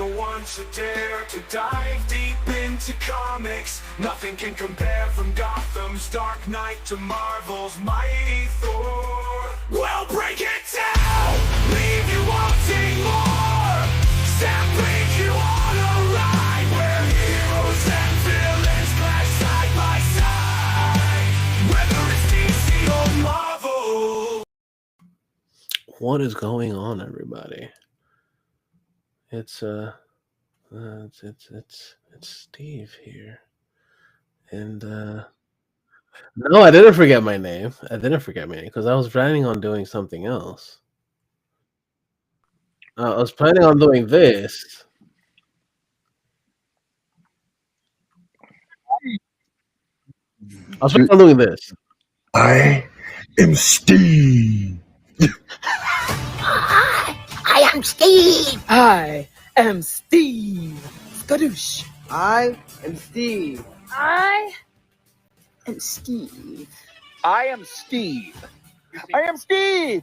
the ones who dare to dive deep into comics. Nothing can compare from Gotham's Dark Knight to Marvel's Mighty Thor. We'll break it down, leave you wanting more. Stampede you on a ride where heroes and villains clash side by side. Whether it's DC or Marvel. What is going on, everybody? It's Steve here, and no, I didn't forget my name. I didn't forget my name because I was planning on doing something else. I was planning on doing this. I was planning on doing this. I am Steve. I am Steve. I am Steve. Skadoosh. I am Steve. I am Steve. I am Steve. I am Steve.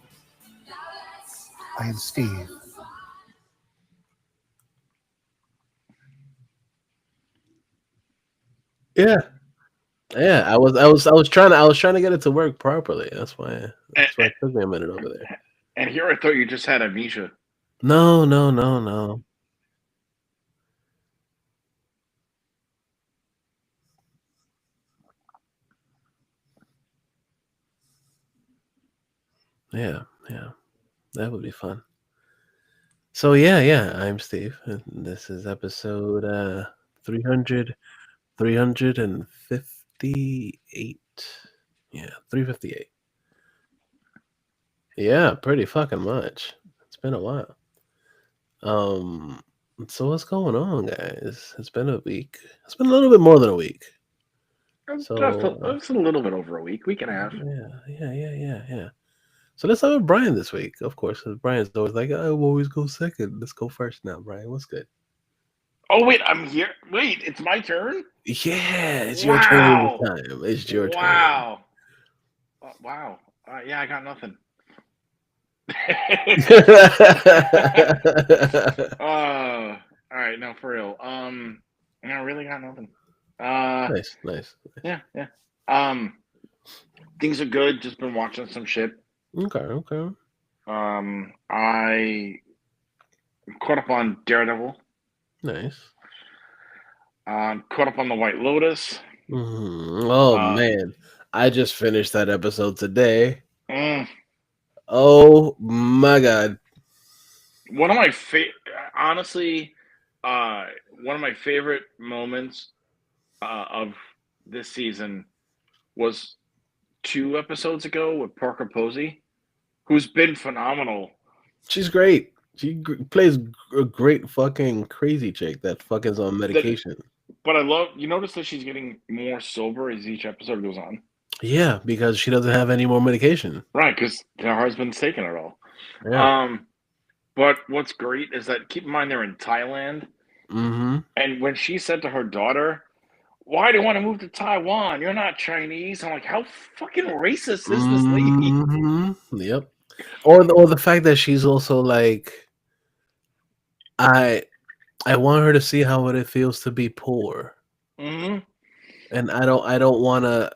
I am Steve. Yeah, yeah. I was trying to get it to work properly. That's why it took me a minute over there. And here I thought you just had amnesia. No. Yeah, that would be fun. So yeah, I'm Steve, and this is episode 358. Yeah, 358. Yeah, pretty fucking much. It's been a while. So what's going on, guys? It's been a week. It's been a little bit more than a week. So it's a little bit over a week and a half. Yeah. So let's have Brian this week, of course. Brian's always like, I will always go second. Let's go first now, Brian. What's good? Oh wait, I'm here. Wait, it's my turn? Yeah, it's your turn this time. It's your turn. Wow. Yeah, I got nothing. All right, no, for real. I really got nothing. Nice. Yeah. Things are good. Just been watching some shit. Okay. I caught up on Daredevil. Nice. Caught up on the White Lotus. Mm-hmm. Oh man, I just finished that episode today. Oh my god! One of my honestly, one of my favorite moments of this season was 2 episodes ago with Parker Posey, who's been phenomenal. She's great. She plays a great fucking crazy chick that fucking's on medication. But you notice that she's getting more sober as each episode goes on. Yeah, because she doesn't have any more medication. Right, because her husband's taking it all. Yeah. But what's great is that, keep in mind, they're in Thailand. Mm-hmm. And when she said to her daughter, why do you want to move to Taiwan? You're not Chinese. I'm like, how fucking racist is this lady? Mm-hmm. Yep. Or the fact that she's also like, I want her to see how it feels to be poor. Mm-hmm. And I don't want to.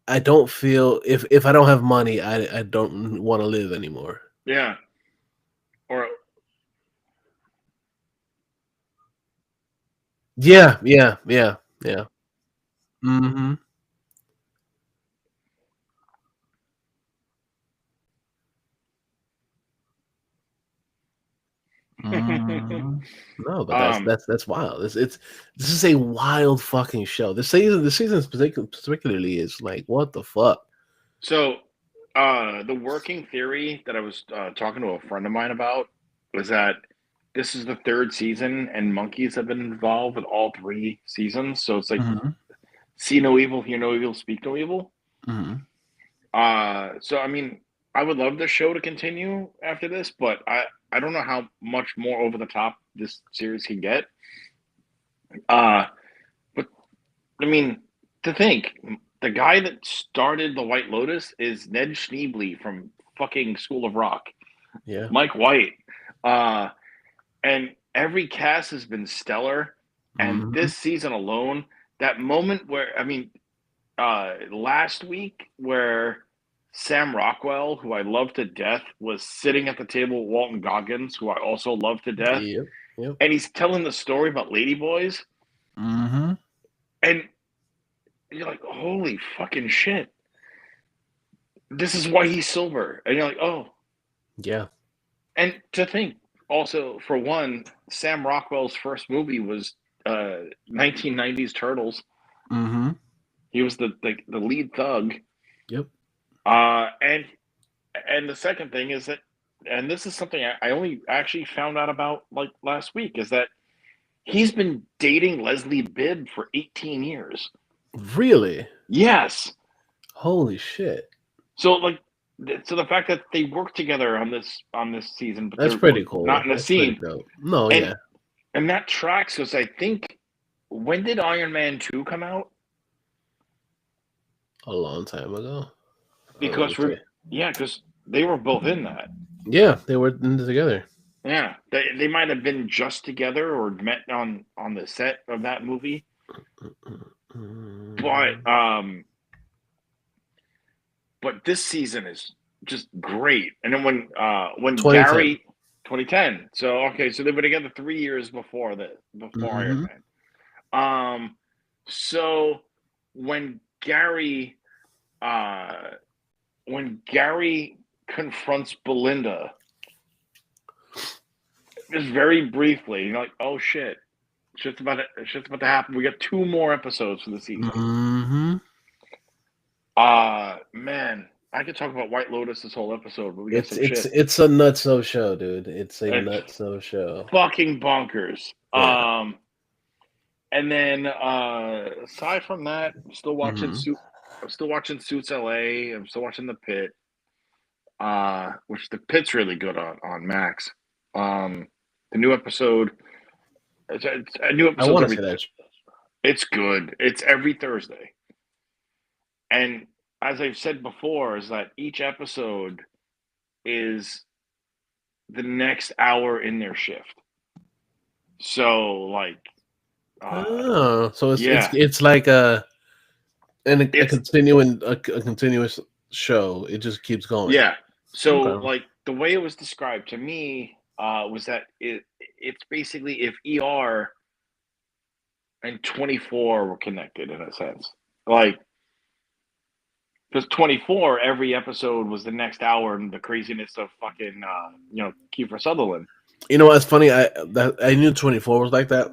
I don't feel if I don't have money, I don't want to live anymore. Yeah. Or. Yeah. Mm-hmm. No, but that's wild. This is a wild fucking show. This season particularly is like, what the fuck? So, the working theory that I was talking to a friend of mine about was that this is the 3rd season, and monkeys have been involved with all 3 seasons. So it's like, see no evil, hear no evil, speak no evil. Mm-hmm. So I mean, I would love the show to continue after this, but I don't know how much more over the top this series can get. But I mean, to think, the guy that started the White Lotus is Ned Schneebly from fucking School of Rock. Yeah. Mike White. And every cast has been stellar, and Mhm. this season alone, that moment where last week where Sam Rockwell, who I love to death, was sitting at the table with Walton Goggins, who I also love to death, Yep. Yep. and he's telling the story about Ladyboys, Mhm. and you're like, holy fucking shit. This is why he's silver. And you're like, oh. Yeah. And to think, also, for one, Sam Rockwell's first movie was 1990s Turtles. Mhm. He was the lead thug. Yep. And the second thing is that, and this is something I only actually found out about like last week, is that he's been dating Leslie Bibb for 18 years. Really? Yes. Holy shit. So the fact that they work together on this season, but That's they're pretty cool. not in a That's pretty scene, dope. No, and yeah. and that tracks because I think, when did Iron Man 2 come out? A long time ago. Because because they were both in that. Yeah, they were in it together. Yeah, they might have been just together or met on the set of that movie. But this season is just great. And then when 2010. Gary 2010. So okay, so they were together 3 years before Iron Mhm. Man. So when Gary confronts Belinda, just very briefly, you're like, oh shit. Shit's about to happen. We got 2 more episodes for the season. Mhm. Man, I could talk about White Lotus this whole episode, but we got It's some it's shit. it's a nutso show, dude. It's a It's nutso show. fucking bonkers. Yeah. And then aside from that, I'm still watching Mhm. I'm still watching Suits LA. I'm still watching The Pit. Which The Pit's really good on Max. The new episode. It's a new I episode's want to every. say that. It's good. It's every Thursday. And as I've said before, is that each episode is the next hour in their shift. So Oh, so yeah, it's like a it's continuous show. It just keeps going. yeah. So Okay. the way it was described to me was that it's basically if ER and 24 were connected in a sense, like. Because 24, every episode was the next hour and the craziness of fucking, Kiefer Sutherland. You know what's funny? I knew 24 was like that.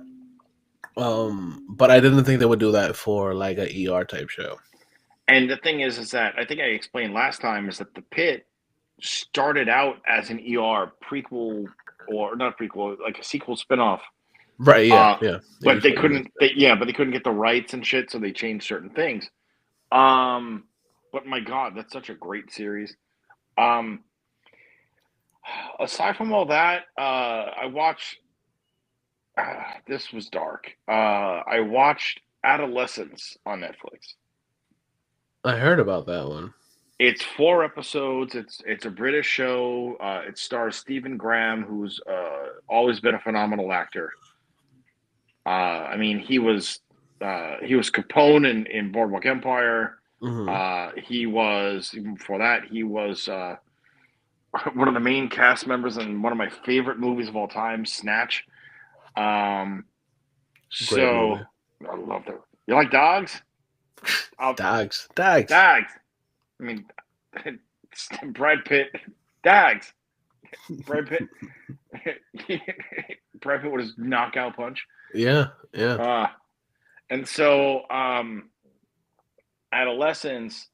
But I didn't think they would do that for like a ER type show. And the thing is that I think I explained last time is that The Pit started out as an ER prequel, or not prequel, like a sequel spinoff. Right? Yeah. Yeah. But they couldn't. But they couldn't get the rights and shit, so they changed certain things. But my God, that's such a great series. Aside from all that, I watched. This was dark. I watched Adolescence on Netflix. I heard about that one. It's 4 episodes. It's a British show. It stars Stephen Graham, who's always been a phenomenal actor. I mean, he was Capone in Boardwalk Empire. Mm-hmm. He was, even before that, he was one of the main cast members in one of my favorite movies of all time, Snatch. Great So movie. I love that. You like dogs? Dogs. Dogs. I mean, Brad Pitt. Dogs. Brad Pitt. Brad Pitt with his knockout punch. Yeah. Yeah. And so, Adolescence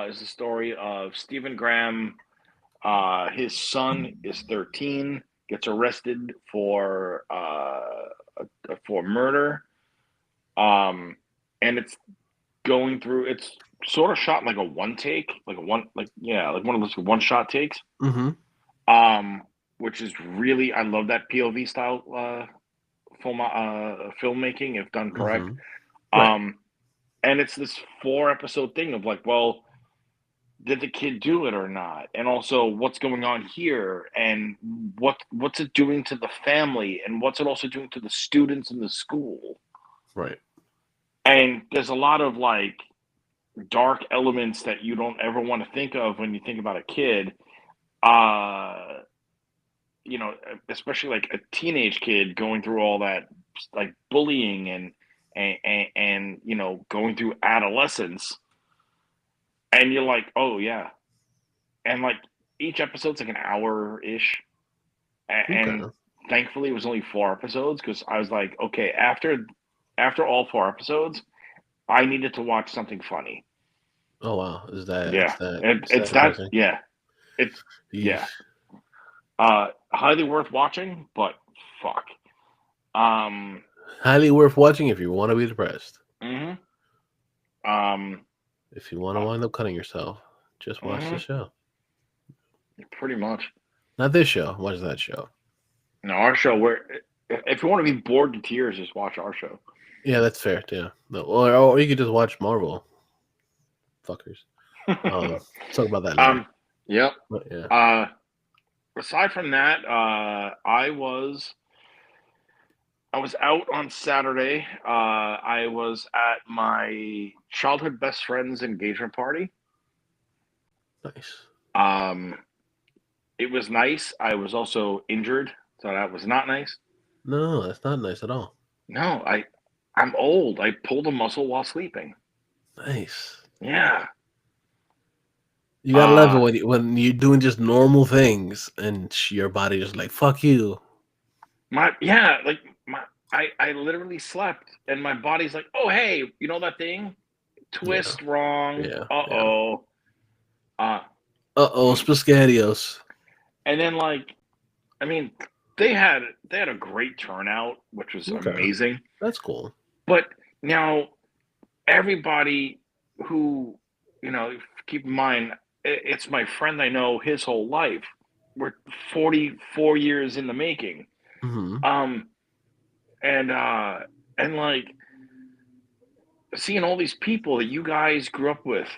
is the story of Stephen Graham. His son is 13, gets arrested for murder. And it's going through. It's sort of shot like a one take, like one of those one shot takes. Mm-hmm. Which is really, I love that POV style filmmaking if done correct. Mm-hmm. Right. And it's this 4 episode thing of like, well, did the kid do it or not? And also what's going on here and what's it doing to the family and what's it also doing to the students in the school? Right. And there's a lot of like dark elements that you don't ever want to think of when you think about a kid. Uh you know, especially like a teenage kid going through all that like bullying and you know, going through adolescence. And you're like, "Oh yeah." And like each episode's like an hour ish, and Okay. thankfully it was only 4 episodes because I was like, okay, after all 4 episodes, I needed to watch something funny. Oh wow, Yeah, is that it's that. depressing? Yeah, it's yeah. Yeesh. Highly worth watching, but fuck. Um. Highly worth watching if you want to be depressed. hmm Um. If you want to wind up cutting yourself, just watch the hmm show. Pretty much. Not this show. Watch that show. No, our show. Where if you want to be bored to tears, just watch our show. Yeah, that's fair. Yeah. No, or you could just watch Marvel. Fuckers. Talk about that later. Yep. But yeah. Aside from that, I was out on Saturday. I was at my childhood best friend's engagement party. Nice. Um, it was nice. I was also injured, so that was not nice. No, that's not nice at all. No, I'm old. I pulled a muscle while sleeping. Nice. Yeah. You gotta love it when you're doing just normal things and your body just like fuck you. I literally slept and my body's like, oh hey, you know that thing? Yeah. Twist wrong. Yeah. Uh-oh. Uh Spaghettios. and then like I mean, they had a great turnout, which was Okay. amazing. That's cool. But now everybody who, you know, keep in mind, it's my friend I know his whole life. We're 44 years in the making. Mm-hmm. And like seeing all these people that you guys grew up with,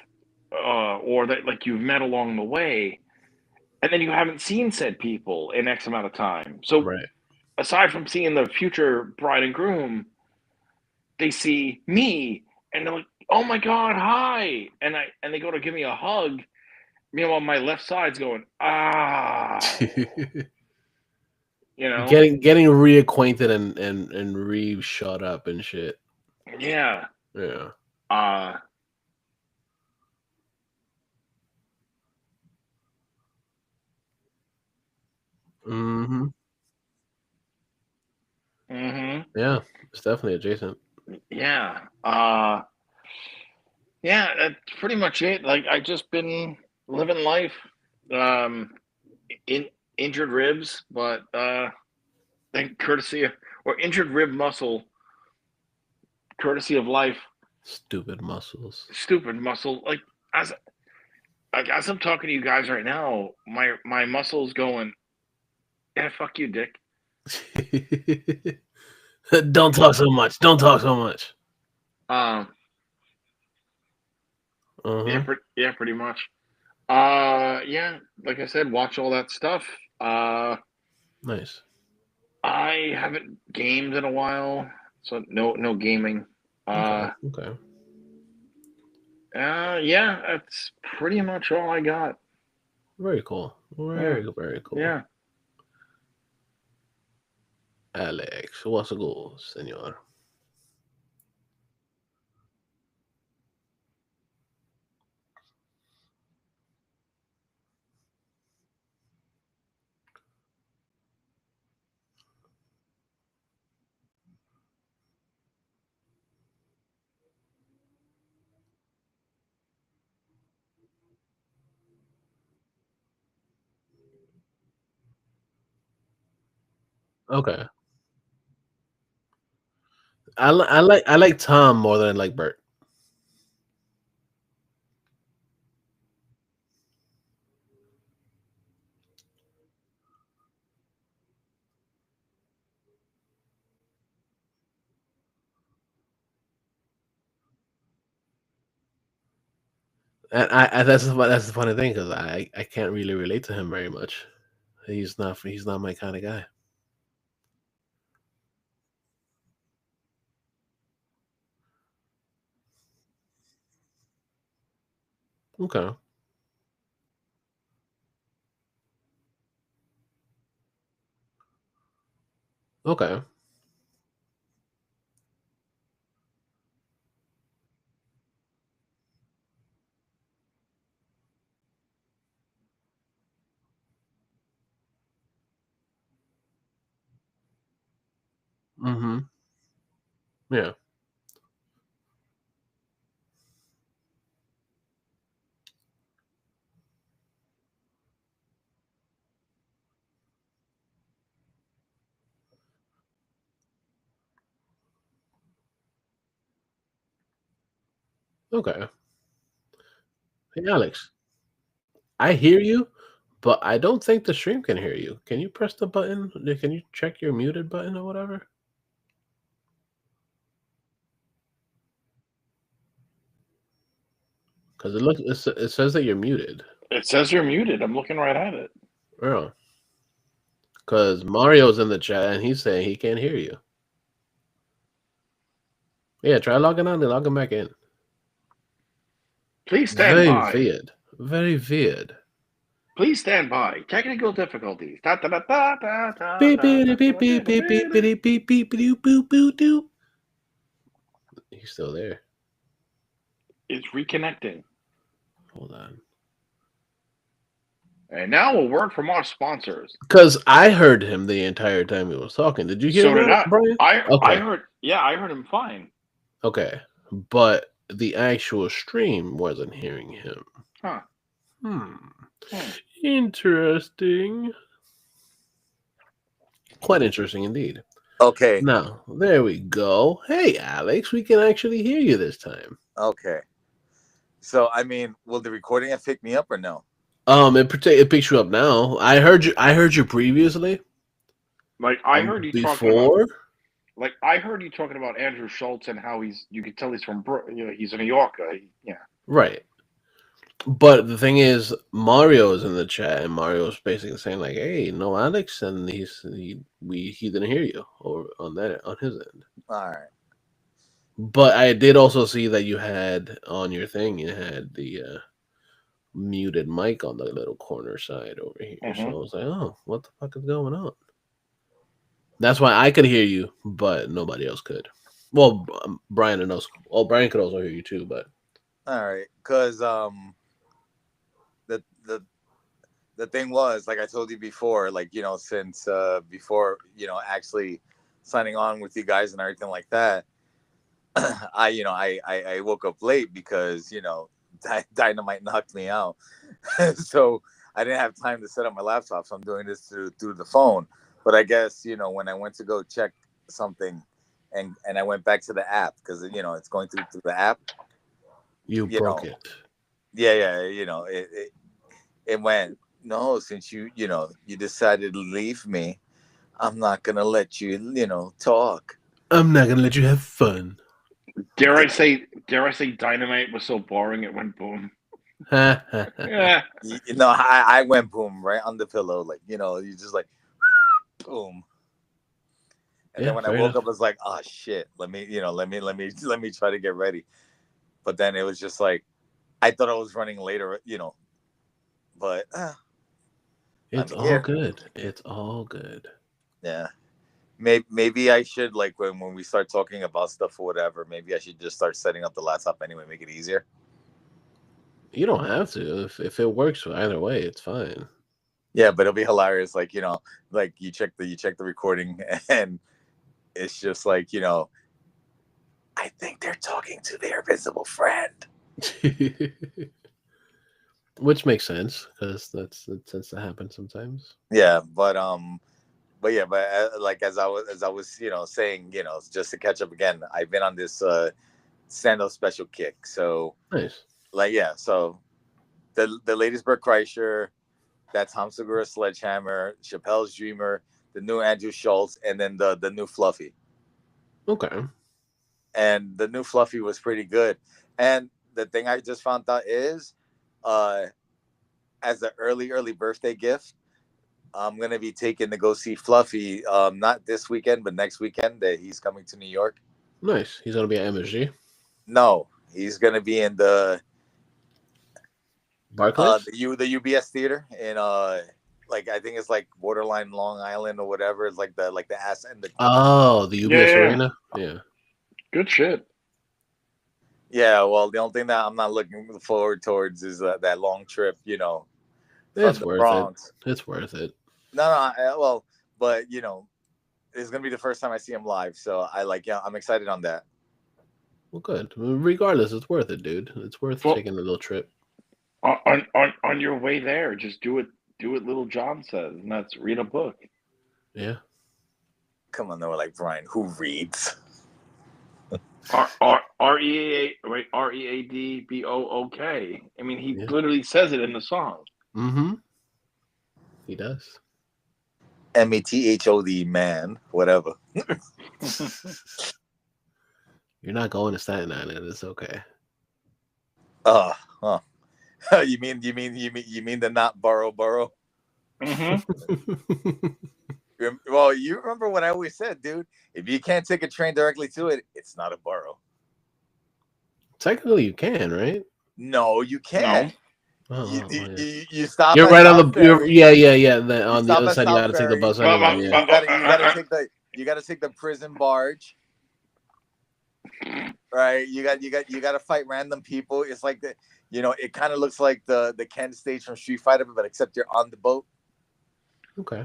or that like you've met along the way, and then you haven't seen said people in X amount of time. So Right. aside from seeing the future bride and groom, they see me and they're like, "Oh my god, hi!" And they go to give me a hug. Meanwhile, my left side's going, you know, getting reacquainted and re-shut up and shit. yeah, Yeah. Mm-hmm. Yeah, it's definitely adjacent. yeah, yeah. That's pretty much it. Like I just been living life, in injured ribs, but thank courtesy of, or injured rib muscle, courtesy of life. Stupid muscles. Stupid muscle. As as I'm talking to you guys right now, my muscles going, yeah, fuck you, dick. Don't talk so much. Don't talk so much. Yeah, pretty much. Yeah, like I said, watch all that stuff. Nice. I haven't gamed in a while, so no gaming. Okay. Yeah, that's pretty much all I got. Very cool. Very cool. Yeah. Alex, what's a goal, senor? Okay. I like Tom more than I like Bert. And that's the funny thing because I can't really relate to him very much. He's not my kind of guy. Okay. Okay. Mm-hmm. Yeah. Okay. Hey, Alex, I hear you, but I don't think the stream can hear you. Can you press the button? Can you check your muted button or whatever? Because it says that you're muted. It says you're muted. I'm looking right at it. Oh. Because Mario's in the chat and he's saying he can't hear you. Yeah, try logging on and logging back in. Please stand Very by. weird. Very weird. Please stand by. Technical difficulties. Da, da, da, da, da, da, Beep da, beep beep beep beep beep beep beep beep beep boop boop doop. He's still there. It's reconnecting. Hold on. And now a word from our sponsors. Because I heard him the entire time he was talking. Did you hear So did that, Brian? I Okay. heard. Yeah, I heard him fine. Okay. But the actual stream wasn't hearing him. Huh. Interesting. Quite interesting indeed. Okay. Now, there we go. Hey, Alex, we can actually hear you this time. Okay. So, I mean, will the recording have picked me up or no? It picks you up now. I heard you previously. Like I heard you before. talking about. Like I heard you talking about Andrew Schultz and how you could tell he's from he's a New Yorker. Yeah. Right. But the thing is, Mario is in the chat, and Mario's basically saying like, "Hey, no, Alex," and he didn't hear you or on his end. All right. But I did also see that you had on your thing, you had the muted mic on the little corner side over here. Mm-hmm. So I was like, "Oh, what the fuck is going on?" That's why I could hear you, but nobody else could. Well, Brian could also hear you too, but all right, because the thing was, like I told you before, like since before actually signing on with you guys and everything like that, I woke up late because Dynamite knocked me out, so I didn't have time to set up my laptop. So I'm doing this through the phone. But I guess when I went to go check something, and I went back to the app because it's going through the app. You broke it. Yeah. It went, no, since you decided to leave me, I'm not gonna let you talk. I'm not gonna let you have fun. Dare I say Dynamite was so boring it went boom. Yeah. I went boom right on the pillow, like you just like boom. And then when I woke up, I was like, oh shit, let me try to get ready. But then it was just like, I thought I was running later, but it's all good. It's all good. Yeah. Maybe I should, like, when we start talking about stuff or whatever, maybe I should just start setting up the laptop anyway, make it easier. You don't have to. If it works either way, it's fine. Yeah, but it'll be hilarious. Like, like you check the recording and it's just like, I think they're talking to their invisible friend. Which makes sense because that tends to happen sometimes. Yeah, but like as I was saying, just to catch up again, I've been on this stand-up special kick. So nice. Like, yeah, so the latest Bert Kreischer, that Tom Segura Sledgehammer, Chappelle's Dreamer, the new Andrew Schultz, and then the new Fluffy. Okay. And the new Fluffy was pretty good. And the thing I just found out is as an early birthday gift, I'm gonna be taking to go see Fluffy. Not this weekend, but next weekend that he's coming to New York. Nice. He's gonna be at MSG. No, he's gonna be in the Barclays. the UBS theater in like I think it's like borderline Long Island or whatever. It's like the ass and the the UBS Arena. Yeah. Good shit. Yeah, well, the only thing that I'm not looking forward towards is that long trip, you know, from It's the worth Bronx. it. It's worth it. Well, but you know, it's gonna be the first time I see him live, so I'm excited on that. Well, good. Regardless, it's worth it, dude. It's worth taking a little trip. On your way there, just do it. Do what Little John says, and that's read a book. Yeah. Come on, though, like Brian, who reads? READBOOK. I mean, he literally says it in the song. Mm-hmm. He does. METHOD, man, whatever. You're not going to Staten Island. It's okay. You mean the not borough? Mm-hmm. Well, you remember what I always said, dude. If you can't take a train directly to it, it's not a borough. Technically, you can, right? No, you can't. No. You stop. You're right on the. On the other at side, you got to take the bus anyway. You got to take the prison barge. Right, you got to fight random people. It's like it kind of looks like the Kent stage from Street Fighter, but except you're on the boat. Okay.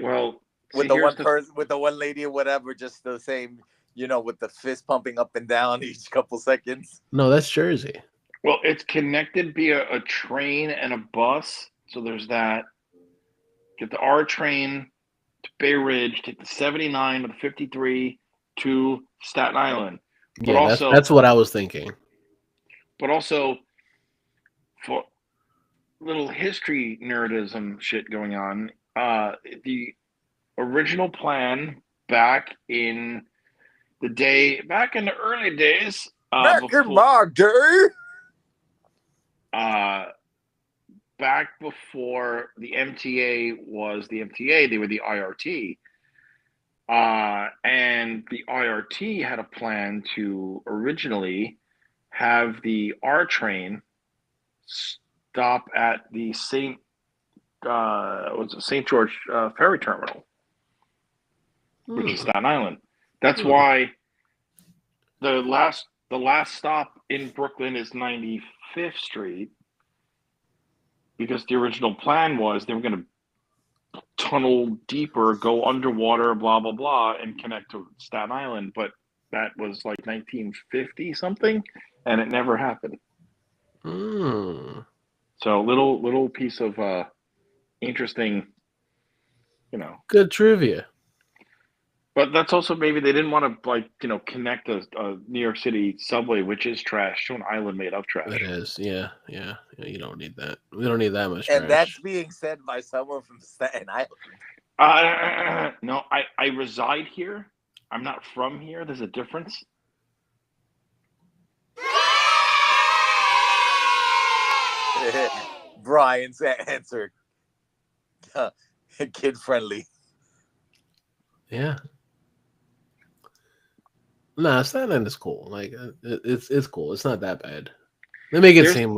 Well, with the one lady or whatever, just the same, with the fist pumping up and down each couple seconds. No, that's Jersey. Well, it's connected via a train and a bus. So there's that. Get the R train to Bay Ridge, take the 79 or the 53 to Staten Island. But yeah, that's what I was thinking. But also, for little history nerdism shit going on, the original plan back in the early days, back in my day, back before the MTA was the MTA, they were the IRT. And the IRT had a plan to originally have the R train stop at the St. George ferry terminal, which is Staten Island. That's why the last stop in Brooklyn is 95th Street, because the original plan was they were going to tunnel deeper, go underwater, blah blah blah, and connect to Staten Island. But that was like 1950 something, and it never happened. So little piece of interesting, good trivia. But that's also maybe they didn't want to connect a New York City subway, which is trash, to an island made of trash. It is, yeah. You don't need that. We don't need that much. And trash. that's being said by someone from Staten Island. No, I reside here. I'm not from here. There's a difference. Brian's answer. Kid friendly. Yeah. Nah, Staten Island is cool. Like it's cool. It's not that bad. They make it seem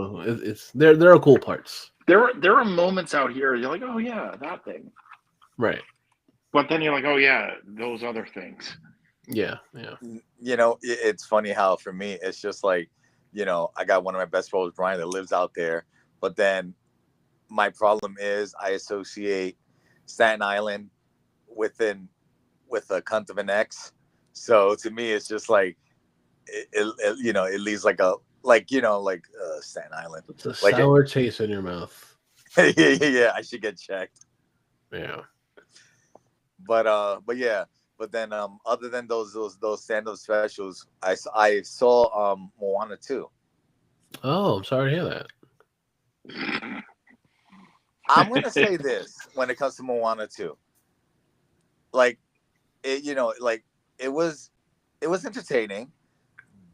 there are cool parts. There are moments out here you're like, oh yeah, that thing. Right. But then you're like, oh yeah, those other things. Yeah. It's funny how for me it's just like, I got one of my best friends, Brian, that lives out there. But then my problem is I associate Staten Island with a cunt of an X. So to me, it's just like, it leaves like Staten Island. It's a sour taste in your mouth. Yeah, I should get checked. Yeah. But then other than those stand-up specials, I saw Moana 2. Oh, I'm sorry to hear that. I'm gonna say this when it comes to Moana 2. Like, it was entertaining,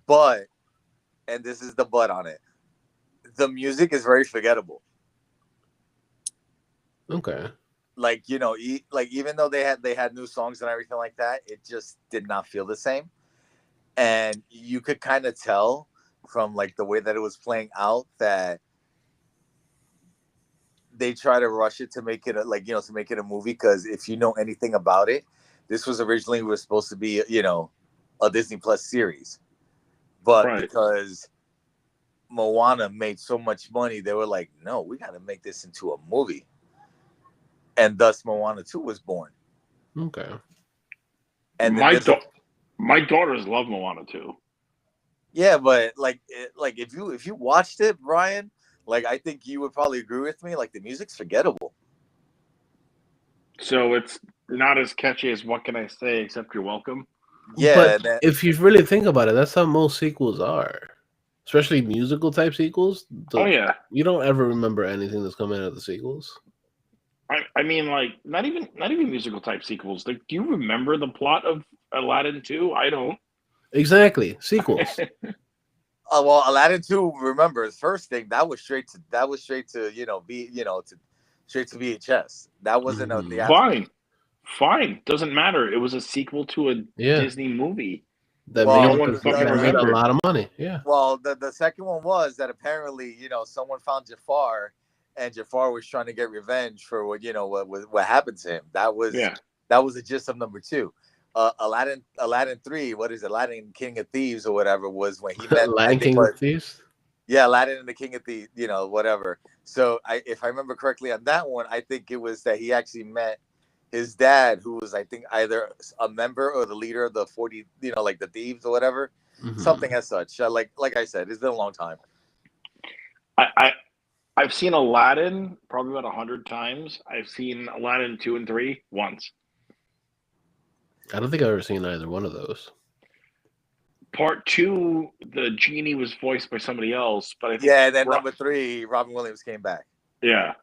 but, and this is the but on it, the music is very forgettable. Okay. Like, you know, like even though they had new songs and everything like that, it just did not feel the same. And you could kind of tell from like the way that it was playing out that they try to rush it to make it to make it a movie. Because if you know anything about it, this was supposed to be, you know, a Disney Plus series, but because Moana made so much money, they were like, no, we got to make this into a movie. And thus Moana 2 was born. Okay. And my daughters love Moana 2. Yeah, but like if you watched it, Brian, like I think you would probably agree with me. Like the music's forgettable. So it's not as catchy as What Can I Say Except You're Welcome. Yeah, but if you really think about it, that's how most sequels are, especially musical type sequels. You don't ever remember anything that's coming out of the sequels. I mean, like not even musical type sequels. Like, do you remember the plot of Aladdin 2? I don't. Exactly, sequels. Well, Aladdin 2. Remember the first thing that was straight to straight to VHS. That wasn't a theatrical. Fine. Doesn't matter. It was a sequel to a Disney movie. That made a lot of money. Yeah. Well, the second one was that apparently, you know, someone found Jafar, and Jafar was trying to get revenge for what happened to him. That was the gist of number 2. Aladdin 3, what is it? Aladdin King of Thieves or whatever, was when he met Aladdin King of Thieves. Yeah, Aladdin and the King of Thieves, you know, whatever. So if I remember correctly on that one, I think it was that he actually met his dad, who was, I think, either a member or the leader of the 40, you know, like the thieves or whatever, something as such. Like I said, it's been a long time. I've seen Aladdin probably about 100 times. I've seen Aladdin 2 and 3 once. I don't think I've ever seen either one of those. Part 2, the genie was voiced by somebody else, but I think and then number 3, Robin Williams came back. Yeah.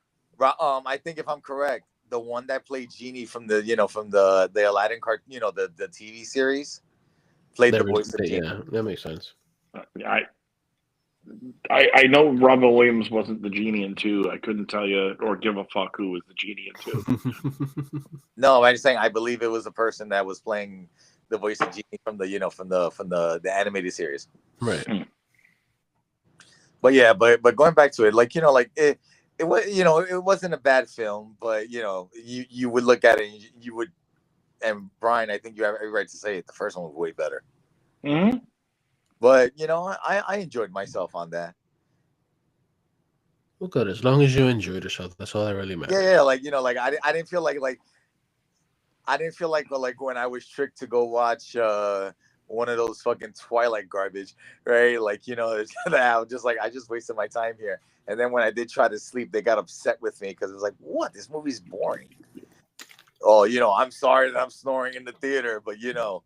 I think if I'm correct, the one that played Genie from the Aladdin card, you know, the TV series, played the voice of Genie. Yeah, that makes sense. I know Robin Williams wasn't the genie in 2. I couldn't tell you or give a fuck who was the genie in 2. No, I'm just saying I believe it was the person that was playing the voice of Genie from the animated series. Right. But yeah, but going back to it, like, you know, like it was, you know, it wasn't a bad film, but you know, you would look at it and you would, and Brian, I think you have every right to say it, the first one was way better. Mm-hmm. But you know, I enjoyed myself on that. Well, good. As long as you enjoyed the show, that's all that really matters. Yeah, like, you know, like I didn't feel like when I was tricked to go watch one of those fucking Twilight garbage, right? Like, you know, I just wasted my time here. And then when I did try to sleep, they got upset with me because it was like, what? This movie's boring. Oh, you know, I'm sorry that I'm snoring in the theater, but you know.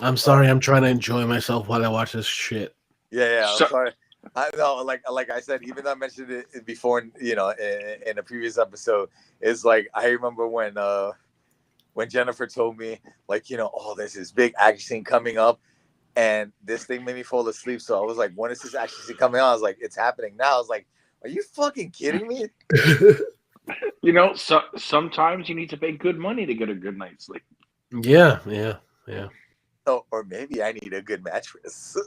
I'm sorry, I'm trying to enjoy myself while I watch this shit. Yeah, I'm sorry. I know, like I said, even though I mentioned it before, you know, in a previous episode, it's like I remember when Jennifer told me, like, you know, oh, there's this big action scene coming up, and this thing made me fall asleep. So I was like, when is this action scene coming on? I was like, it's happening now. I was like, are you fucking kidding me? You know, sometimes you need to pay good money to get a good night's sleep. Yeah. Oh, or maybe I need a good mattress.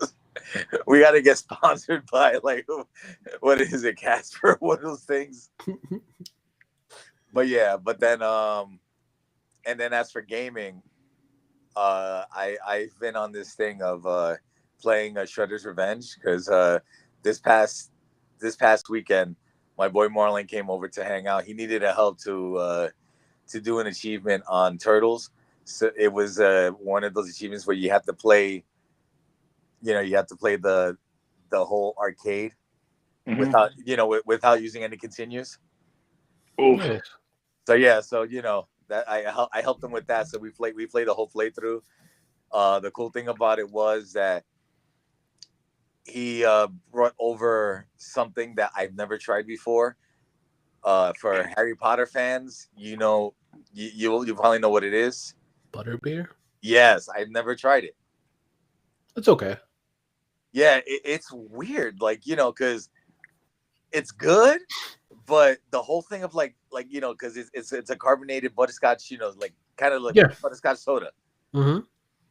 We got to get sponsored by, like, what is it, Casper? One of those things. But yeah, but then, and then as for gaming, I've been on this thing of playing Shredder's Revenge because this past weekend, my boy Marlon came over to hang out. He needed a help to do an achievement on Turtles. So it was one of those achievements where you have to play, you know, the whole arcade without using any continues. Oof. Nice. So yeah, so you know that I helped him with that. So we played the whole playthrough. The cool thing about it was that he brought over something that I've never tried before. For Harry Potter fans, you know, you probably know what it is. Butterbeer? Yes, I've never tried it. It's okay. Yeah, it's weird, like, because it's good, but the whole thing of like because it's a carbonated butterscotch, like kind of like butterscotch soda,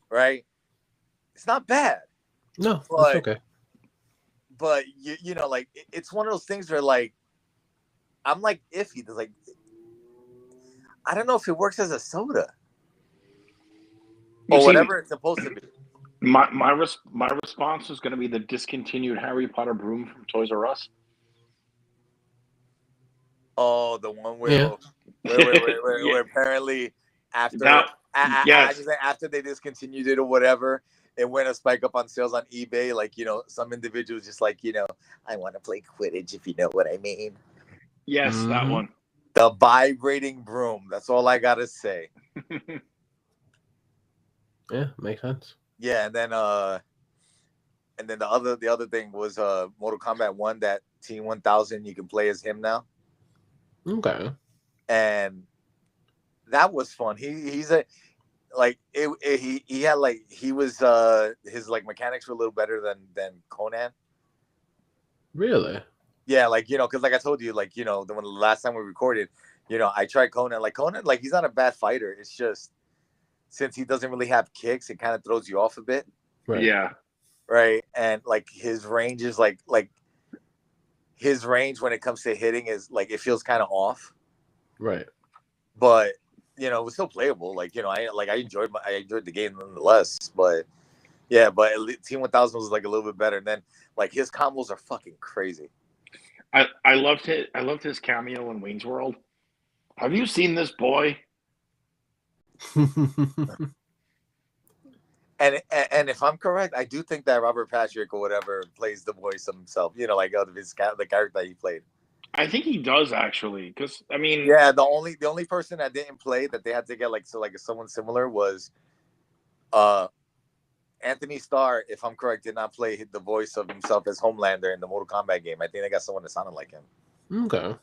right? It's not bad. No, it's okay. But like it's one of those things where like I'm like iffy. There's like I don't know if it works as a soda or whatever it's supposed to be. My response is going to be the discontinued Harry Potter broom from Toys R Us. Oh, the one where apparently after they discontinued it or whatever, it went a spike up on sales on eBay. Like, some individuals just like, I want to play Quidditch, if you know what I mean. Yes, that one. The vibrating broom. That's all I gotta say. Yeah, makes sense. Yeah, and then the other thing was Mortal Kombat 1, that T-1000, you can play as him now. Okay. And that was fun. He's a like he had like he was his like mechanics were a little better than Conan. Really? Yeah, like because like I told you, like the last time we recorded, I tried Conan. Like Conan, like he's not a bad fighter. It's just since he doesn't really have kicks, it kind of throws you off a bit. Right. Yeah. Right, and like his range is like his range when it comes to hitting is like it feels kind of off. Right. But it was still playable. Like I enjoyed the game nonetheless. But yeah, but T-1000 was like a little bit better. And then like his combos are fucking crazy. I loved it. I loved his cameo in Wayne's World. Have you seen this boy? And if I'm correct, I do think that Robert Patrick or whatever plays the voice of himself. Like out of the character that he played. I think he does actually, because I mean, yeah, the only person that didn't play that they had to get like someone similar was Anthony Starr, if I'm correct, did not play the voice of himself as Homelander in the Mortal Kombat game. I think they got someone that sounded like him. Okay.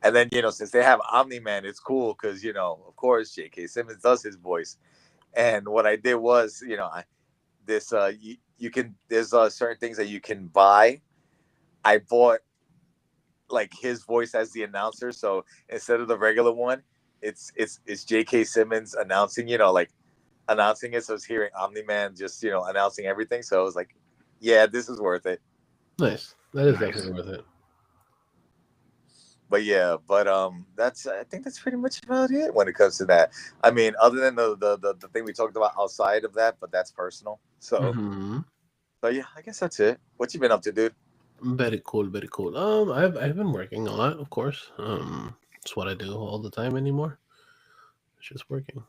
And then since they have Omni-Man, it's cool because of course J.K. Simmons does his voice. And what I did was there's certain things that you can buy. I bought like his voice as the announcer, so instead of the regular one, it's J.K. Simmons announcing, like announcing it. So I was hearing Omni-Man just announcing everything. So I was like, yeah, this is worth it. Nice. That is definitely worth it. But yeah, I think that's pretty much about it when it comes to that. I mean, other than the thing we talked about outside of that, but that's personal. So, so yeah, I guess that's it. What you been up to, dude? Very cool, very cool. I've been working a lot, of course. It's what I do all the time anymore. It's just working.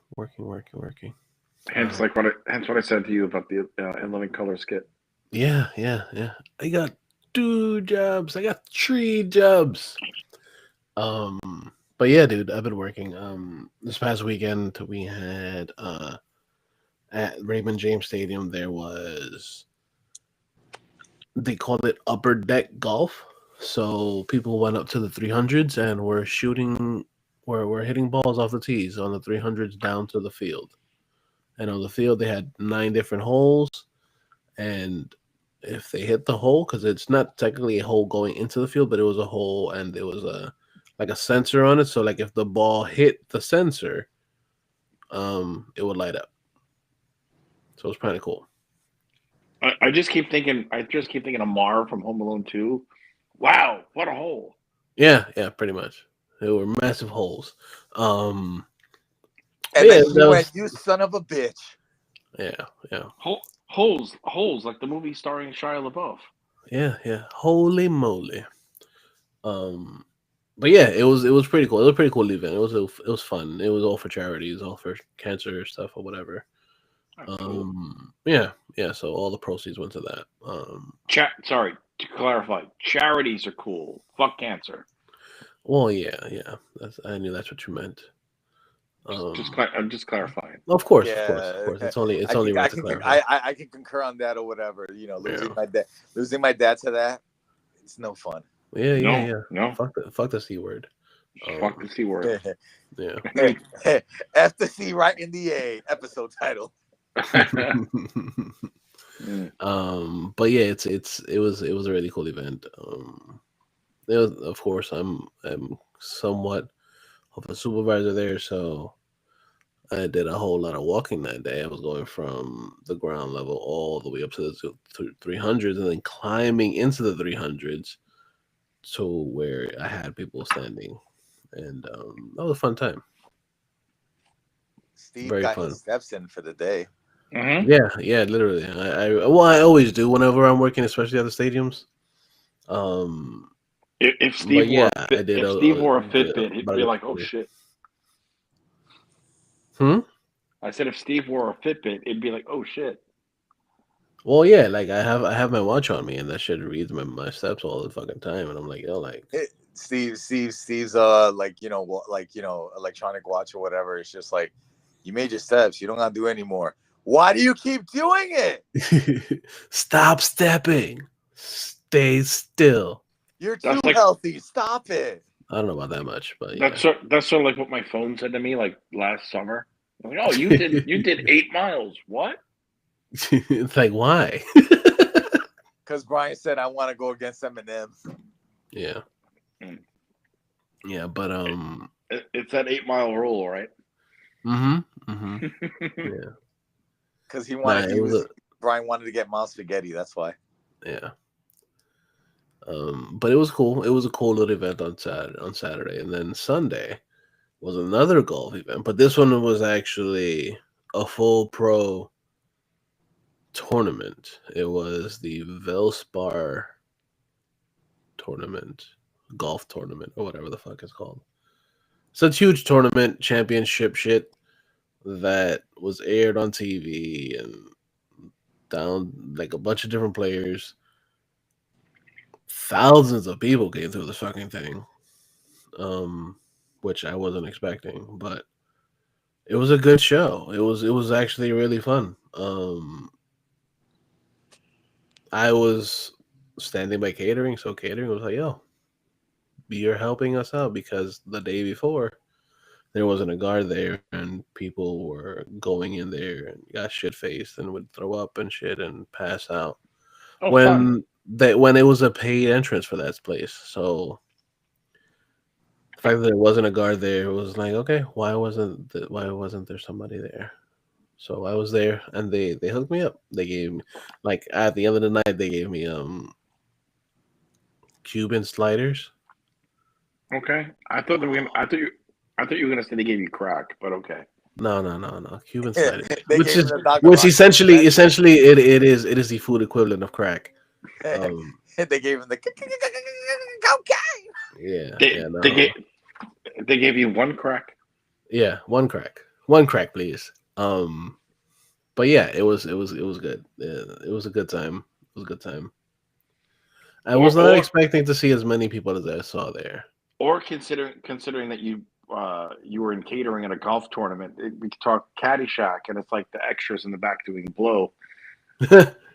Hence what I said to you about the In Living Color skit. Yeah. I got 2 jobs. I got 3 jobs. But yeah, dude, I've been working. This past weekend we had at Raymond James Stadium there was, they called it upper deck golf. So people went up to the 300s and were hitting balls off the tees on the 300s down to the field. And on the field they had 9 different holes, and if they hit the hole, because it's not technically a hole going into the field, but it was a hole and there was a sensor on it. So like if the ball hit the sensor, it would light up. So it's kind of cool. I just keep thinking of Marv from Home Alone 2. Wow, what a hole. Yeah, pretty much. They were massive holes. And then you went, you son of a bitch. Yeah. Holes like the movie starring Shia LaBeouf. Yeah. Holy moly. But yeah, it was pretty cool. It was a pretty cool event. It was fun. It was all for charity. It was all for cancer stuff or whatever. Cool. Yeah. So all the proceeds went to that. Sorry, to clarify, charities are cool. Fuck cancer. Well, yeah. I knew that's what you meant. I'm just clarifying. Of course. It's only right to clarify. I can concur on that or whatever. Losing my dad to that, it's no fun. Yeah. No. Fuck the C word. Fuck the C word. Yeah. F the C right in the A episode title. But yeah, it was a really cool event. It was, of course, I'm somewhat of a supervisor there, so I did a whole lot of walking that day. I was going from the ground level all the way up to the 300s, and then climbing into the 300s to where I had people standing, and that was a fun time. Steve Very got his fun. steps in for the day. Yeah, literally. I always do whenever I'm working, especially at the stadiums. Um, If but Steve wore yeah, I did if Steve wore a good, Fitbit, he'd about a be good like, "Oh 20. shit." Hmm. I said if Steve wore a Fitbit, it'd be like, "Oh shit." Well, yeah, like I have my watch on me, and that shit reads my steps all the fucking time, and I'm like, yo, like, Steve's like electronic watch or whatever. It's just like, you made your steps. You don't gotta do anymore. Why do you keep doing it? stop stepping, stay still. You're too That's like healthy. Stop it. I don't know about that much, but yeah. that's sort of like what my phone said to me like last summer. I'm like, "Oh, you did 8 miles. What?" It's like, why? Because Brian said I want to go against Eminem. Yeah. Mm. Yeah, but It's that 8 mile rule, right? Mm-hmm. Yeah. Because he Brian wanted to get mild spaghetti. That's why. Yeah. But it was cool. It was a cool little event on Saturday, and then Sunday was another golf event. But this one was actually a full pro tournament. It was the Velspar tournament, golf tournament, or whatever the fuck it's called. It's a huge tournament, championship shit that was aired on TV and down like a bunch of different players. Thousands of people came through the fucking thing, which I wasn't expecting, but it was a good show. It was actually really fun. I was standing by catering, so catering was like, "Yo, you're helping us out," because the day before there wasn't a guard there, and people were going in there and got shit faced and would throw up and shit and pass out Oh, fun. when it was a paid entrance for that place. So the fact that there wasn't a guard there was like, okay, why wasn't there somebody there? So I was there, and they hooked me up. They gave me, like, at the end of the night, they gave me Cuban sliders. Okay. I thought you were gonna say they gave you crack, but okay. No. Cuban sliders, They which gave him is the Dr. which Rock essentially it is the food equivalent of crack. They gave him the cocaine. Yeah, They no, gave they gave you one crack. yeah, one crack, please. But yeah, it was good. It was a good time. It was a good time. I was not Or expecting to see as many people as I saw there. or considering that you were in catering at a golf tournament, we could talk Caddyshack, and it's like the extras in the back doing blow.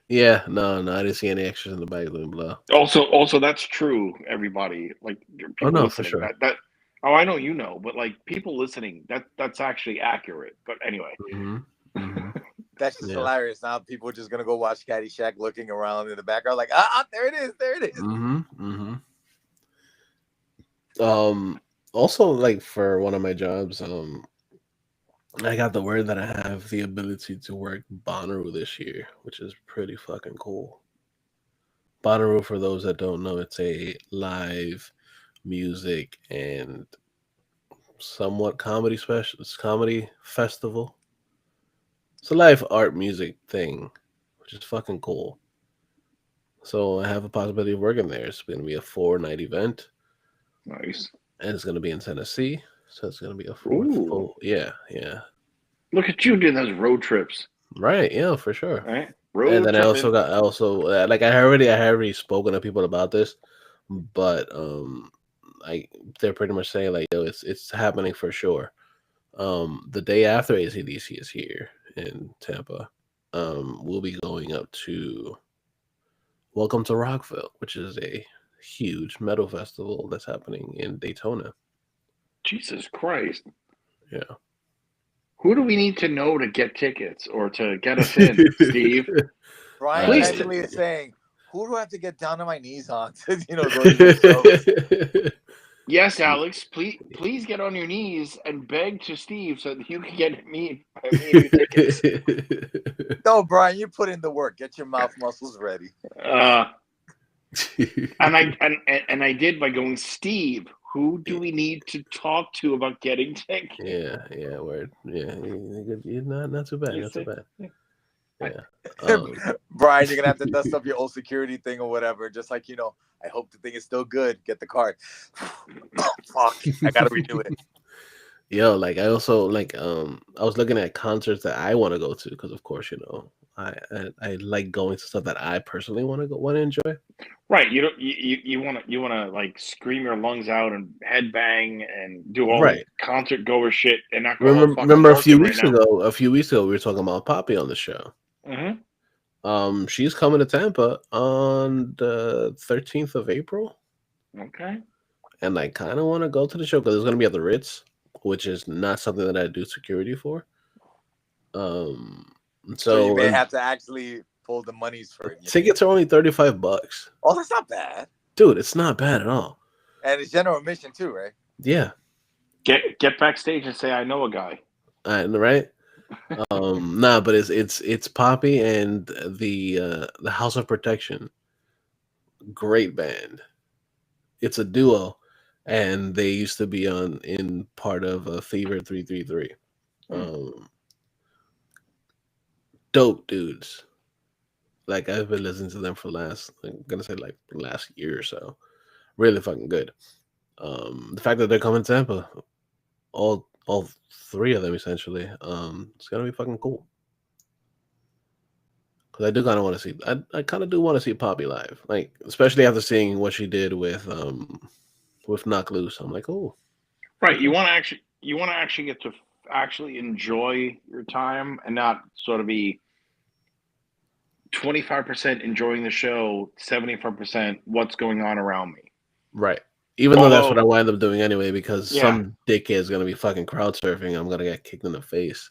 Yeah, no, I didn't see any extras in the back doing blow. Also, that's true. Everybody, like Oh people no, for listening, sure. that oh, I know you know, but like people listening, that's actually accurate. But anyway, Mm-hmm. That's just Yeah. hilarious. Now people are just gonna go watch Caddyshack, looking around in the background, like, there it is, there it is. Mm-hmm. Also, like, for one of my jobs, I got the word that I have the ability to work Bonnaroo this year, which is pretty fucking cool. Bonnaroo, for those that don't know, it's a live music and somewhat comedy comedy festival. It's a live art music thing, which is fucking cool. So I have a possibility of working there. It's going to be a 4-night event, nice. and it's going to be in Tennessee. So it's going to be a Ooh. full, yeah. Look at you doing those road trips, Right, yeah, for sure. right? And Road then I tripping. also like I had already spoken to people about this, but they're pretty much saying like, yo, it's happening for sure. The day after ACDC is here in Tampa, we'll be going up to Welcome to Rockville, which is a huge metal festival that's happening in Daytona. Jesus Christ. Yeah. Who do we need to know to get tickets or to get us in, Steve? Brian Please. actually is saying, "Who do I have to get down on my knees on to, go to these shows?" Yes, Alex. Please get on your knees and beg to Steve so that you can get me new tickets. No, Brian, you put in the work. Get your mouth muscles ready. And I did by going, Steve, who do we need to talk to about getting tickets? Yeah, word. Yeah, you're not too bad. Not too bad. Yeah. Brian, you're gonna have to dust up your old security thing or whatever. Just like, I hope the thing is still good. Get the card. Fuck, I gotta renew it. Yo, like I also like I was looking at concerts that I want to go to because of course I like going to stuff that I personally want to enjoy. Right, you want to like scream your lungs out and headbang and do all Right. the concert goer shit and not remember a few weeks ago. A few weeks ago, we were talking about Poppy on the show. Mm-hmm. She's coming to Tampa on the 13th of April. Okay. And I kind of want to go to the show because it's going to be at the Ritz, which is not something that I do security for. So you may have to actually pull the monies for it. Tickets are only $35. Oh, that's not bad, dude. It's not bad at all. And it's general admission too, right? Yeah. Get backstage and say I know a guy. Right. Nah, but it's Poppy and the House of Protection. Great band. It's a duo, and they used to be in part of Fever 333. Dope dudes. Like I've been listening to them for last year or so. Really fucking good. The fact that they're coming to Tampa, all three of them essentially, it's gonna be fucking cool. Because I do kind of want to see. I kind of do want to see Poppy live, like especially after seeing what she did with Knock Loose. I'm like, oh, right. You want to actually get to actually enjoy your time and not sort of be 25% enjoying the show, 75% what's going on around me. Right. Even though that's what I wind up doing anyway, because some dickhead is gonna be fucking crowd surfing. I'm gonna get kicked in the face.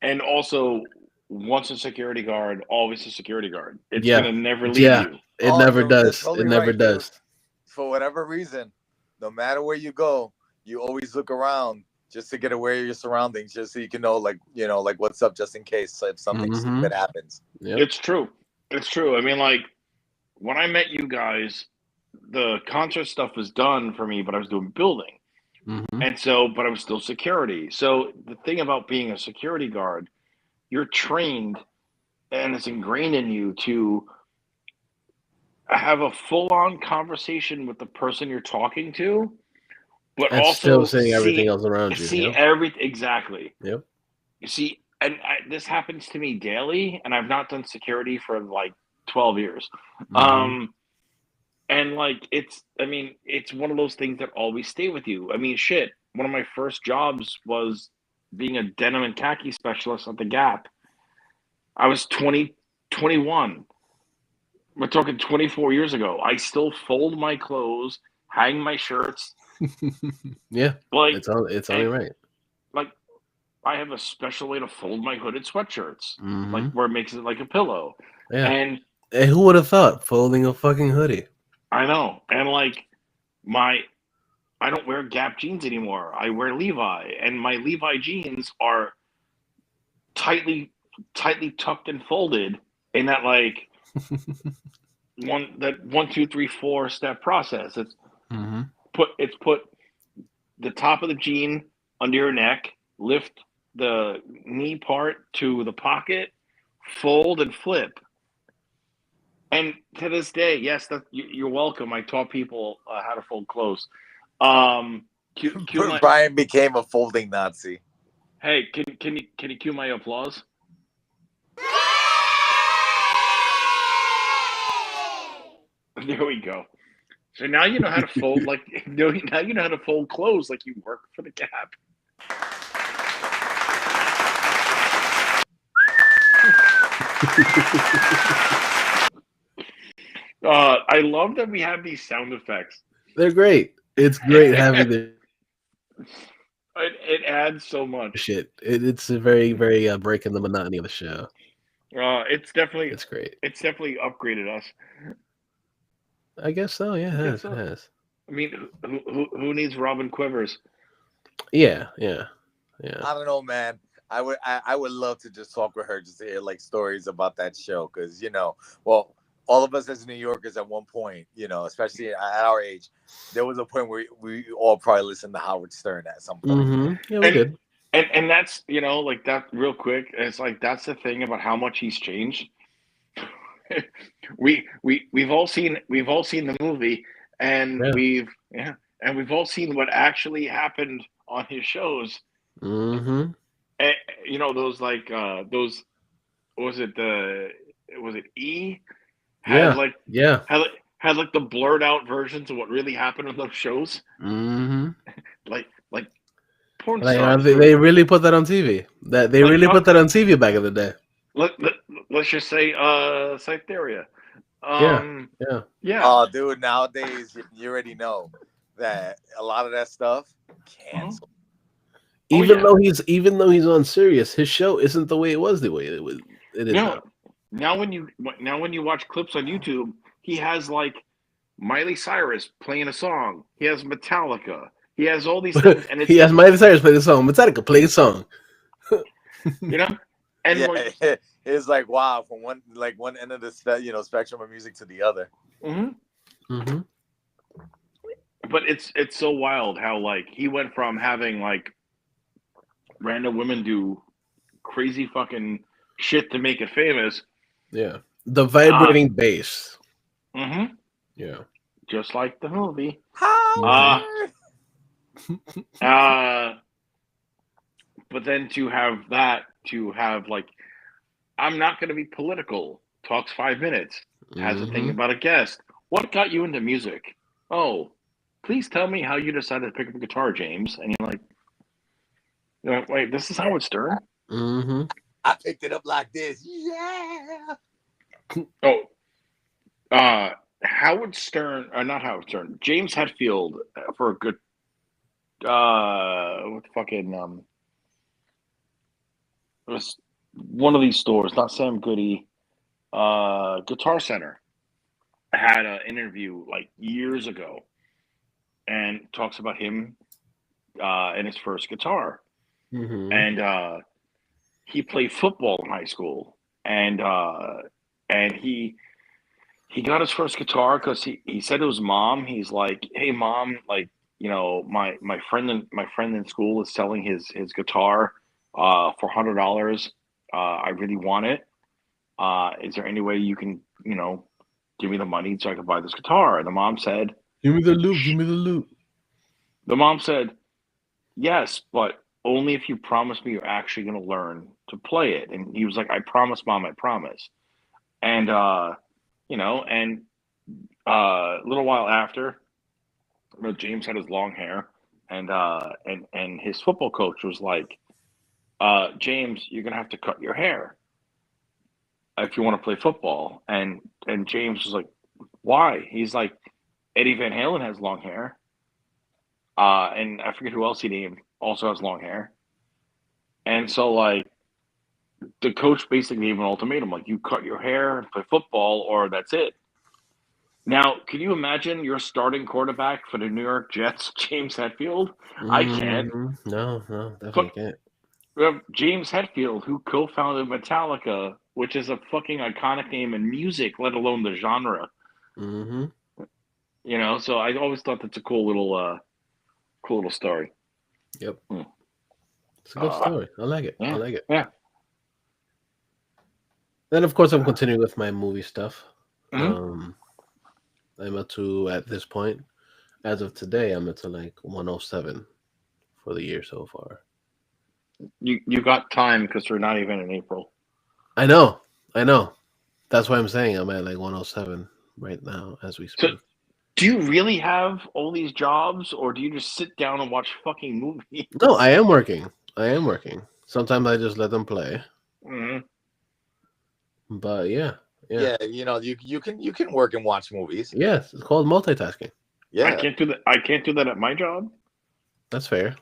And also, once a security guard, always a security guard. It's gonna never leave you. It never does. Totally it never does. Dude. For whatever reason, no matter where you go, you always look around just to get aware of your surroundings, just so you can know, like what's up, just in case if something stupid happens. Yep. It's true. It's true. I mean, like when I met you guys, the concert stuff was done for me, but I was doing building, and so, but I was still security. So the thing about being a security guard, you're trained, and it's ingrained in you to have a full-on conversation with the person you're talking to, but and also still seeing everything else around you. See everything exactly. Yep. You see, and this happens to me daily, and I've not done security for like 12 years. And like it's one of those things that always stay with you. I mean, shit. One of my first jobs was being a denim and khaki specialist at the Gap. I was 21. We're talking 24 years ago. I still fold my clothes, hang my shirts. Yeah, like it's only right. Like I have a special way to fold my hooded sweatshirts, like where it makes it like a pillow. Yeah. And who would have thought folding a fucking hoodie? I know. And like I don't wear Gap jeans anymore. I wear Levi, and my Levi jeans are tightly tucked and folded in that like 1, 2, 3, 4 step process. It's put the top of the jean under your neck, lift the knee part to the pocket, fold and flip. And to this day, yes, you're welcome. I taught people how to fold clothes. Brian became a folding Nazi. Hey, can you cue my applause? There we go. So now you know how to fold now you know how to fold clothes like you work for the Gap. I love that we have these sound effects. They're great. It's great having the. It adds so much. Shit, it's a very, very breaking the monotony of the show. It's great. It's definitely upgraded us. I guess so. Yeah, it has. So. It has. I mean, who needs Robin Quivers? Yeah. I don't know, man. I would love to just talk with her, just to hear like stories about that show, because well, all of us as New Yorkers at one point, especially at our age, there was a point where we all probably listened to Howard Stern at some point. Mm-hmm. Yeah, we did. And that's like that real quick. It's like that's the thing about how much he's changed. we've all seen the movie, and we've all seen what actually happened on his shows. Mm-hmm. And, those those was it E had had like the blurred out versions of what really happened on those shows. Mm-hmm. like porn stars. They really put that on TV. They really put that on TV back in the day. Let's just say Cytheria. Yeah. Oh, dude, nowadays you already know that a lot of that stuff canceled. Even though he's on Sirius, his show isn't the way it was. The way it is now. Now when you watch clips on YouTube, he has like Miley Cyrus playing a song. He has Metallica. He has all these things, and he has Miley Cyrus play the song. Metallica play the song. And it's like wow, from one end of the spectrum of music to the other. Mm-hmm. Mm-hmm. But it's so wild how like he went from having like random women do crazy fucking shit to make it famous. Yeah, the vibrating bass. Mm-hmm. Yeah, just like the movie. But then to have like, I'm not going to be political. Talks 5 minutes. Has a thing about a guest. What got you into music? Oh, please tell me how you decided to pick up a guitar, James. And you're like, wait, this is Howard Stern? Mm-hmm. I picked it up like this. Yeah. Howard Stern, or not Howard Stern, James Hetfield for a good, what the fucking, it was one of these stores, not Sam Goody, Guitar Center. I had an interview like years ago and talks about him and his first guitar. Mm-hmm. And he played football in high school, and he got his first guitar because he said to his mom, he's like, "Hey mom, like, my friend in school is selling his guitar for $100. I really want it. Is there any way you can give me the money so I can buy this guitar?" And the mom said, "Give me the loop. Give me the loop." The mom said, "Yes, but only if you promise me you're actually going to learn to play it." And he was like, "I promise, Mom, I promise." And, a little while after, James had his long hair, and his football coach was like, "James, you're going to have to cut your hair if you want to play football." And James was like, "Why?" He's like, "Eddie Van Halen has long hair. And I forget who else he named also has long hair." And so, like, the coach basically gave an ultimatum, like, you cut your hair and play football, or that's it. Now, can you imagine your starting quarterback for the New York Jets, James Hetfield? I can't. No, definitely can't. We have James Hetfield, who co-founded Metallica, which is a fucking iconic name in music, let alone the genre. Mm-hmm. So I always thought that's a cool little story. Yep. It's a good story. I like it. Yeah, I like it. Yeah. Then, of course, I'm continuing with my movie stuff. Mm-hmm. I'm up to, at this point, as of today, I'm at like 107 for the year so far. You got time because we're not even in April. I know. That's why I'm saying I'm at like 107 right now as we speak. So, do you really have all these jobs, or do you just sit down and watch fucking movies? No, I am working. Sometimes I just let them play. Mm-hmm. But yeah. You can work and watch movies. Yes, it's called multitasking. Yeah, I can't do that at my job. That's fair.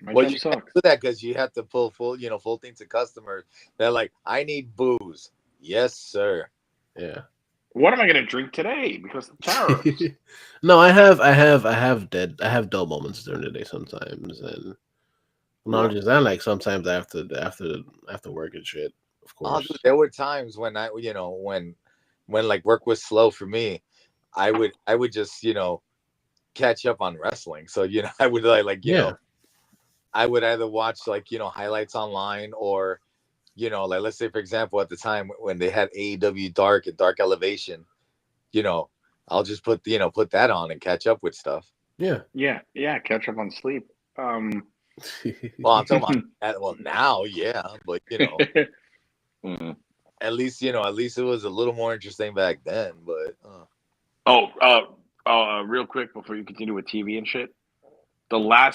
My Well, job you can't sucks. do that because you have to pull full thing to customers. They're like, I need booze. Yes, sir. Yeah. What am I gonna drink today? Because of tariffs. No, I have dull moments during the day sometimes, and not just that, like sometimes after work and shit. Of Oh, dude, course. there were times when when like work was slow for me, I would just catch up on wrestling. So I would Yeah. I would either watch highlights online or like let's say for example at the time when they had AEW Dark and Dark Elevation, you know, I'll just put that on and catch up with stuff. Yeah. Yeah. Catch up on sleep. Well, I'm talking about that. Well, now, yeah, but Mm. at least it was a little more interesting back then. But Real quick before you continue with TV and shit. I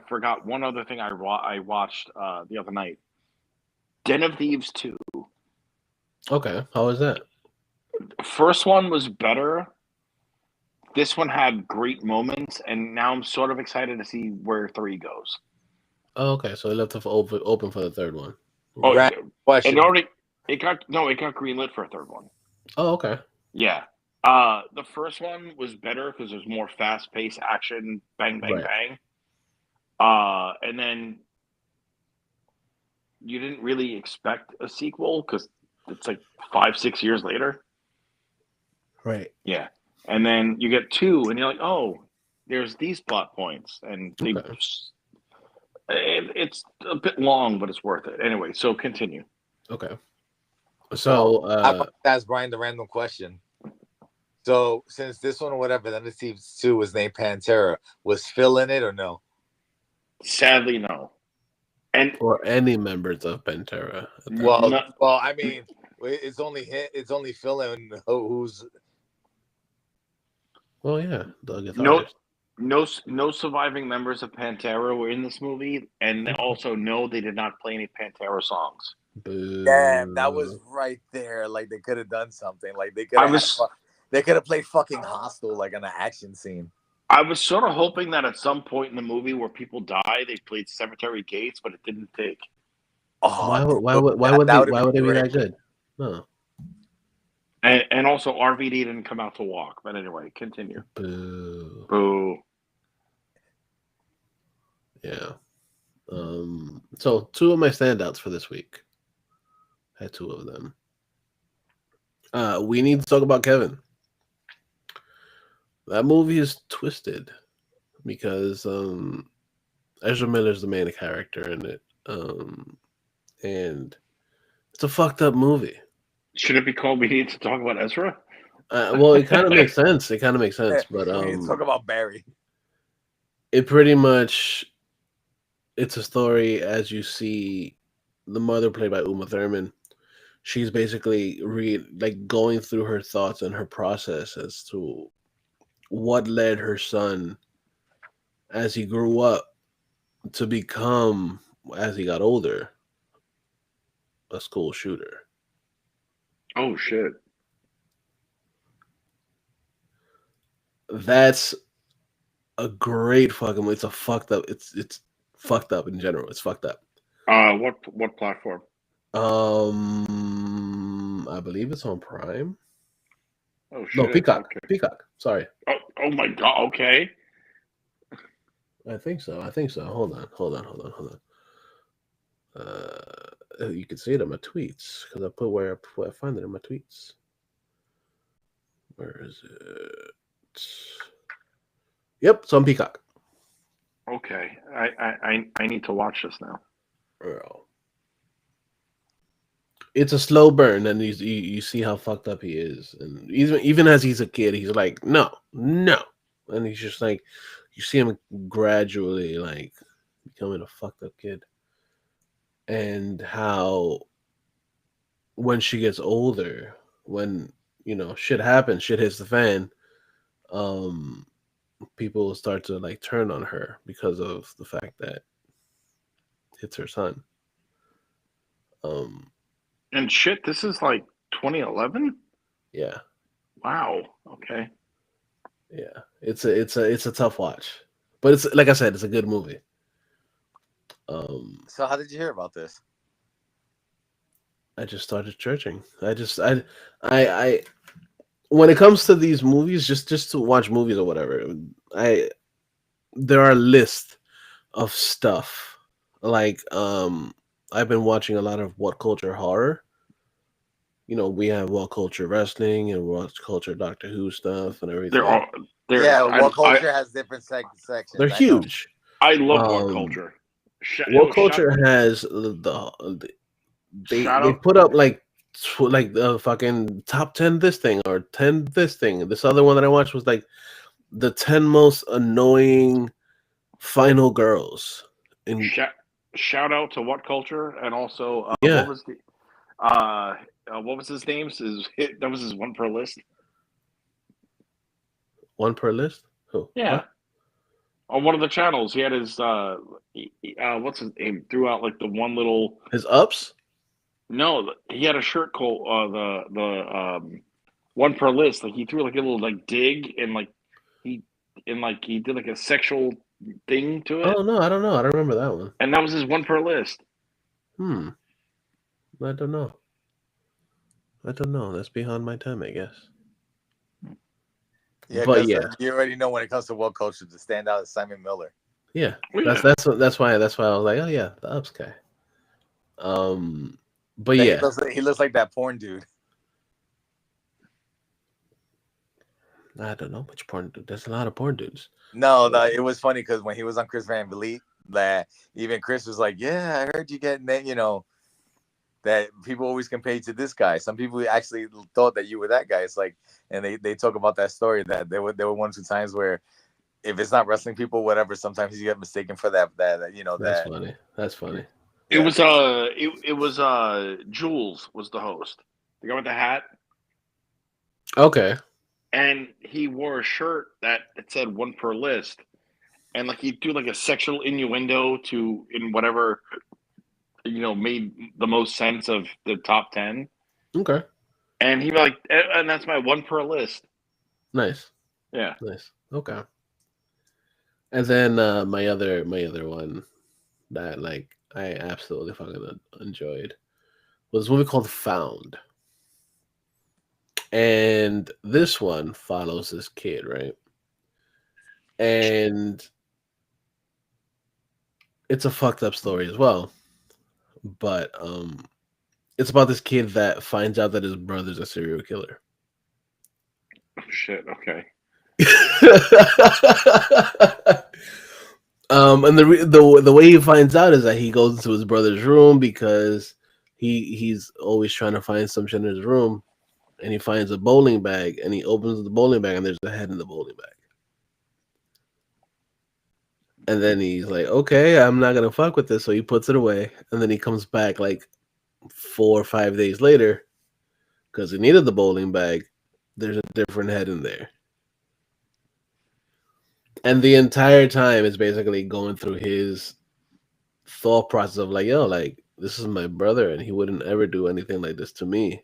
forgot one other thing I watched the other night. Den of Thieves 2. Okay. How was that? First one was better. This one had great moments, and now I'm sort of excited to see where 3 goes. Oh, okay. So they left it open for the third one. Oh, random it question. already it got greenlit for a third one. Oh, okay. Yeah. The first one was better because there's more fast paced action, bang, bang, Right. bang. And then you didn't really expect a sequel because it's like 5-6 years later. Right. Yeah. And then you get 2, and you're like, oh, there's these plot points, and Okay. it's a bit long, but it's worth it. Anyway, so continue. Okay. So I asked Brian the random question. So since this one or whatever, then the Thieves 2 was named Pantera, was Phil in it or no? Sadly, no. And or any members of Pantera. Well, I mean, it's only Phil and who's. Well, yeah, the guitarist. no surviving members of Pantera were in this movie, and also no, they did not play any Pantera songs. Boo. Damn, that was right there. Like they could have done something. Like they could have played fucking Hostile like in an action scene. I was sort of hoping that at some point in the movie where people die, they played Cemetery Gates, but it didn't take. Oh, why would they be that good? No. And also RVD didn't come out to walk. But anyway, continue. Boo. Boo. Yeah. So 2 of my standouts for this week. I had 2 of them. We need to talk about Kevin. That movie is twisted because Ezra Miller's the main character in it. And it's a fucked up movie. Should it be called We Need to Talk About Ezra? Well, it kind of makes sense. But we need to talk about Barry. It pretty much, it's a story as you see the mother played by Uma Thurman. She's basically going through her thoughts and her process as to what led her son as he grew up to become, as he got older, a school shooter. Oh shit. That's a great fucking. It's a fucked up. It's fucked up in general. It's fucked up. What platform? I believe it's on Prime. Oh shit. No, Peacock. Okay. Peacock. Sorry. Oh my god. Okay. I think so. Hold on. You can see it in my tweets because I put where I find it in my tweets. Where is it? Yep, it's on Peacock. Okay, I need to watch this now. Bro. It's a slow burn, and you see how fucked up he is, and even as he's a kid, he's like, no, and he's just like, you see him gradually like becoming a fucked up kid, and how when she gets older, when shit happens, shit hits the fan, people start to like turn on her because of the fact that it's her son. And shit, this is like 2011. Yeah. Wow. Okay. Yeah. It's a tough watch, but it's like I said, it's a good movie. So how did you hear about this? I just started searching. I when it comes to these movies, just to watch movies or whatever, I there are lists of stuff. Like I've been watching a lot of What Culture Horror. We have What Culture Wrestling and What Culture Doctor Who stuff and They're everything. all they're. Yeah, I what culture has different They're sections. I know. huge. I love What Um, Culture. What Culture has they Shout they out. put up like the fucking top 10 this thing or 10 this thing. This other one that I watched was like the 10 most annoying final girls. And Shout out to What Culture, and also yeah, what was his name? That was his one per list. one per list. Who? Yeah, What? on one of the channels, he had his what's his name? Threw out like the one little. His ups? No, he had a shirt called the one per list. Like he threw like a little like dig he he did like a sexual thing to it, Oh no, I don't know. I don't remember that one. and that was his one per list. Hmm. I don't know. I don't know. That's beyond my time, I guess. Yeah, But because yeah, you already know when it comes to what culture, the standout is Simon Miller. yeah. Oh, yeah. That's why I was like, oh yeah, the ups guy. But Then yeah, he looks like that porn dude. I don't know which porn dude. There's a lot of porn dudes. No, it was funny because when he was on Chris Van Vliet, that even Chris was like, "Yeah, I heard you getting that." That people always compare you to this guy. Some people actually thought that you were that guy. It's like, and they talk about that story that there were one or two times where if it's not wrestling people, whatever, sometimes you get mistaken for that. That's funny. That's funny. It Yeah. was it was Jules was the host. The guy with the hat. Okay. And he wore a shirt that it said one per list. And like he'd do like a sexual innuendo in whatever made the most sense of the top 10. Okay. And he'd be like, and that's my one per list. Nice. Yeah. Nice. Okay. And then my other one that like I absolutely fucking enjoyed was a movie called Found. And this one follows this kid, right? And it's a fucked up story as well. But it's about this kid that finds out that his brother's a serial killer. Oh, shit. Okay. And the way he finds out is that he goes into his brother's room because he's always trying to find some shit in his room, and he finds a bowling bag, and he opens the bowling bag, and there's a head in the bowling bag. And then he's like, okay, I'm not gonna fuck with this, so he puts it away, and then he comes back like 4 or 5 days later because he needed the bowling bag. There's a different head in there. And the entire time is basically going through his thought process of like, yo, like, this is my brother and he wouldn't ever do anything like this to me.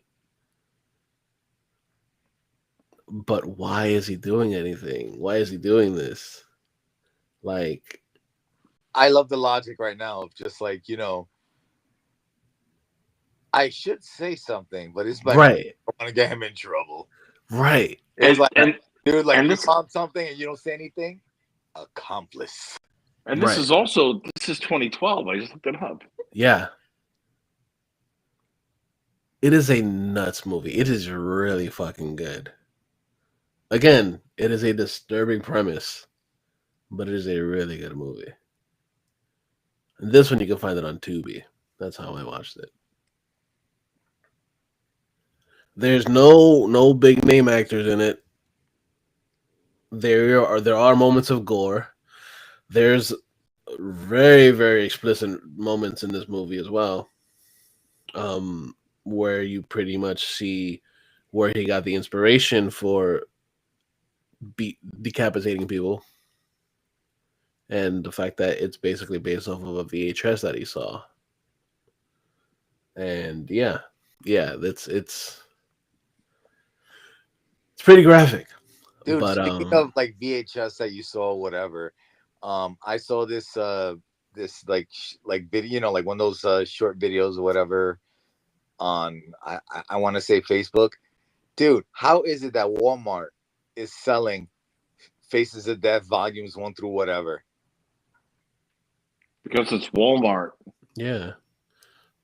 But why is he doing anything? Why is he doing this? Like, I love the logic right now of just like, I should say something, but it's like, right. I want to get him in trouble. Right. It's like, dude, like, and you found something and you don't say anything? Accomplice. And this is 2012. I just looked it up. Yeah. It is a nuts movie. It is really fucking good. Again, it is a disturbing premise, but it is a really good movie. And this one you can find it on Tubi. That's how I watched it. There's no big name actors in it. There are moments of gore. There's very, very explicit moments in this movie as well. Where you pretty much see where he got the inspiration for decapitating people. And the fact that it's basically based off of a VHS that he saw. And yeah, it's pretty graphic. Dude, but speaking of like VHS that you saw, whatever, I saw this this like video, like one of those short videos or whatever on I want to say Facebook. Dude, how is it that Walmart is selling Faces of Death volumes 1 through whatever? Because it's Walmart. Yeah.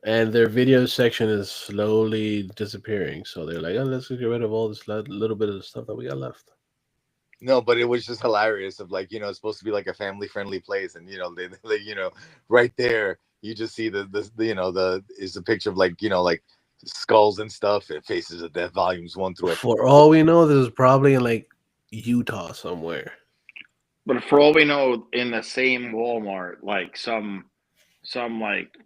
And their video section is slowly disappearing. So they're like, oh, let's get rid of all this little bit of the stuff that we got left. No, but it was just hilarious of like, it's supposed to be like a family friendly place. And, they right there, you just see is a picture of like skulls and stuff and Faces of Death volumes 1 through. For all we know, this is probably in like Utah somewhere. But for all we know, in the same Walmart, like some like,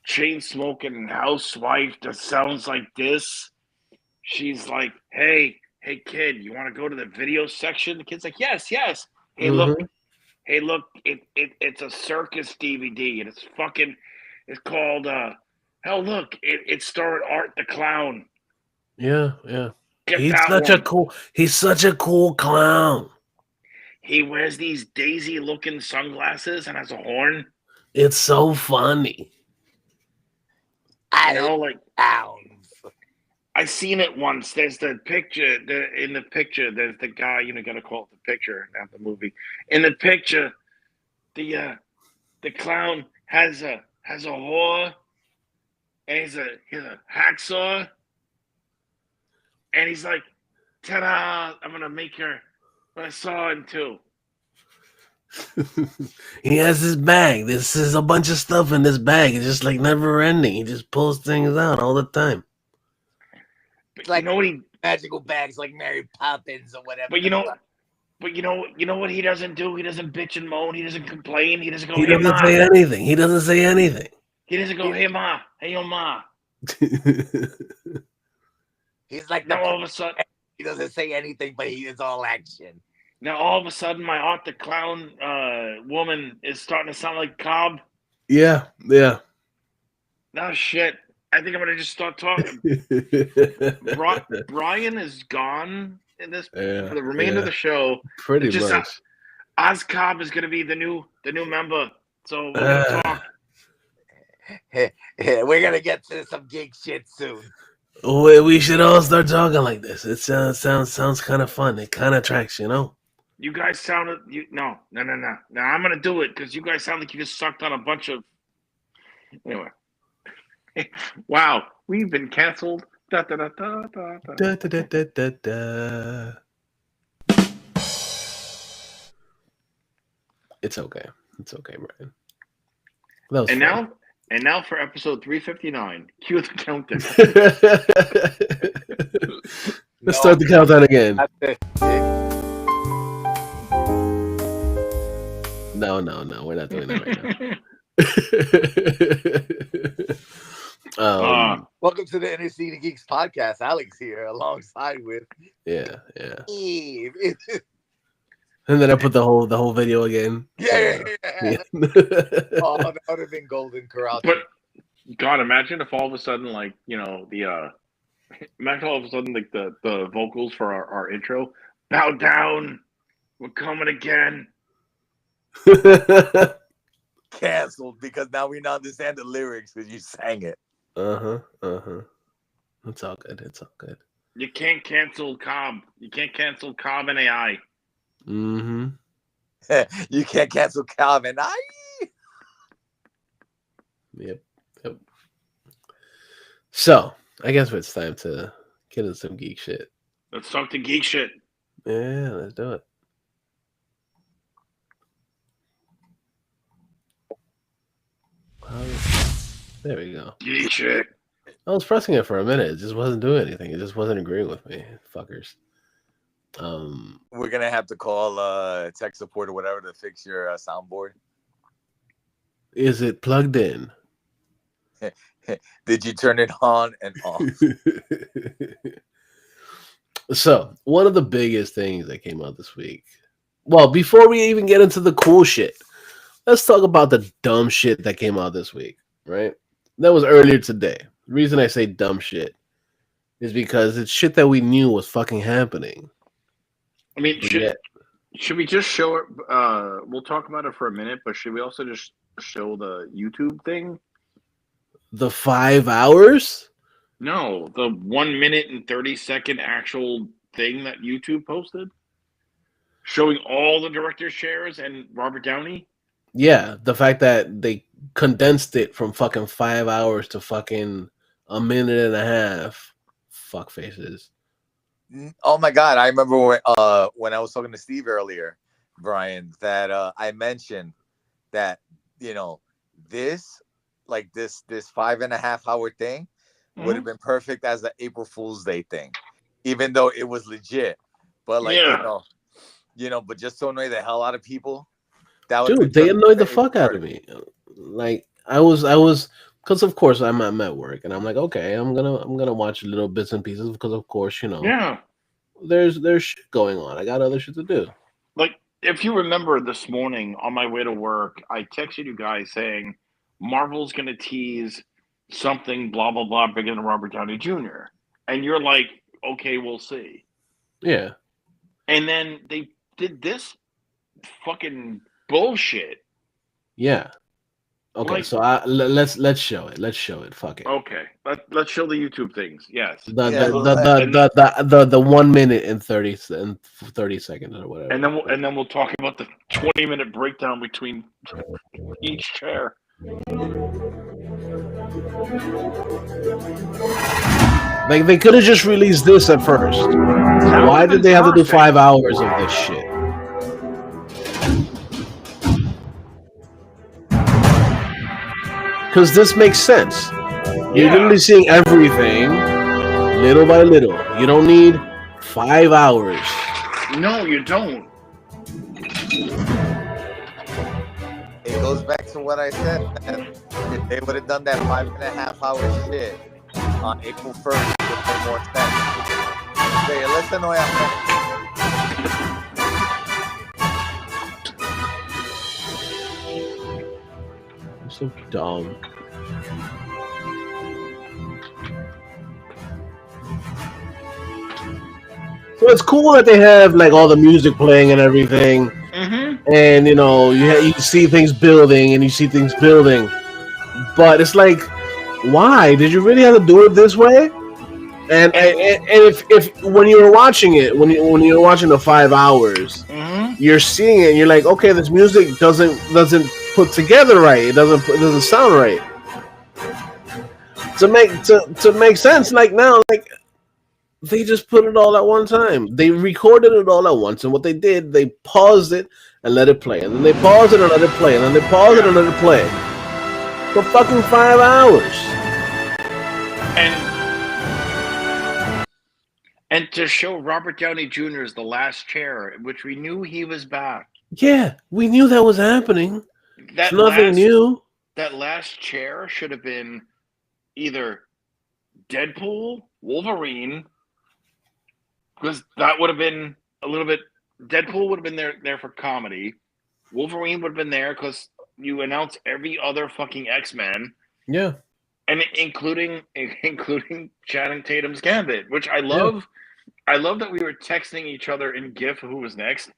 chain smoking housewife that sounds like this. She's like, hey kid, you want to go to the video section? The kid's like, yes. Hey, look, it's a circus DVD, and it's called hell, look, it's starring Art the Clown. Yeah. He's such a cool clown. He wears these daisy looking sunglasses and has a horn. It's so funny. I seen it once. There's the picture. In the picture, there's the guy. Gotta call it the picture, not the movie. In the picture, the clown has a whore, and he's a hacksaw, and he's like, "Ta-da! I'm gonna make her a saw in two." He has his bag. This is a bunch of stuff in this bag. It's just like never ending. He just pulls things out all the time. But like magical bags like Mary Poppins or whatever. But you know what he doesn't do? He doesn't bitch and moan. He doesn't complain. He doesn't go. He doesn't say anything. He doesn't say anything. He doesn't go, hey ma, hey yo ma. He's like now all of a sudden he doesn't say anything, but he is all action. Now all of a sudden my Art the Clown woman is starting to sound like Cobb. Yeah. No shit. I think I'm gonna just start talking. Brian is gone in this for the remainder of the show. Pretty much. Oz Cobb is gonna be the new member. So we're gonna talk. We're gonna get to some geek shit soon. We should all start talking like this. It sounds kind of fun. It kind of tracks, You guys sounded no. Now I'm gonna do it because you guys sound like you just sucked on a bunch of. Anyway. Wow, we've been canceled. Da, da, da, da, da, da. Da, da, da, da, da. It's okay, Brian. And now for episode 359. Cue the countdown. Let's start the countdown again. No, we're not doing that right now. Welcome to the InnerCityGeeks podcast. Alex here, alongside with Eve. And then I put the whole video again. Yeah. Oh, that would have been golden corral. But God, imagine if all of a sudden, like imagine all of a sudden, like the vocals for our intro. Bow down, we're coming again. Canceled because now we don't understand the lyrics because you sang it. It's all good. You can't cancel Cobb. You can't cancel Cobb and AI. Mm-hmm. You can't cancel Cobb and I. Yep. So I guess it's time to get into some geek shit. Let's talk to geek shit. Yeah, let's do it. There we go. Geek shit. I was pressing it for a minute. It just wasn't doing anything. It just wasn't agreeing with me. Fuckers. We're gonna have to call tech support or whatever to fix your soundboard. Is it plugged in? Did you turn it on and off? So, one of the biggest things that came out this week. Well, before we even get into the cool shit, let's talk about the dumb shit that came out this week, right? That was earlier today. The reason I say dumb shit is because it's shit that we knew was fucking happening. I mean, Should we just show it? We'll talk about it for a minute, but should we also just show the YouTube thing? The 5 hours? No, the 1 minute and 30-second actual thing that YouTube posted, showing all the director's chairs and Robert Downey. Yeah, the fact that they condensed it from fucking 5 hours to fucking a minute and a half. Fuck faces. Oh my god, I remember when I was talking to Steve earlier, Brian, that I mentioned that this 5.5 hour thing would have been perfect as an April Fool's Day thing, even though it was legit. But but just to annoy the hell out of people. Dude, they annoyed the fuck out of me. Like I was because of course I'm at work and I'm like, okay, I'm gonna watch little bits and pieces because of course there's shit going on. I got other shit to do. Like if you remember this morning on my way to work, I texted you guys saying Marvel's gonna tease something blah blah blah bigger than Robert Downey Jr. And you're like, okay, we'll see. Yeah. And then they did this fucking bullshit. Yeah. Okay, so let's show it. Let's show it. Fuck it. Okay, let's show the YouTube things. Yes. The 1 minute and 30 seconds or whatever. And then we'll talk about the 20-minute breakdown between each chair. Like they could have just released this at first. Why did they have to do 5 hours of this shit? Because this makes sense. You're literally seeing everything little by little. You don't need 5 hours. No, you don't. It goes back to what I said, man. If they would have done that 5.5 hour shit on April 1st, it would make more sense. Okay, let's annoy I'm so dumb. So it's cool that they have like all the music playing and everything, and you see things building and you see things building, but it's like, why did you really have to do it this way? And if when you were watching it, when you're watching the 5 hours, you're seeing it, and you're like, okay, this music doesn't put together right. It doesn't sound right. To make sense, like now, like they just put it all at one time. They recorded it all at once, and what they did, they paused it and let it play, and then they paused it and let it play, and then they paused it and let it play for fucking 5 hours. And to show Robert Downey Jr. as the last chair, which we knew he was back. Yeah, we knew that was happening. It's nothing new. That last chair should have been either Deadpool, Wolverine, because that would have been a little bit. Deadpool would have been there for comedy. Wolverine would have been there because you announce every other fucking X-Men. Yeah. And including Channing Tatum's Gambit, which I love. Yeah. I love that we were texting each other in GIF who was next.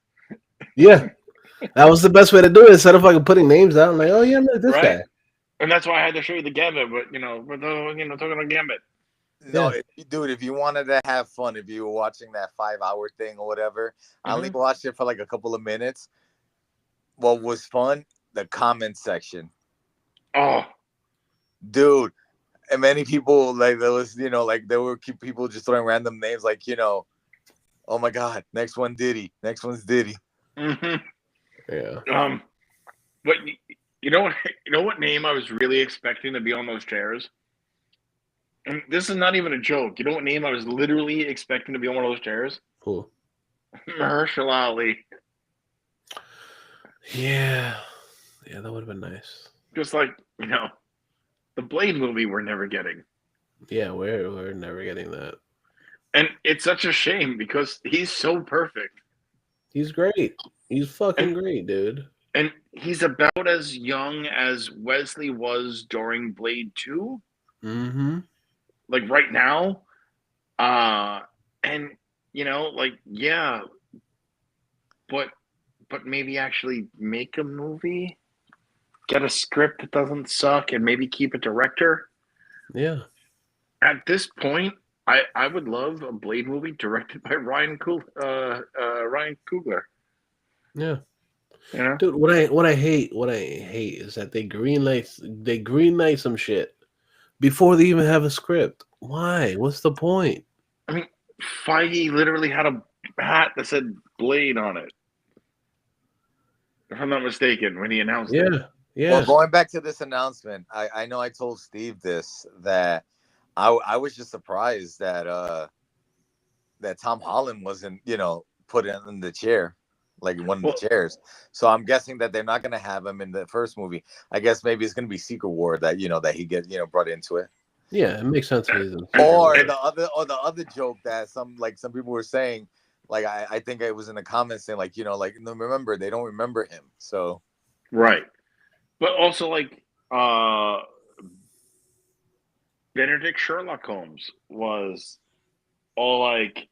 Yeah. That was the best way to do it. Instead of fucking putting names out, I'm like, oh yeah, this guy. And that's why I had to show you the Gambit, but we're talking about Gambit. No, dude, if you wanted to have fun, if you were watching that 5 hour thing or whatever, I only watched it for like a couple of minutes. What was fun? The comment section. Oh, dude. And many people, like, there was, there were people just throwing random names, like, oh my God, next one Diddy, next one's Diddy. Yeah. But you know what name I was really expecting to be on those chairs? And this is not even a joke. You know what name I was literally expecting to be on one of those chairs? Who? Mahershala Ali. Yeah. Yeah, that would have been nice. Just like, the Blade movie we're never getting. Yeah, we're never getting that. And it's such a shame because he's so perfect. He's great. He's fucking great, dude. And he's about as young as Wesley was during Blade 2. Mm-hmm. Like right now. And, yeah. But but maybe actually make a movie, get a script that doesn't suck, and maybe keep a director. Yeah. At this point, I would love a Blade movie directed by Ryan Coogler. Yeah. You know? Dude, what I hate is that they greenlight some shit before they even have a script. Why? What's the point? I mean, Feige literally had a hat that said Blade on it. If I'm not mistaken, when he announced it. Yeah. Well, going back to this announcement, I know I told Steve this, that I was just surprised that that Tom Holland wasn't, put in the chair, like one of the chairs. So I'm guessing that they're not going to have him in the first movie. I guess maybe it's going to be Secret War that that he gets brought into it. Yeah, it makes sense. Or the other joke that some people were saying, like I think it was in the comments saying no, remember, they don't remember him. So right, but also Benedict Sherlock Holmes was all like,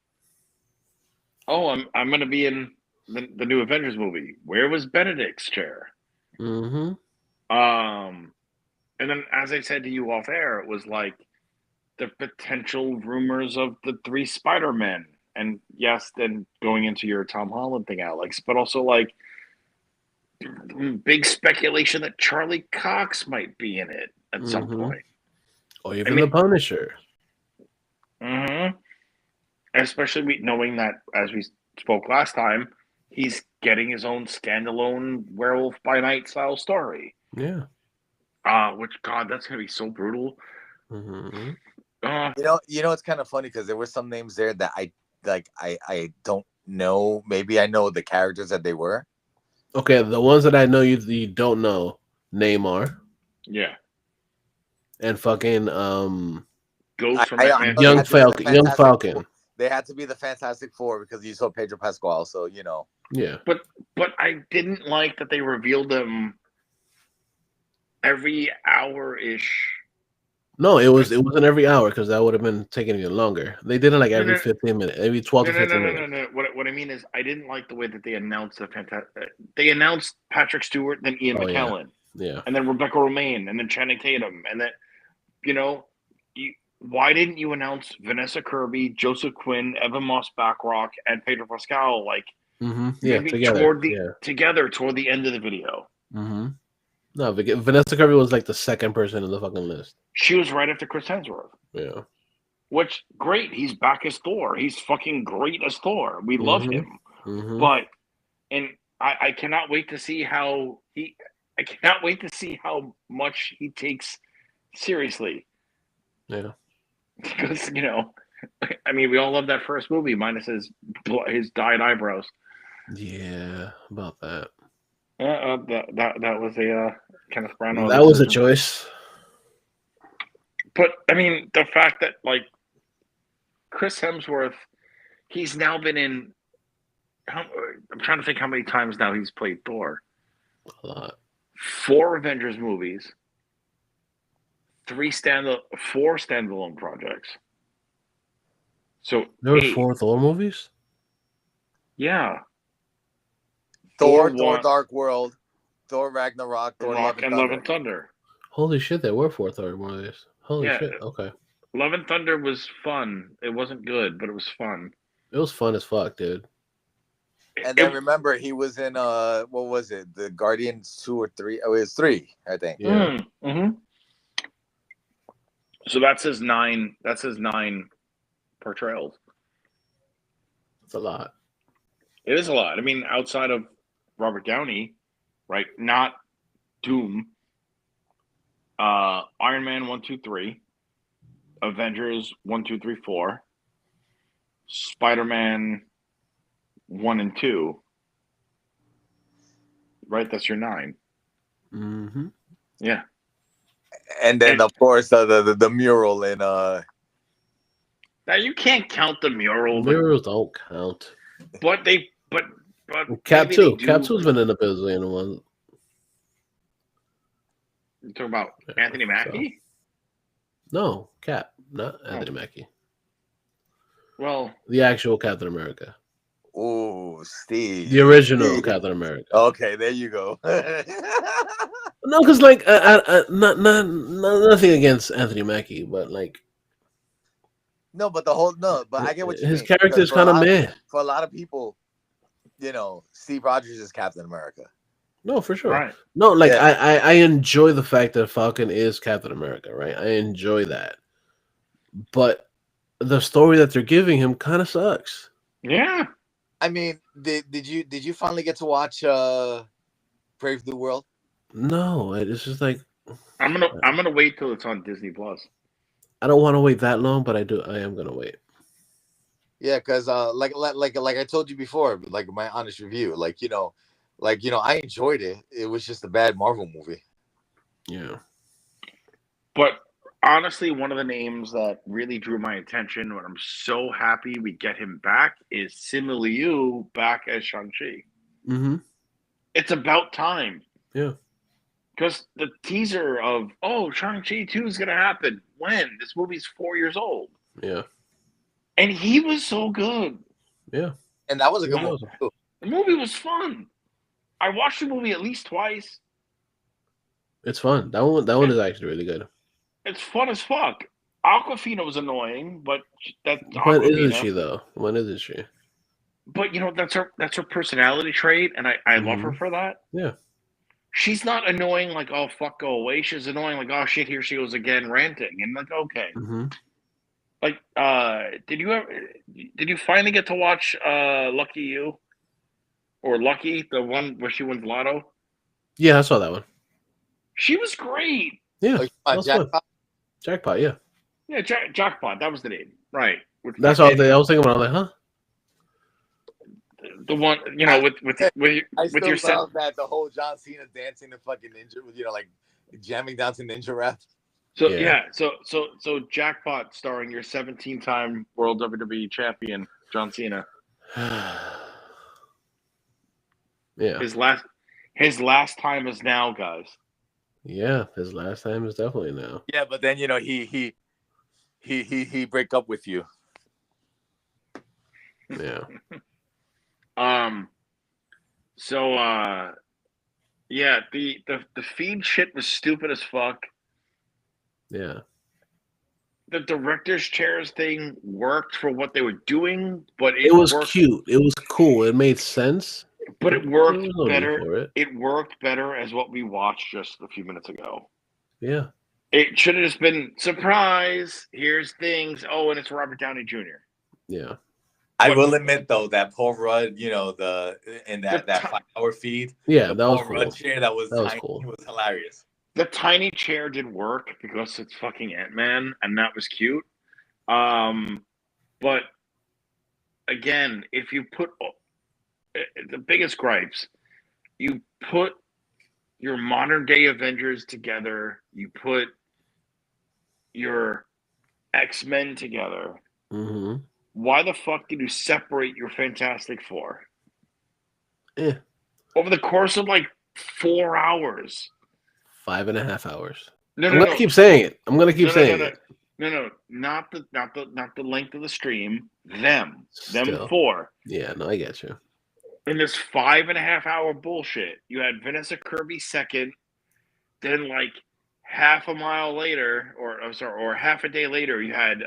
"Oh, I'm going to be in the new Avengers movie. Where was Benedict's chair?" Mm-hmm. And then, as I said to you off air, it was like the potential rumors of the 3 Spider-Men, and yes, then going into your Tom Holland thing, Alex, but also like big speculation that Charlie Cox might be in it at some point, or even the Punisher. Mm-hmm. Especially knowing that, as we spoke last time, he's getting his own standalone Werewolf by Night style story. Yeah. Which, God, that's gonna be so brutal. Mm-hmm. It's kind of funny because there were some names there that I don't know. Maybe I know the characters that they were. Okay, the ones that I know you don't know, Neymar. Yeah. And fucking Ghost from Young Falcon. They had to be the Fantastic Four because you saw Pedro Pascal, so Yeah. But I didn't like that they revealed them every hour-ish. No, it wasn't every hour because that would have been taking even longer. They did it like every 15 minutes, every 12 to 15 minutes. No. What I mean is, I didn't like the way that they announced They announced Patrick Stewart, then Ian McKellen, yeah, and then Rebecca Romaine, and then Channing Tatum, and then why didn't you announce Vanessa Kirby, Joseph Quinn, Evan Moss Backrack, and Pedro Pascal together toward the end of the video? Mm-hmm. No, Vanessa Kirby was like the second person in the fucking list. She was right after Chris Hemsworth. Yeah. Which, great. He's back as Thor. He's fucking great as Thor. We love him. Mm-hmm. But, and I cannot wait to see how much he takes seriously. Yeah. Because, I mean, we all love that first movie, minus his dyed eyebrows. Yeah, about that. That was a Kenneth Branagh. That was a choice. But I mean, the fact that Chris Hemsworth, he's now been in. I'm trying to think how many times now he's played Thor. A lot. 4 Avengers movies. 4 standalone projects. So there were 4 Thor movies. Yeah. Thor Dark World, Thor Ragnarok, Thor Love and Thunder. Holy shit, there were 4 Thor movies. Holy shit, okay. Love and Thunder was fun. It wasn't good, but it was fun. It was fun as fuck, dude. And then remember, he was in what was it? The Guardians 2 or 3? Oh, it was 3, I think. Yeah. Mm-hmm. So that's his 9 portrayals. It's a lot. It is a lot. I mean, outside of Robert Downey, right? Not Doom. Iron Man 1, 2, 3. Avengers 1, 2, 3, 4. Spider-Man 1 and 2. Right? That's your 9. Mm-hmm. Yeah. And then of course the mural in Now you can't count the mural. Murals don't count. But Cap 2. Cap 2's been in a bazillion ones. You talking about Anthony Mackie? No, Cap, not Anthony Mackie. Well, the actual Captain America. Oh, Steve. The original Steve. Captain America. Okay, there you go. No, because like, nothing against Anthony Mackie, but like, No, but I get what you his mean. character is kind of meh. For a lot of people, Steve Rogers is Captain America. No, for sure. Right. No, like Yeah. I enjoy the fact that Falcon is Captain America, right? I enjoy that. But the story that they're giving him kind of sucks. Yeah. I mean, did you finally get to watch Brave New World? No, it's just like I'm gonna wait till it's on Disney Plus. I don't want to wait that long, but I am gonna wait. Yeah, because like I told you before, like my honest review, I enjoyed it. It was just a bad Marvel movie. Yeah. But honestly, one of the names that really drew my attention, when I'm so happy we get him back, is Simu Liu back as Shang-Chi. Mm-hmm. It's about time. Yeah. Because the teaser of, Shang-Chi 2 is going to happen. When? This movie's 4 years old. Yeah. And he was so good. Yeah. And that was a good movie too. The movie was fun. I watched the movie at least twice. It's fun. That one is actually really good. It's fun as fuck. Aquafina was annoying, but that's When Aquafina. isn't she though? When isn't she? But that's her personality trait, and I love her for that. Yeah. She's not annoying like, oh fuck, go away. She's annoying like, oh shit, here she goes again ranting, and like, okay. Mm-hmm. Like, did you finally get to watch Lucky You? Or Lucky, the one where she wins Lotto? Yeah, I saw that one. She was great. Yeah. Jackpot? Jackpot, yeah. Yeah, Jackpot, that was the name. Right. That's all I was thinking about. I was like, huh? The one, with I still your love that the whole John Cena dancing the fucking ninja, like jamming down to ninja rap. So so Jackpot starring your 17-time World WWE champion John Cena. Yeah. His last time is now, guys. Yeah, his last time is definitely now. Yeah, but then he break up with you. Yeah. So yeah, the feed shit was stupid as fuck. Yeah. The director's chairs thing worked for what they were doing, but It was worked, cute. It was cool. It made sense. but it worked There was no need better. for it. It worked better as what we watched just a few minutes ago. Yeah. It should have just been surprise. Here's things. Oh, and it's Robert Downey Jr. Yeah. I will admit though that Paul Rudd, that 5-hour feed. Yeah, the that was Paul cool. Rudd chair that was cool. It was hilarious. The tiny chair did work because it's fucking Ant-Man, and that was cute. But again, if you put the biggest gripes, you put your modern day Avengers together, you put your X-Men together. Mm-hmm. Why the fuck did you separate your Fantastic Four? Yeah. Over the course of like 4 hours. 5.5 hours. No, I'm gonna keep saying it. I'm gonna keep saying it. No, not the length of the stream. Them Still. 4. Yeah, no, I get you. In this 5.5 hour bullshit, you had Vanessa Kirby second, then like half a mile later, or half a day later, you had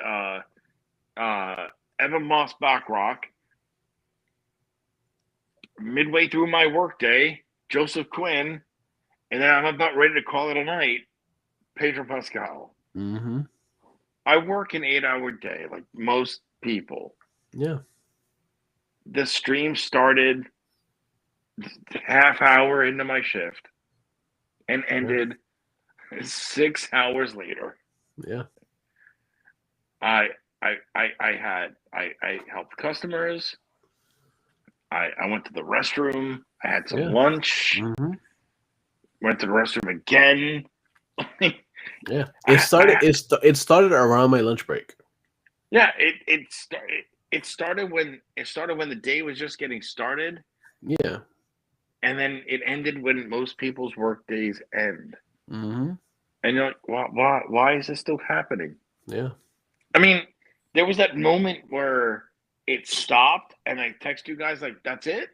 Evan Moss Bachrock. Midway through my workday, Joseph Quinn, and then I'm about ready to call it a night, Pedro Pascal. Mm-hmm. I work an 8-hour day, like most people. Yeah. The stream started half hour into my shift and ended 6 hours later. Yeah. I helped customers. I went to the restroom. I had some lunch. Mm-hmm. Went to the restroom again. Yeah. It started around my lunch break. Yeah, it started when the day was just getting started. Yeah. And then it ended when most people's work days end. Mm-hmm. And you're like, why is this still happening? Yeah. I mean, there was that moment where it stopped, and I text you guys like, "That's it."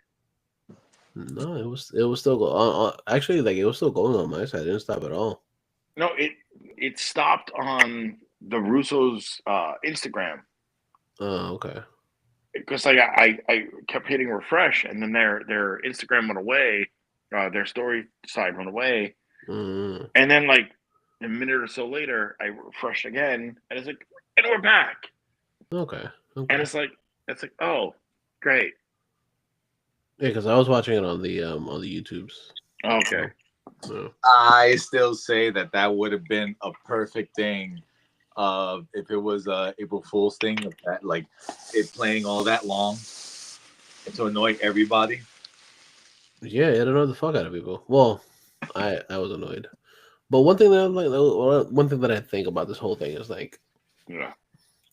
No, it was still going. Actually, like it was still going on my side. It didn't stop at all. No, it stopped on the Russo's Instagram. Oh, okay. Because like I kept hitting refresh, and then their Instagram went away, their story side went away, Mm. and then like a minute or so later, I refreshed again, and it's like, and we're back. Okay. And it's like oh, great. Yeah, because I was watching it on the YouTubes. Okay. So, I still say that would have been a perfect thing. If it was April Fool's thing, that like it playing all that long to annoy everybody. yeah, it annoyed the fuck out of people. Well, I was annoyed, but one thing that I think about this whole thing is like, Yeah.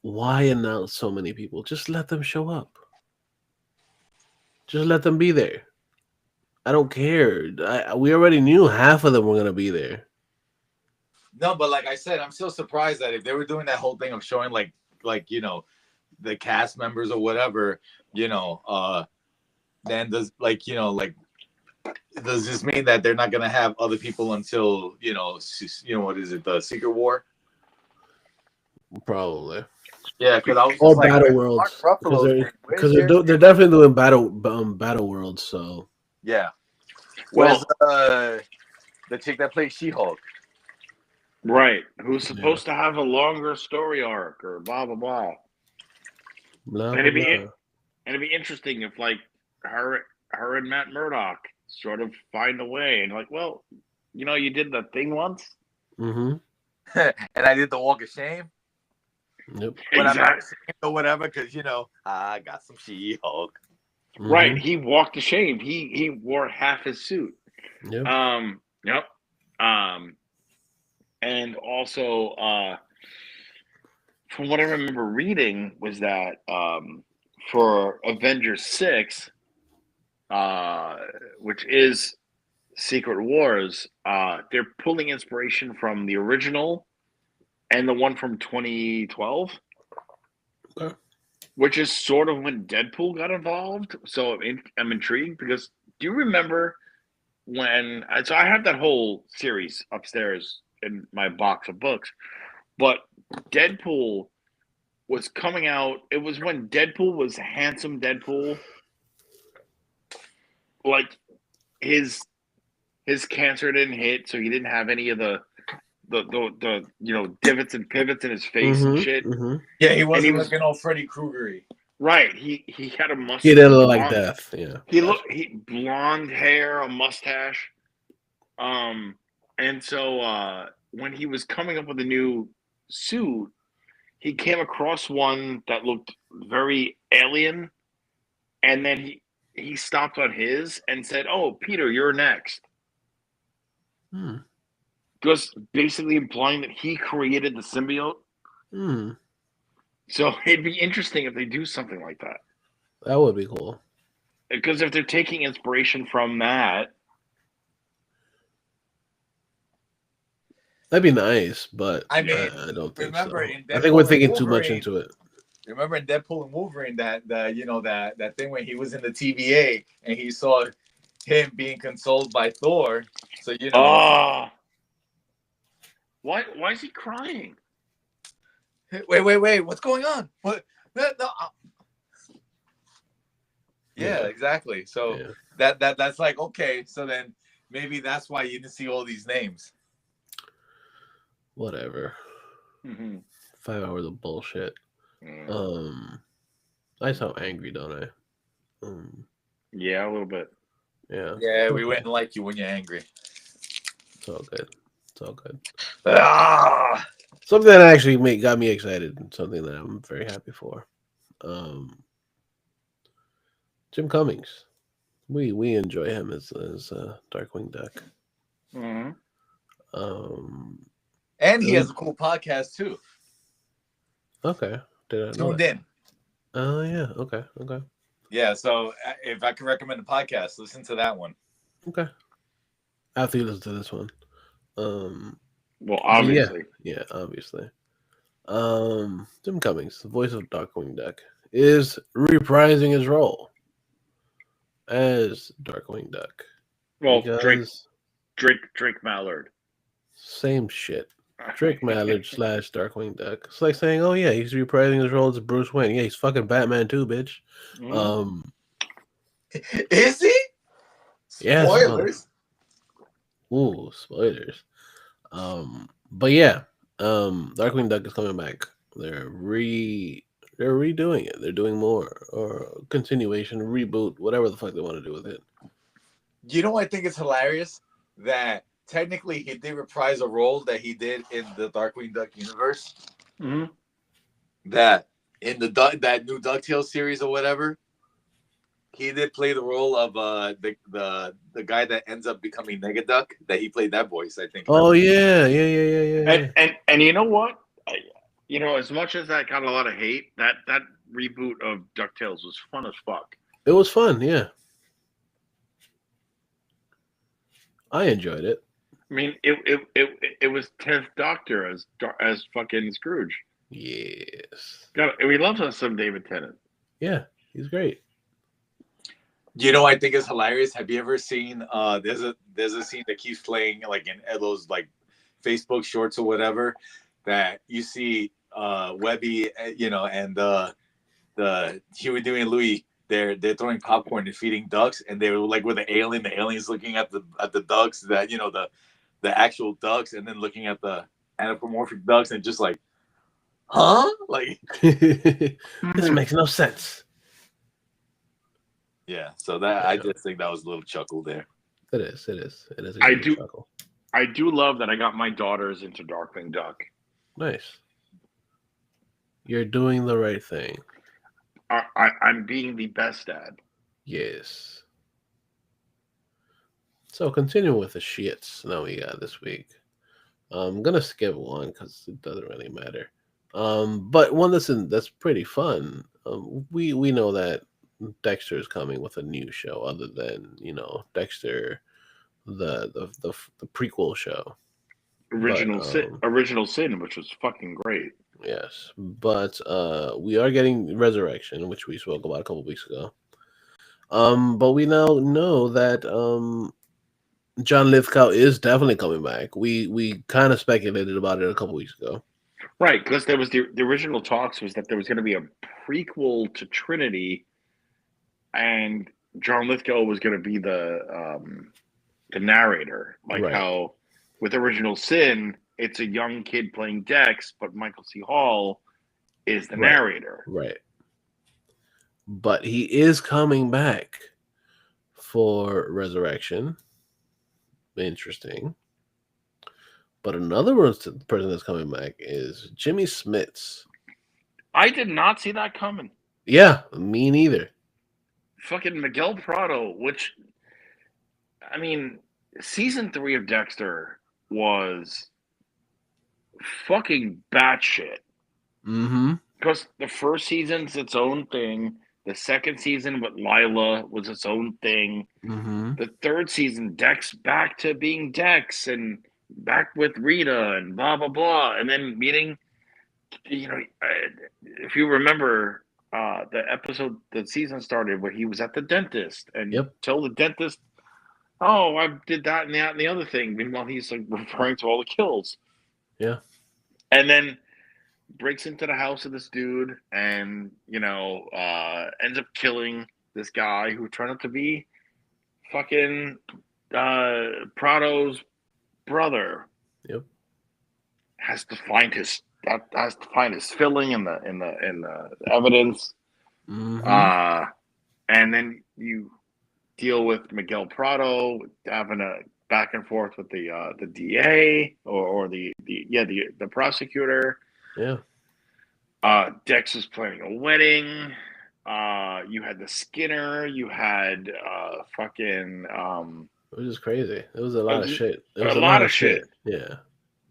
why announce so many people? Just let them show up. Just let them be there. I don't care. We already knew half of them were gonna be there. No, but like I said, I'm still surprised that if they were doing that whole thing of showing like the cast members or whatever, then does does this mean that they're not gonna have other people until what is it, the Secret War? Probably. Yeah, because I was Or like, Battle Worlds, because they're definitely doing Battle Worlds. So yeah. Well, Where's the chick that plays She-Hulk? right. Who's supposed to have a longer story arc or blah blah blah. blah, And blah, it'd be interesting if like her and Matt Murdock sort of find a way and like, well, you did the thing once. Mm-hmm. And I did the walk of shame. Yep. But I'm not Exactly. ashamed or whatever, because I got some She-Hulk. Mm-hmm. Right. He walked of shame. He wore half his suit. Yep. Yep. And also, from what I remember reading was that for Avengers 6, which is Secret Wars, they're pulling inspiration from the original and the one from 2012. Okay. Which is sort of when Deadpool got involved. So I'm intrigued because do you remember when? So I have that whole series upstairs in my box of books, but Deadpool was coming out. It was when Deadpool was handsome Deadpool. Like his cancer didn't hit, so he didn't have any of the divots and pivots in his face and shit. Mm-hmm. Yeah, he wasn't he was, looking all Freddy Krueger-y. Right. He had a mustache. He didn't look like death. Yeah. He blonde hair, a mustache. And so when he was coming up with a new suit, he came across one that looked very alien, and then he stopped on his and said, "Oh, Peter, you're next." Just basically implying that he created the symbiote. So it'd be interesting if they do something like that. That would be cool. Because if they're taking inspiration from that, that'd be nice, but I mean, I don't think so. in I think we're thinking too much into it. Remember in Deadpool and Wolverine that thing when he was in the TVA and he saw him being consoled by Thor. So why is he crying? Wait, what's going on? What? No. Yeah, exactly. So that's like, okay, so then maybe that's why you didn't see all these names. Whatever. 5 hours of bullshit. I sound angry, don't I? Yeah, a little bit. Yeah. Yeah, we wouldn't like you when you're angry. It's all good. It's all good. Something that actually got me excited. Something that I'm very happy for. Jim Cummings. We enjoy him as Darkwing Duck. And he has a cool podcast too. Okay. Did I know Tuned in. Oh yeah. Okay. Yeah. So if I could recommend a podcast, listen to that one. Okay. After you listen to this one. Well, obviously. Yeah, obviously. Jim Cummings, the voice of Darkwing Duck, is reprising his role as Darkwing Duck. Well, Because Drake Mallard. same shit. Drake Mallard / Darkwing Duck. It's like saying, "Oh yeah, he's reprising his role as Bruce Wayne. Yeah, he's fucking Batman too, bitch." Is he? Yeah. Spoilers. Ooh, spoilers. But yeah, Darkwing Duck is coming back. They're redoing it. They're doing more or continuation, reboot, whatever the fuck they want to do with it. You know what I think is hilarious? That technically he did reprise a role that he did in the Darkwing Duck universe. Mm-hmm. That in that new DuckTales series or whatever, he did play the role of the guy that ends up becoming Negaduck. That he played that voice, I think. Oh yeah. And you know what? As much as that got a lot of hate, that reboot of DuckTales was fun as fuck. It was fun, yeah. I enjoyed it. I mean, it was 10th Doctor as fucking Scrooge. Yes. We love us some David Tennant. Yeah, he's great. You know, I think it's hilarious. Have you ever seen? There's a scene that keeps playing like in those like Facebook shorts or whatever, that you see Webby, and the Huey, Dewey, and Louie. They're throwing popcorn and feeding ducks, and they were like with the alien's looking at the ducks, that the actual ducks, and then looking at the anthropomorphic ducks, and just like, huh? Like this makes no sense. Yeah, so that I just think that was a little chuckle there. It is a good chuckle. I do love that I got my daughters into Darkwing Duck. Nice. You're doing the right thing. I'm being the best dad. Yes. So continuing with the shits that we got this week. I'm gonna skip one because it doesn't really matter. But one that's pretty fun. We know that Dexter is coming with a new show, other than Dexter, the prequel show. Original Sin, which was fucking great. Yes, but we are getting Resurrection, which we spoke about a couple weeks ago. But we now know that John Lithgow is definitely coming back. We kind of speculated about it a couple weeks ago. Right, because there was the original talks was that there was going to be a prequel to Trinity, and John Lithgow was going to be the narrator, like right. How with Original Sin, it's a young kid playing Dex, but Michael C. Hall is the narrator. Right. But he is coming back for Resurrection. Interesting. But another person that's coming back is Jimmy Smits. I did not see that coming. Yeah, me neither. Fucking Miguel Prado, which, I mean, season 3 of Dexter was fucking batshit. Mm-hmm. Because the first season's its own thing. The second season with Lila was its own thing. Mm-hmm. The third season, Dex back to being Dex and back with Rita and blah, blah, blah. And then meeting, if you remember the episode, the season started where he was at the dentist and told the dentist, oh, I did that and that and the other thing. Meanwhile, he's like referring to all the kills. Yeah. And then breaks into the house of this dude and, ends up killing this guy who turned out to be fucking Prado's brother. Yep. Has to find his filling in the evidence. Mm-hmm. And then you deal with Miguel Prado having a back and forth with the DA or the prosecutor. Yeah. Dex was planning a wedding. You had the Skinner. You had fucking. It was just crazy. It was a lot of shit. It was a lot of shit. Yeah.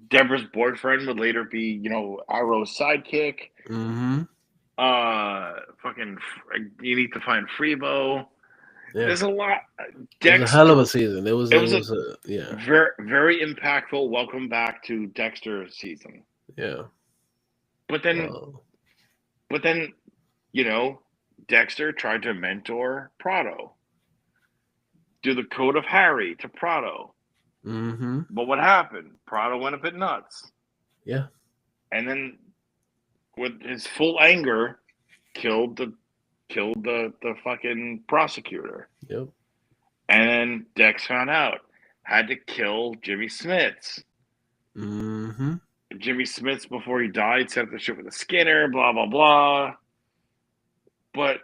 Deborah's boyfriend would later be, Arrow's sidekick. Mm-hmm. Fucking, you need to find Freebo. Yeah. There's a lot. It was a hell of a season. It was very, very impactful. Welcome back to Dexter season. Yeah. But then you know, Dexter tried to mentor Prado, do the code of Harry to Prado. Mm-hmm. But what happened? Prado went a bit nuts. Yeah. And then with his full anger, killed the fucking prosecutor. Yep. And then Dex found out. Had to kill Jimmy Smits. Mm-hmm. Jimmy Smits, before he died, set up the shit with a Skinner, blah, blah, blah. But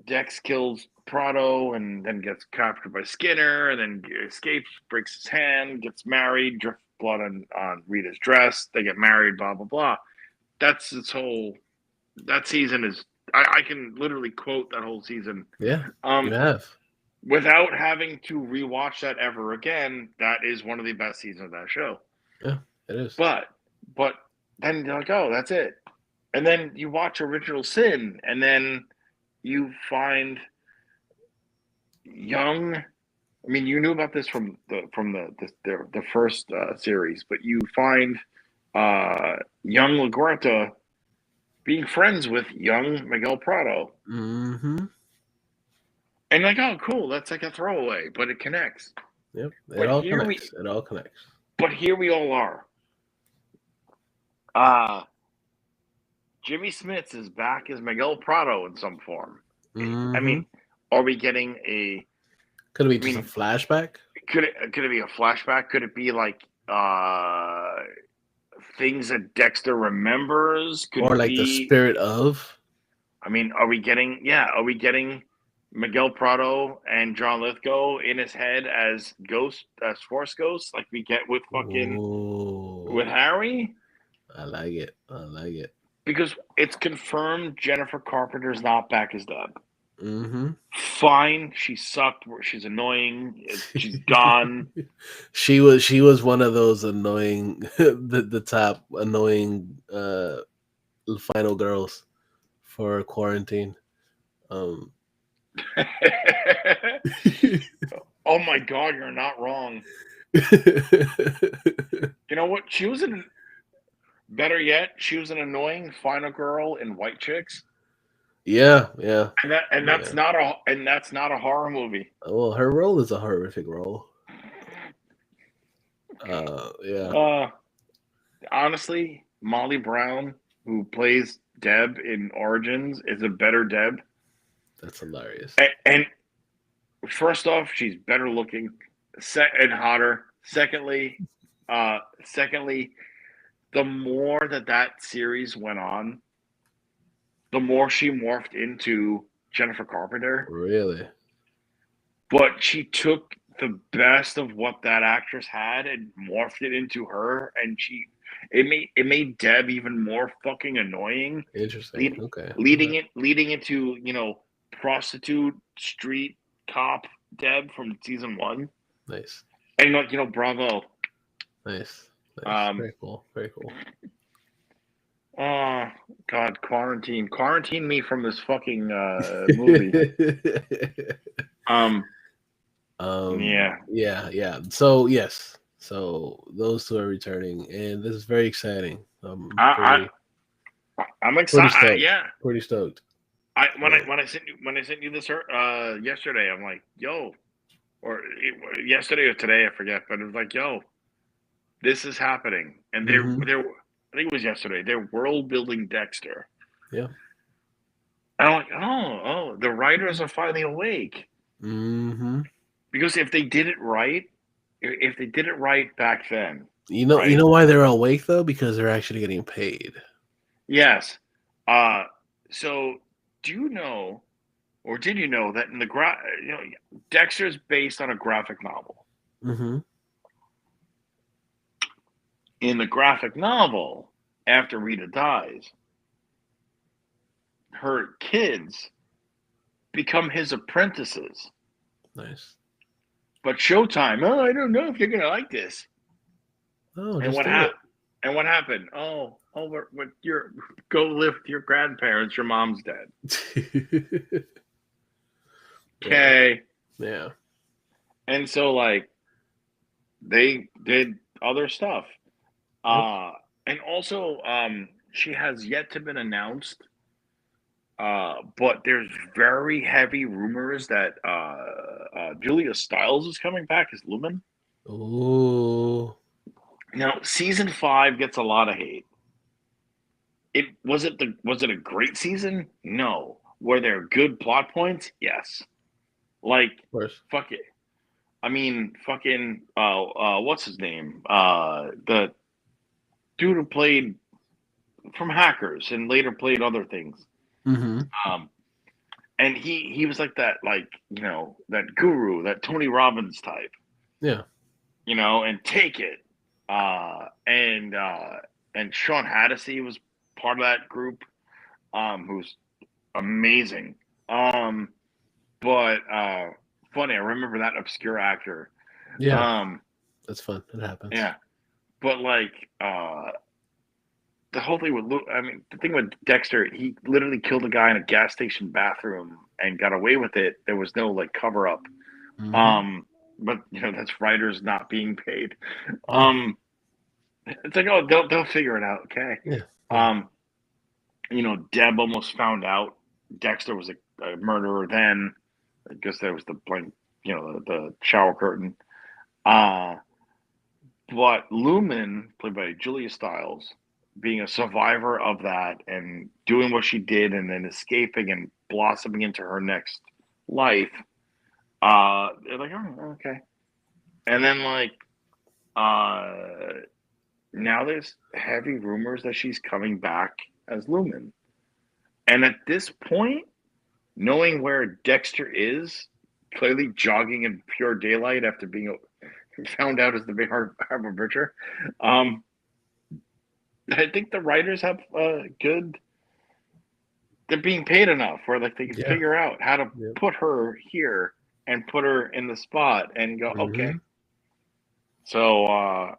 Dex kills Prado and then gets captured by Skinner and then escapes, breaks his hand, gets married, drips blood on Rita's dress. They get married, blah, blah, blah. That's its whole. That season is. I can literally quote that whole season. Yeah. You have. Without having to rewatch that ever again, that is one of the best seasons of that show. Yeah, it is. But then you're like, oh, that's it. And then you watch Original Sin, and then you find young. I mean, you knew about this from the first series, but you find young LaGuerta being friends with young Miguel Prado. Mm-hmm. And like, oh, cool, that's like a throwaway, but it connects. Yep, it all connects. It all connects. But here we all are. Jimmy Smits is back as Miguel Prado in some form. Mm-hmm. I mean, are we getting a? Could it be just a flashback? Could it be a flashback? Could it be like things that Dexter remembers? Could or like be, the spirit of? I mean, are we getting? Yeah, are we getting Miguel Prado and John Lithgow in his head as ghost, as Force ghosts, like we get with fucking with Harry? I like it. I like it. Because it's confirmed Jennifer Carpenter's not back as Deb. Mm-hmm. Fine, she sucked. She's annoying. She's gone. She was one of those annoying, the top annoying final girls for quarantine. Oh my God, you're not wrong. You know what? She was an. Better yet, she was an annoying final girl in White Chicks. Yeah. And that's not a horror movie. Well, her role is a horrific role. Yeah. Honestly, Molly Brown, who plays Deb in Origins, is a better Deb. That's hilarious. And first off, she's better looking, and hotter. Secondly, the more that series went on, the more she morphed into Jennifer Carpenter. Really? But she took the best of what that actress had and morphed it into her, and it made Deb even more fucking annoying. Interesting. Leading into, prostitute street cop Deb from season 1. Nice. And bravo. Nice. Very cool. Very cool. Oh God, quarantine me from this fucking movie. Yeah. So yes, so those two are returning, and this is very exciting. I'm excited. Pretty stoked. When I sent you this yesterday, I'm like, yo, yesterday or today, I forget, but it was like, yo, this is happening, and they're I think it was yesterday. They're world building Dexter. Yeah. And I'm like, oh, the writers are finally awake. Mm-hmm. Because if they did it right back then, you know why they're awake though? Because they're actually getting paid. Yes. So do you know, or did you know that in the Dexter's based on a graphic novel? Mm-hmm. In the graphic novel, after Rita dies, her kids become his apprentices. Nice. But Showtime, I don't know if you're gonna like this. Oh, and what happened? And what happened? Go live with your grandparents. Your mom's dead. Okay. Yeah. And so, like, they did other stuff. And also, she has yet to been announced But there's very heavy rumors that Julia Stiles is coming back as Lumen. Ooh. Now, season 5 gets a lot of hate. Was it a great season? No. Were there good plot points? Yes. Like, Of course. fuck it. I mean, fucking what's his name? The dude who played from Hackers and later played other things. Mm-hmm. And he was like that, like, you know, that guru, that Tony Robbins type. Yeah. You know, and Take It. And Sean Hannity was part of that group, who's amazing. But funny, I remember that obscure actor. Yeah. That's fun. It happens. Yeah. But like the whole thing with the thing with Dexter, he literally killed a guy in a gas station bathroom and got away with it. There was no like cover up. Mm-hmm. But you know, that's writers not being paid. It's like, oh, they'll figure it out, okay? Yeah. You know, Deb almost found out Dexter was a murderer then. I guess there was the blank, you know, the shower curtain. But Lumen, played by Julia Stiles, being a survivor of that and doing what she did and then escaping and blossoming into her next life, they're like, oh, okay. And then like now there's heavy rumors that she's coming back as Lumen. And at this point, knowing where Dexter is, clearly jogging in pure daylight after being found out as the big harbor butcher, I think the writers have good. They're being paid enough where like they can figure out how to put her here and put her in the spot and go, okay. So I'm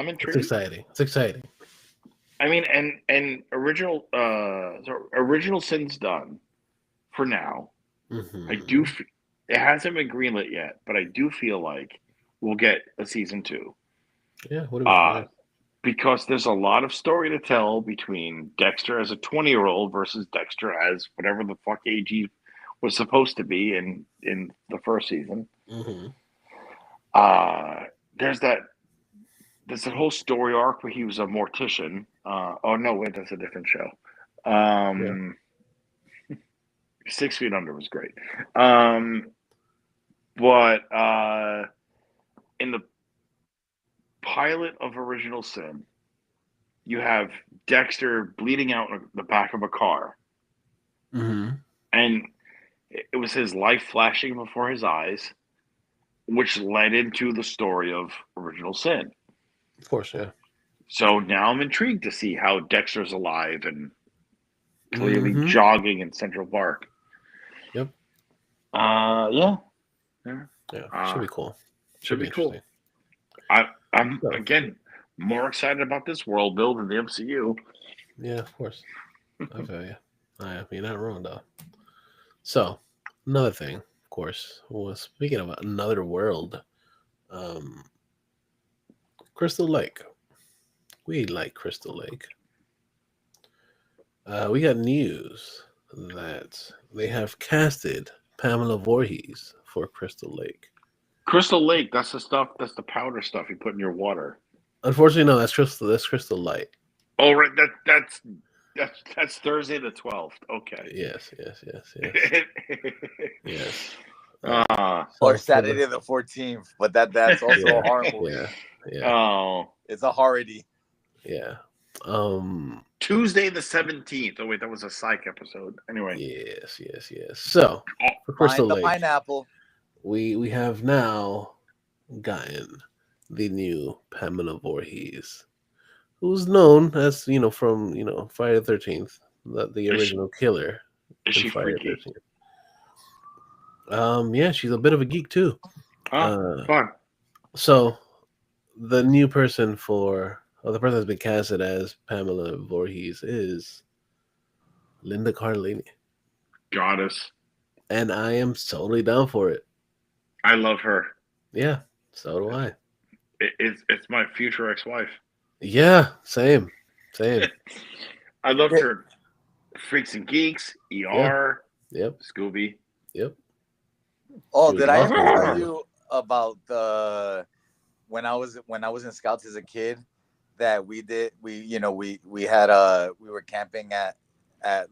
intrigued. It's exciting. It's exciting. I mean, and original Sin's done for now. Mm-hmm. I do. It hasn't been greenlit yet, but I do feel like we'll get a season 2. Yeah. What about because there's a lot of story to tell between Dexter as a 20-year-old versus Dexter as whatever the fuck age he was supposed to be in the first season. Mm-hmm. There's that whole story arc where he was a mortician. Oh no, wait, that's a different show. 6 Feet Under was great. But in the pilot of Original Sin, you have Dexter bleeding out in the back of a car. Mm-hmm. And it was his life flashing before his eyes, which led into the story of Original Sin. Of course, yeah. So now I'm intrigued to see how Dexter's alive and clearly jogging in Central Park. Yep. Yeah. Should be cool. Should be cool. I'm again more excited about this world build in the MCU. Yeah, of course. I feel you. You're not wrong though. So another thing, of course, was speaking of another world, Crystal Lake. We like Crystal Lake. We got news that they have casted Pamela Vorhees for Crystal Lake. Crystal Lake, that's the powder stuff you put in your water. Unfortunately, no, that's Crystal Light. Oh, right, that's Thursday the 12th. Okay. Yes. Yes. Or Saturday the 14th, but that's also a horror movie. Yeah. Oh, it's a horror-y. Yeah. Tuesday the 17th. Oh wait, that was a psych episode. Anyway. Yes. So for Crystal Lake, pineapple. We have now gotten the new Pamela Vorhees, who's known as from Friday the 13th, the original killer. Is she Friday freaky? The 13th. Yeah, she's a bit of a geek too. Fun. So the new person the person that's been casted as Pamela Vorhees is Linda Cardellini. Goddess. And I am totally down for it. I love her. Yeah, so do I. It's my future ex-wife. Yeah, same. I loved her. Freaks and Geeks, ER, Yep. Scooby. Yep. Oh, She was did I ever awesome. tell you about the when I was in Scouts as a kid that we were camping at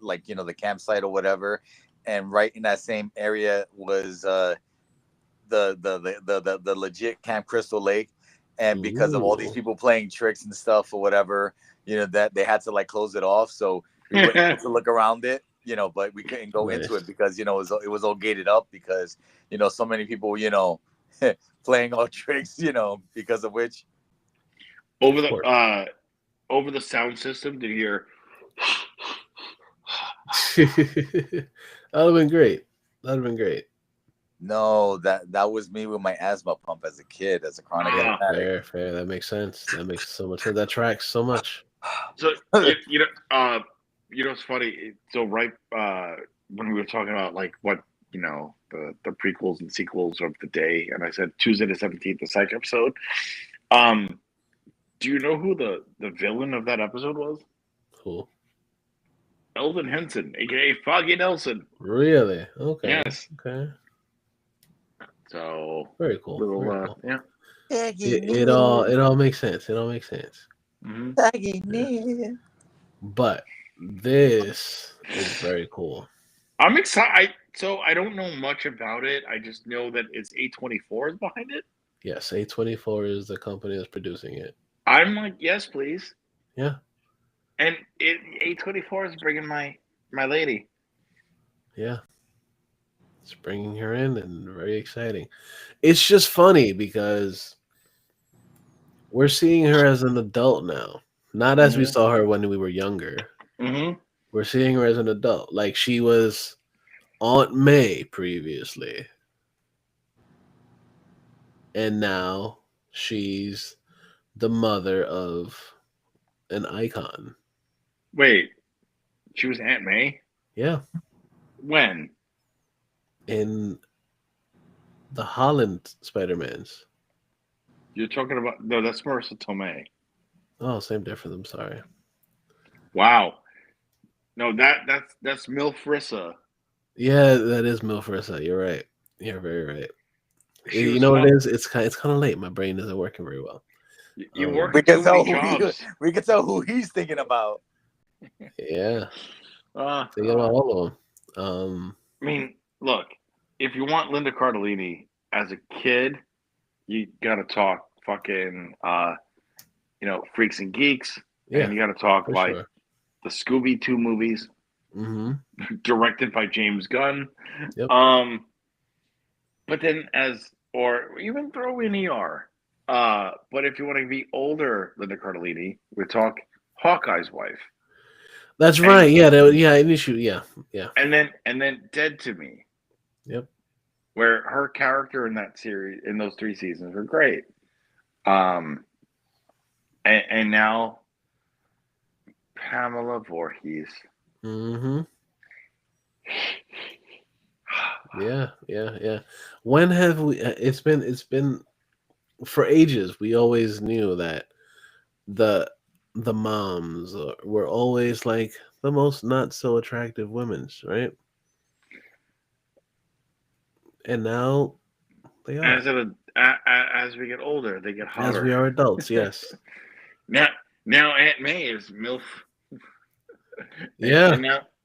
like the campsite or whatever, and right in that same area was the legit Camp Crystal Lake, and because of all these people playing tricks and stuff or whatever, that they had to like close it off, so we were able to look around it, but we couldn't go into it because it was all gated up because so many people playing all tricks, because of which over the sound system, did you hear? That'd have been great. That'd have been great. No, that was me with my asthma pump as a kid, as a chronic asthmatic. Fair. That makes sense. That makes so much sense. That tracks so much. So it's funny. So right when we were talking about like what the prequels and sequels of the day, and I said Tuesday the 17th, the second episode. Do you know who the villain of that episode was? Cool. Elvin Henson, aka Foggy Nelson. Really? Okay. Yes. Okay. So very cool. Little, yeah. Yeah. It all makes sense. It all makes sense. Mm-hmm. Yeah. But this is very cool. I'm excited. So I don't know much about it. I just know that it's A24 is behind it. Yes, A24 is the company that's producing it. I'm like, yes, please. Yeah. And A24 is bringing my lady. Yeah. It's bringing her in and very exciting. It's just funny because we're seeing her as an adult now. Not as we saw her when we were younger. Mm-hmm. We're seeing her as an adult. Like she was Aunt May previously. And now she's the mother of an icon. Wait, she was Aunt May? Yeah. When? In the Holland Spider-Mans. You're talking about no, that's Marissa Tomei. Oh, same difference. I'm sorry. Wow. No, that's Milf Rissa. Yeah, that is Milf Rissa. You're right. You're very right. You know what it is? It's kind of late. My brain isn't working very well. You work we can tell who he's thinking about. Yeah. Thinking about all of them. I mean, look, if you want Linda Cardellini as a kid, you gotta talk fucking Freaks and Geeks. Yeah, and you gotta talk like the Scooby 2 movies. Mm-hmm. Directed by James Gunn. Yep. But then or even throw in ER. But if you want to be older, Linda Cardellini, we talk Hawkeye's wife. That's right. Yeah, an issue. Yeah. And then Dead to Me. Yep. Where her character in that series, in those 3 seasons, were great. And now Pamela Vorhees. Mm-hmm. Yeah. When have we? It's been for ages. We always knew that the moms were always like the most not so attractive women, right? And now they are. As we get older, they get hotter. As we are adults, yes. Now Aunt May is MILF. Yeah.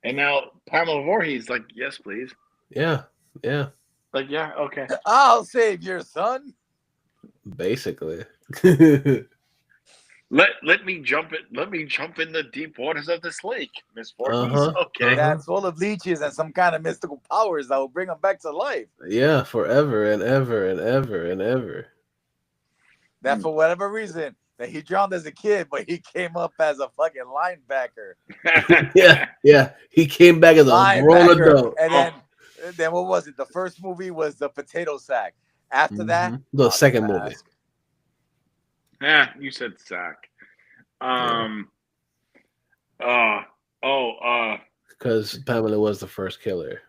And now Pamela Voorhees, like, yes, please. Yeah. Like, yeah, okay. I'll save your son. Basically. Let me jump in the deep waters of this lake, Miss Voorhees. Okay. That's full of leeches and some kind of mystical powers that will bring them back to life. Yeah, forever and ever and ever and ever. That for whatever reason that he drowned as a kid, but he came up as a fucking linebacker. yeah. He came back as a grown adult. And then what was it? The first movie was the potato sack. After that, the second movie. Yeah, you said sack. Because Pamela was the first killer.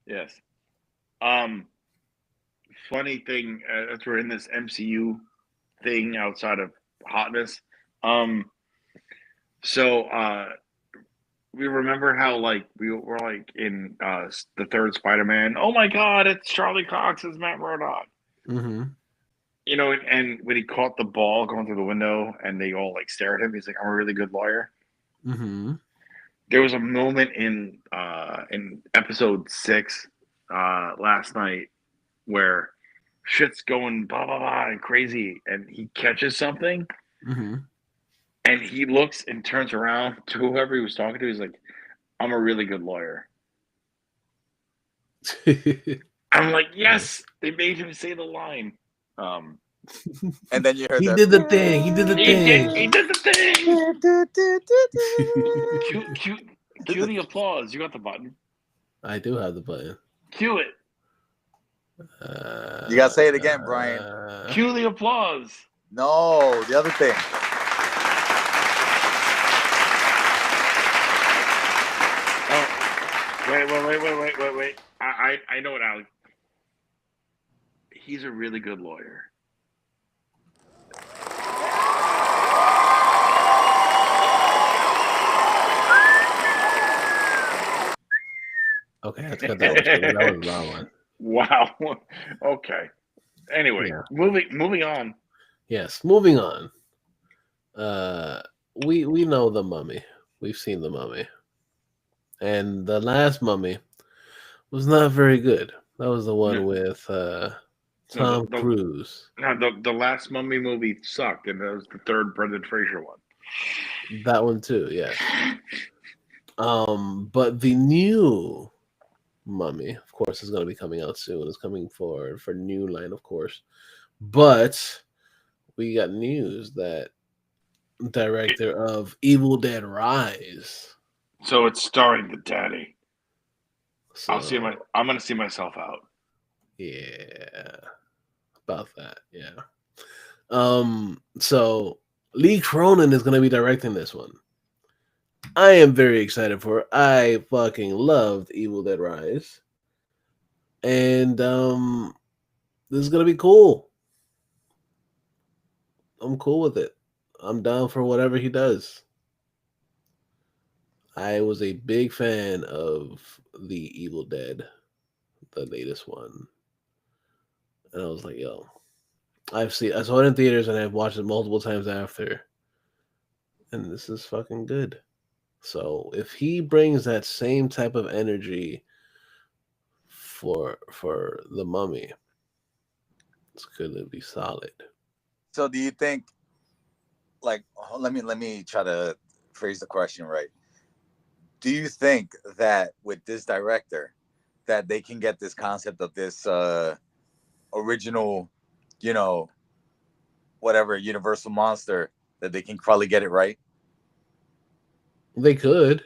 Yes. Funny thing, as we're in this MCU thing outside of hotness. So we remember how like we were like in the third Spider-Man. Oh my God, it's Charlie Cox as Matt Murdock. Mm-hmm. You know, and when he caught the ball going through the window, and they all like stare at him, he's like, "I'm a really good lawyer." Mm-hmm. There was a moment in episode 6 last night where shit's going blah blah blah and crazy, and he catches something, Mm-hmm. and he looks and turns around to whoever he was talking to. He's like, "I'm a really good lawyer." I'm like, yes, they made him say the line. And then you heard He that. did the thing. He did the thing. He did the thing. Cue the applause. You got the button. I do have the button. Cue it. You gotta say it again, Brian. Cue the applause. No, the other thing. Oh, wait. I know what Alex. He's a really good lawyer. Okay, let's cut that one. That was a long one. Wow. Okay. Anyway, Yeah. moving on. Yes, moving on. We know the Mummy. We've seen the Mummy, and the last Mummy was not very good. That was the one with Tom Cruise. No, the last Mummy movie sucked, and that was the third Brendan Fraser one. That one too, yes. But the new Mummy, of course, is going to be coming out soon. It's coming for New Line, of course. But we got news that director of Evil Dead Rise. So it's starring the daddy. So, I'm gonna see myself out. Yeah, about that. Yeah. So Lee Cronin is going to be directing this one. I am very excited for it. I fucking loved Evil Dead Rise, and this is going to be cool. I'm cool with it. I'm down for whatever he does. I was a big fan of the Evil Dead, the latest one, and I was like, yo. I saw it in theaters and I've watched it multiple times after. And this is fucking good. So if he brings that same type of energy for the Mummy, it's gonna be solid. So do you think, like, let me try to phrase the question right. Do you think that with this director that they can get this concept of this original, you know, whatever Universal monster, that they can probably get it right? They could.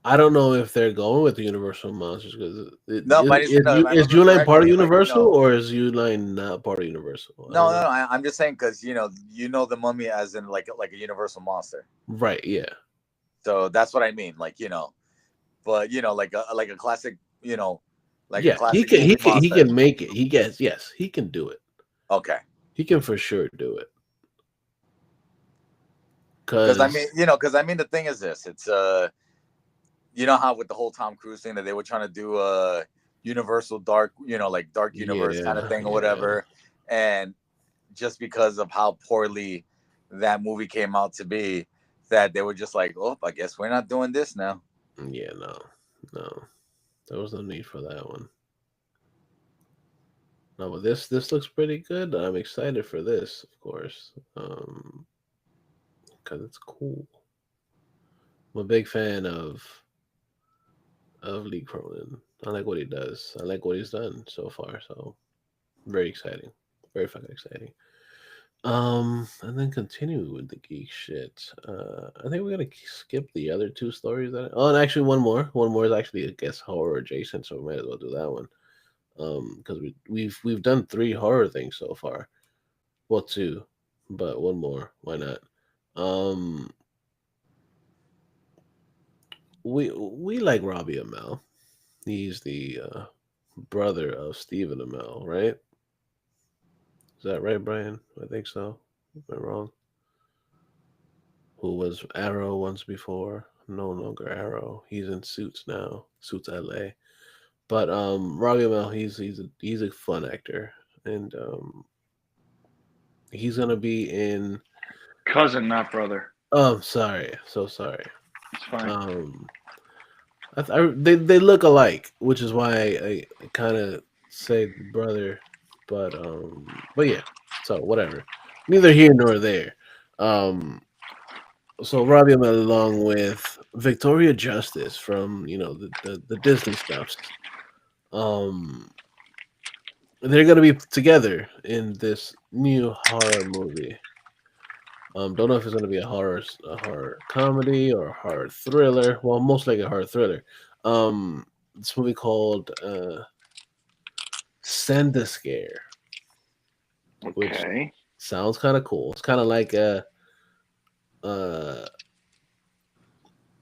I don't know if they're going with the Universal monsters because is Uline part of Universal, like, or is Uline not part of Universal? No, I'm just saying because the Mummy as in like a Universal monster, right? Yeah. So that's what I mean, like but like a classic, like a classic. He can make it. He can do it. Okay. He can for sure do it. Because I mean, the thing is this: it's how with the whole Tom Cruise thing that they were trying to do a Universal dark, like dark universe kind of thing or whatever, and just because of how poorly that movie came out to be, that they were just like, oh, I guess we're not doing this now. Yeah, no, there was no need for that one. No, but this looks pretty good. I'm excited for this, of course, because it's cool. I'm a big fan of Lee Cronin. I like what he does. I like what he's done so far. So very exciting, very fucking exciting. And then continue with the geek shit. I think we're gonna skip the other two stories. And actually, one more. One more is actually, I guess, horror adjacent, so we might as well do that one. Because we've done 3 horror things so far. Well, 2, but one more. Why not? We like Robbie Amell. He's the brother of Stephen Amell, right? Is that right, Brian? I think so. Am I wrong? Who was Arrow once before? no longer Arrow. He's in Suits now. Suits LA. But Robbie Amell, he's a fun actor, and he's gonna be in. Cousin, not brother. Oh, sorry, so sorry. It's fine. They look alike, which is why I kind of say brother, but yeah. So whatever, neither here nor there. Um, so Robbie Amell along with Victoria Justice from the Disney stuffs. Um, they're gonna be together in this new horror movie. Don't know if it's gonna be a horror comedy or a horror thriller. Well, most likely a horror thriller. This movie called Send a Scare, which Okay. sounds kind of cool. It's kind of uh,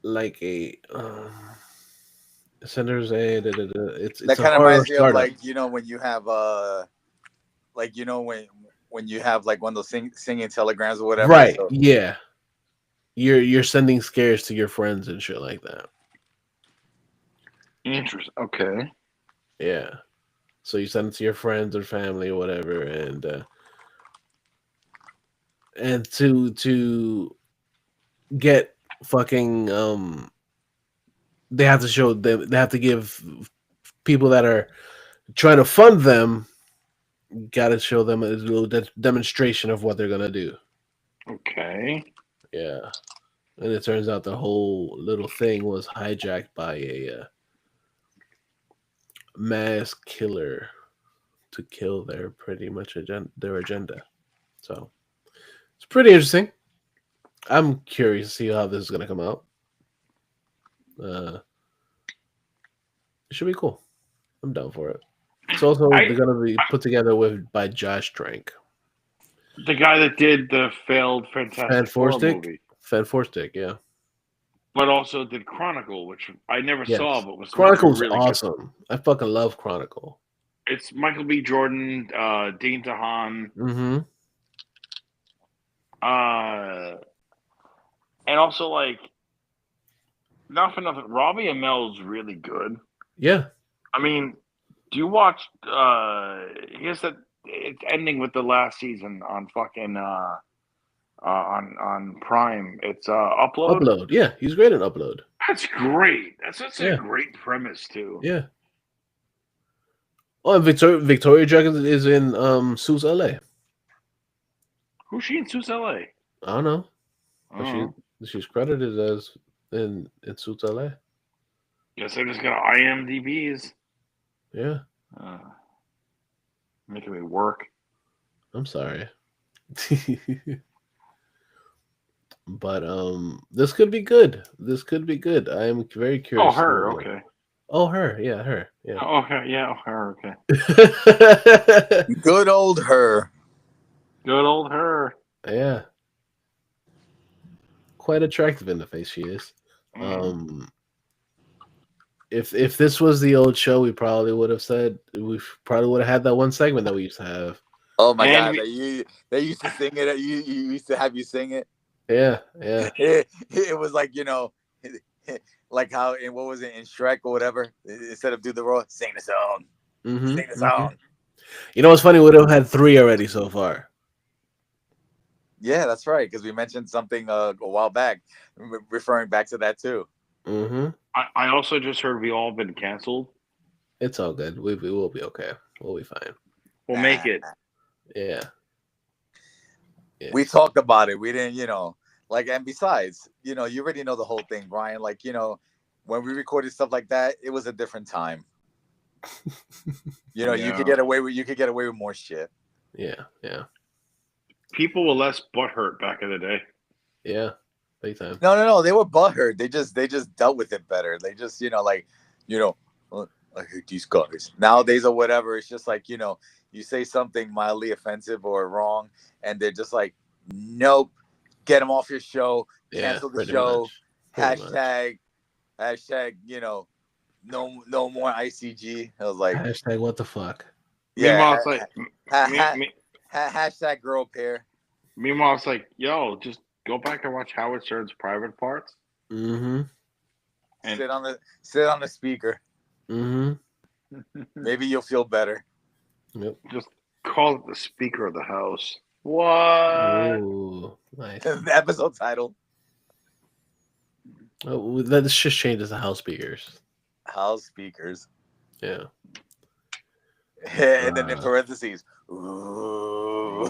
like a Sender's a it's That a kind of horror reminds me of startup. like when you have when you have like one of those singing telegrams or whatever. Right? So Yeah, you're sending scares to your friends and shit like that. Interesting. Okay. Yeah. So you send it to your friends or family or whatever, and to get fucking they have to show them, they have to give people that are trying to fund them, got to show them a little demonstration of what they're gonna do. Okay. Yeah. And it turns out the whole little thing was hijacked by a mass killer to kill their pretty much their agenda. So it's pretty interesting. I'm curious to see how this is gonna come out. It should be cool. I'm down for it. It's also they're gonna be put together by Josh Trank. The guy that did the failed Fan Fantastic Four Four Stick? movie, Fan Four Stick, yeah. but also did Chronicle, which I never Yes. saw, but was supposed to be Chronicle's really awesome. I fucking love Chronicle. good. It's Michael B. Jordan, Dean Tahan, Mm-hmm. and also like not for nothing, Robbie Amell's really good. Yeah. I mean, do you watch? Here's that. It's ending with the last season on fucking on Prime. It's Upload. Upload. Yeah, he's great at Upload. That's great. That's Yeah. a great premise too. Yeah. Oh, and Victoria Justice is in Suits LA. Who's she in Suits LA? I don't know. But Oh, she's credited as in Suits LA. guess I just got IMDb's. Yeah. Making me work. I'm sorry. But this could be good. This could be good. I am very curious. Oh, her. Okay. Oh, her. Yeah, her. Yeah. Oh, okay. Yeah, her. Okay. good old her. Good old her. Yeah. Quite attractive in the face she is. If this was the old show, we probably would have had that one segment that we used to have. Oh my god, they used to sing it. You used to have you sing it. Yeah. It was like like how in what was it in Shrek or whatever? Instead of do the roll, sing the song. Mm-hmm, Sing the song. You know what's funny? We'd have had 3 already so far. Yeah, that's right. Because we mentioned something a while back, referring back to that too. Mm-hmm. I also just heard we all been canceled. It's all good. We will be okay. We'll be fine. We'll make it. Yeah. We talked about it. We didn't, and besides, you already know the whole thing, Brian. Like, when we recorded stuff like that, it was a different time. Yeah. you could get away with more shit. Yeah. People were less butthurt back in the day. Yeah. Big time. No. They were butthurt. They just dealt with it better. They just, I hate these guys. Nowadays or whatever, it's just like, you say something mildly offensive or wrong, and they're just like, nope, get them off your show, cancel the show, hashtag, no more ICG. I was like, hashtag what the fuck. Yeah. Meanwhile, it's like, hashtag girl pair. Meanwhile, it's like, yo, just go back and watch Howard Stern's Private Parts. Mm-hmm. Sit on the speaker. Mm-hmm. Maybe you'll feel better. Yep. Just call it the Speaker of the House. What? Oh, nice. The episode title. Oh, let's just change it to house speakers. House speakers. Yeah. And then in parentheses. Ooh.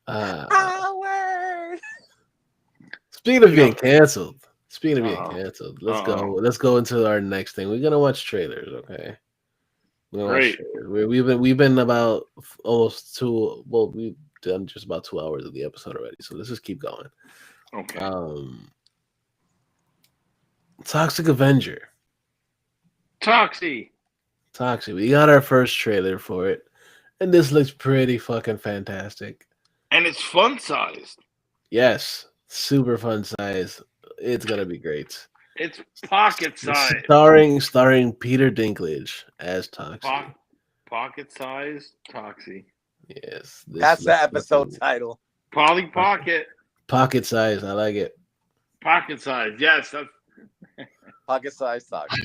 Howard. Speaking of being canceled. Let's go. Let's go into our next thing. We're gonna watch trailers, okay? Great. We've been about almost we've done just about 2 hours of the episode already, so let's just keep going. Okay. Toxic Avenger. Toxie. We got our first trailer for it, and this looks pretty fucking fantastic. And it's fun sized. Yes, super fun size. It's gonna be great. It's pocket size. Starring Peter Dinklage as Toxic. Pocket size Toxie. Yes, that's the episode title. Polly Pocket. Pocket size. I like it. Pocket size. Yes, that's pocket size Toxic.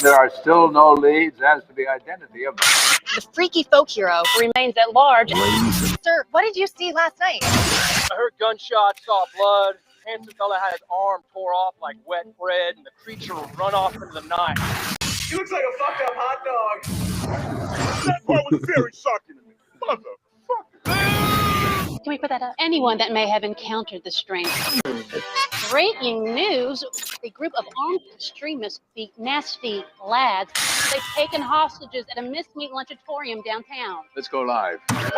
There are still no leads as to the identity of the freaky folk hero remains at large. Sir, what did you see last night? I heard gunshots, saw blood. Handsome fella had his arm tore off like wet bread, and the creature run off into the night. He looks like a fucked up hot dog. That part was very shocking to me. Can we put that up? Anyone that may have encountered the strange. Breaking news: a group of armed extremists beat nasty lads. They've taken hostages at a mincemeat lunchatorium downtown. Let's go live. We are the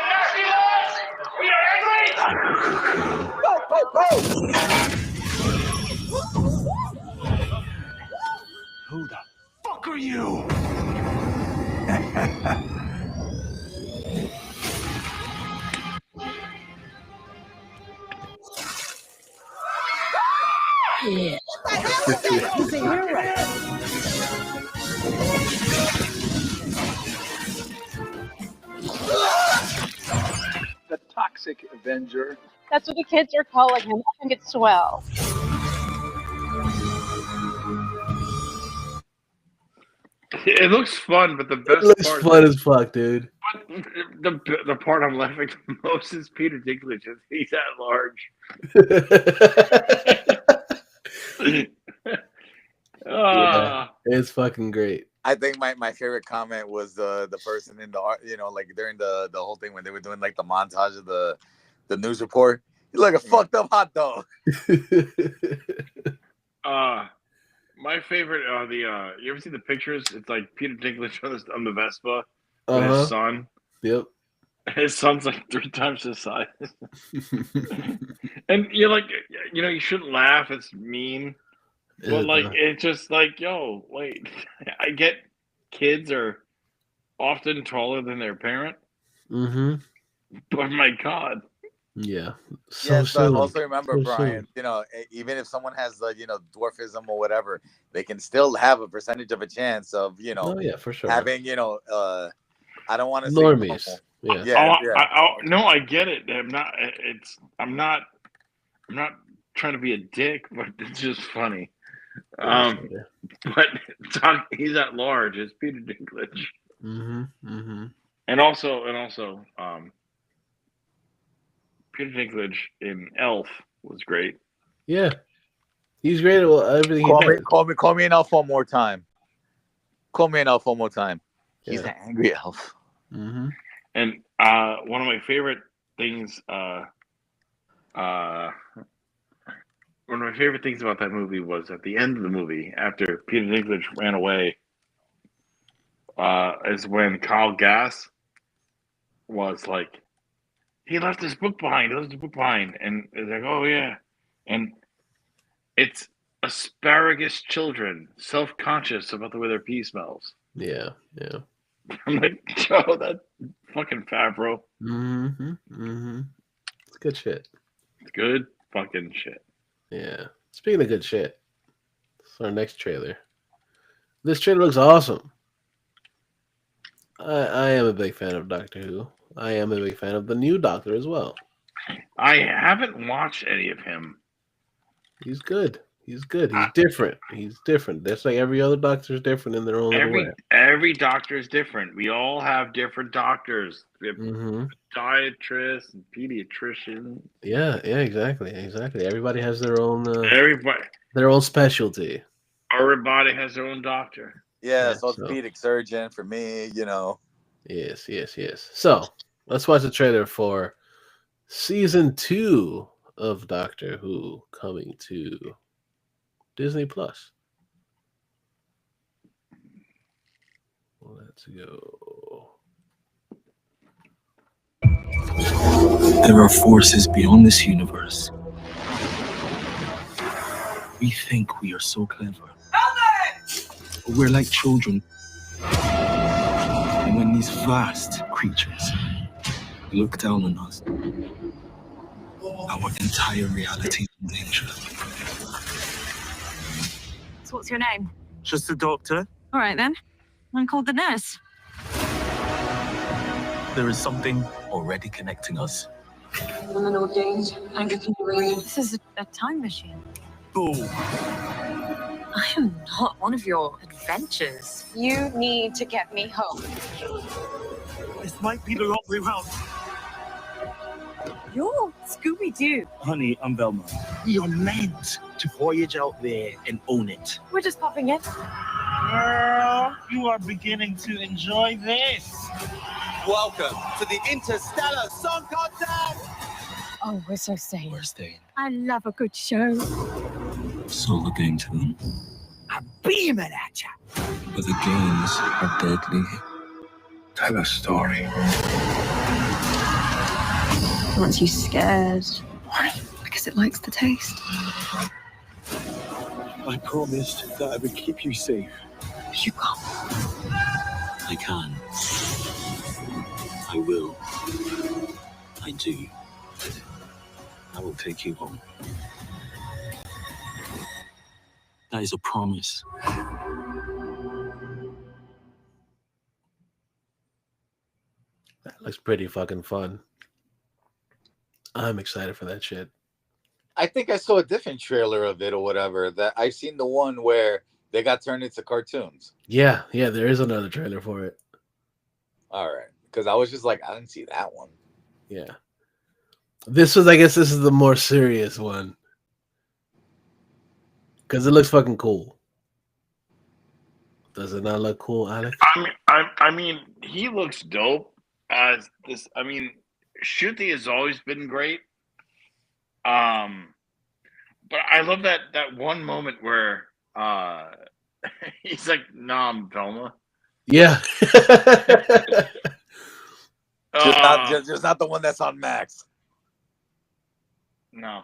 nasty lads! We are angry! Who the fuck are you? The Toxic Avenger. That's what the kids are calling him. I think it's swell. It looks fun, but the best part fun as fuck, dude. The part I'm laughing the most is Peter Dinklage. He's at large. Yeah, it's fucking great. I think my favorite comment was the person in the like during the whole thing when they were doing like the montage of the news report. He's like a fucked up hot dog. My favorite you ever see the pictures? It's like Peter Dinklage on the Vespa with his son. Yep. His son's like 3 times his size. And you're like, you shouldn't laugh, it's mean. But like it's just like, yo, wait. I get kids are often taller than their parent. Mm-hmm. But my God. Yeah. But also remember, Brian, even if someone has the, dwarfism or whatever, they can still have a percentage of a chance of, oh, yeah, for sure. having, I don't want to say normies. No, I get it. I'm not trying to be a dick, but it's just funny. But he's at large as Peter Dinklage. Mm-hmm. Mm-hmm. And also, Peter Dinklage in Elf was great. Yeah, he's great at everything. Call me an elf one more time. He's an angry elf. Mm-hmm. And one of my favorite things, about that movie was at the end of the movie, after Peter Dinklage ran away, is when Kyle Gass was like, he left his book behind. And it's like, oh yeah, and it's asparagus children, self-conscious about the way their pee smells. Yeah. I'm like, Joe, that fucking Favreau. Mm-hmm. Mm-hmm. It's good shit. It's good fucking shit. Yeah. Speaking of good shit, it's our next trailer. This trailer looks awesome. I am a big fan of Doctor Who. I am a big fan of the new Doctor as well. I haven't watched any of him. He's good. He's good. He's different. He's different. That's like every other doctor's different in their own little way. Every doctor is different. We all have different doctors. We have podiatrists and pediatricians. Yeah, exactly. Everybody has their own everybody their own specialty. Everybody has their own doctor. Yeah, orthopedic surgeon for me, you know. Yes. So let's watch the trailer for season 2 of Doctor Who coming to Disney Plus. Let's go. There are forces beyond this universe. We think we are so clever. But we're like children. And when these vast creatures look down on us, our entire reality is in danger. So what's your name? Just the doctor. All right then. I'm called the nurse. There is something already connecting us. This is a time machine. Boom. I am not one of your adventures. You need to get me home. This might be the wrong way round. You're Scooby-Doo. Honey, I'm Velma. You're meant to voyage out there and own it. We're just popping in. Girl, you are beginning to enjoy this. Welcome to the Interstellar Song Contest! Oh, we're so staying. We're staying. I love a good show. Solo game to them. I'm beaming at you. But the games are deadly. Tell a story. Once you scared. Why? Because it likes the taste. I promised that I would keep you safe. You can't. I can. I will. I do. I will take you home. That is a promise. That looks pretty fucking fun. I'm excited for that shit. I think I saw a different trailer of it or whatever. That I've seen the one where they got turned into cartoons. Yeah, there is another trailer for it. All right, because I was just like, I didn't see that one. Yeah, I guess this is the more serious one because it looks fucking cool. Does it not look cool, Alex? I mean, he looks dope as this. I mean, Shruti has always been great. But I love that one moment where he's like, "Nah, I'm Velma." Yeah. just not the one that's on Max. No,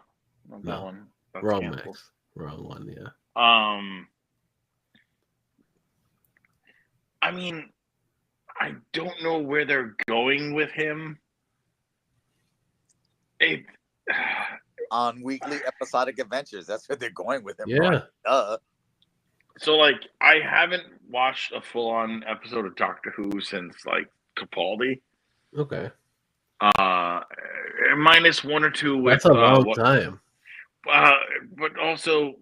not that one. That's Wrong canceled. Max. Wrong one. Yeah. I mean, I don't know where they're going with him. On weekly episodic adventures, that's where they're going with him. Yeah. Right? So, like, I haven't watched a full-on episode of Doctor Who since, like, Capaldi. Okay. Minus one or two with... That's a long time. But also,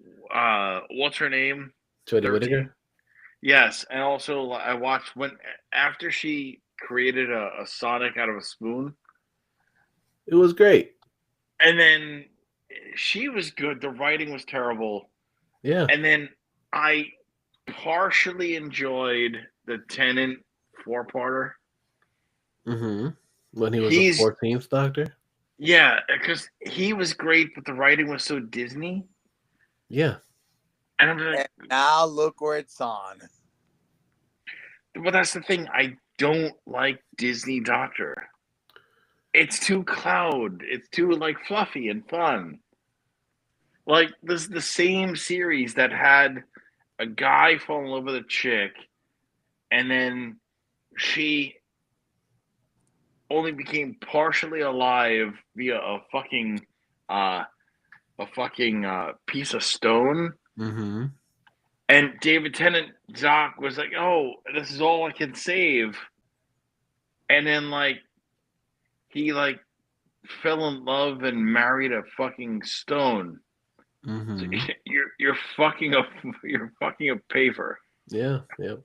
what's her name? Jodie Whittaker? Yes, and also I watched after she created a Sonic out of a spoon. It was great. And then she was good. The writing was terrible. Yeah. And then I partially enjoyed the Tennant 4-parter. Mm-hmm. When he was the 14th Doctor? Yeah, because he was great, but the writing was so Disney. Yeah. And I'm like, and now look where it's on. But that's the thing. I don't like Disney Doctor. It's too cloud. It's too like fluffy and fun. Like this is the same series that had a guy fall in love with a chick, and then she only became partially alive via a fucking piece of stone. Mm-hmm. And David Tennant, Doc, was like, "Oh, this is all I can save." And then, like, he like fell in love and married a fucking stone. Mm-hmm. So you're fucking a paver. Yeah, yeah.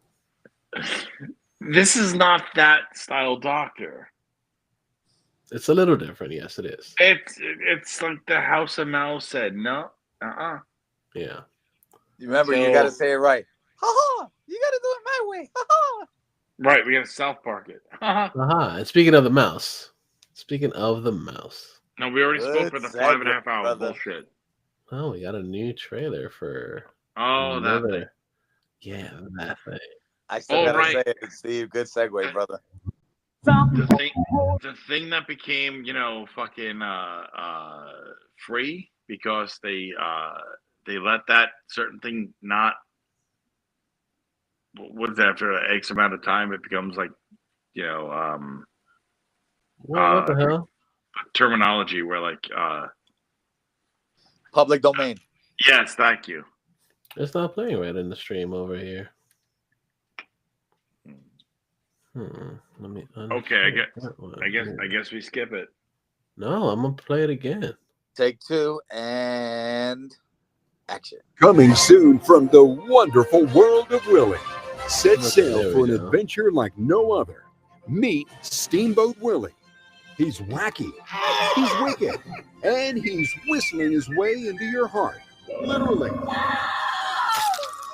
This is not that style Doctor. It's a little different. Yes, it is. It's like the House of Amell said. No, Yeah. You remember, you got to say it right. Ha-ha! You got to do it my way. Ha-ha! Right, we got to South Park it. And speaking of the mouse. No, we already spoke for the 5.5 hour brother. bullshit. Oh, we got a new trailer for. That thing. Yeah, that thing. I still gotta say it, Steve. Good segue, brother. The thing that became, fucking free because they let that certain thing not. What is it, after X amount of time it becomes like, what the hell? Terminology where like public domain. Yes, thank you. It's not playing right in the stream over here. Let me. Okay, I guess we skip it. No, I'm gonna play it again. Take two and action. Coming soon from the wonderful world of Willie. Set sail for an adventure like no other. Meet Steamboat Willie. He's wacky, he's wicked, and he's whistling his way into your heart. Literally.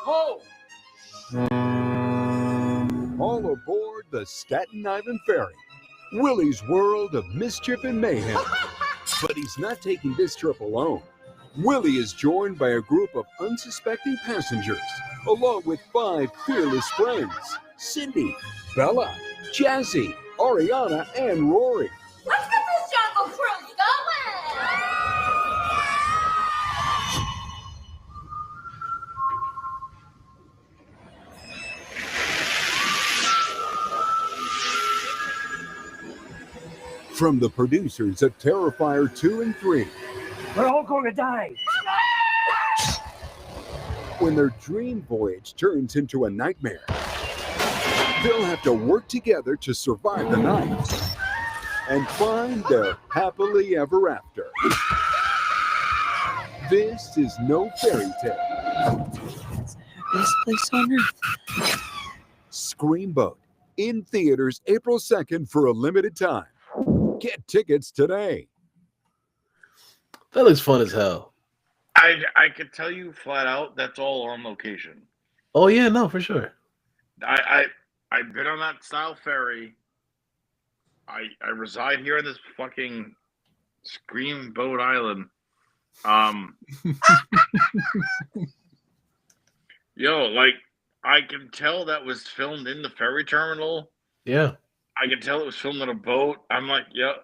Oh! All aboard the Staten Island Ferry. Willie's world of mischief and mayhem. But he's not taking this trip alone. Willie is joined by a group of unsuspecting passengers, along with 5 fearless friends: Cindy, Bella, Jazzy, Ariana, and Rory. Let's get this jungle cruise going! From the producers of Terrifier 2 and 3. We're all going to die. When their dream voyage turns into a nightmare, they'll have to work together to survive the night and find their happily ever after. This is no fairy tale. Best place on earth. Screamboat, in theaters April 2nd for a limited time. Get tickets today. That looks fun as hell. I could tell you flat out that's all on location. Oh yeah, no, for sure. I've been on that style ferry. I reside here in this fucking Screamboat Island. Like I can tell that was filmed in the ferry terminal. Yeah. I can tell it was filmed on a boat. I'm like, no.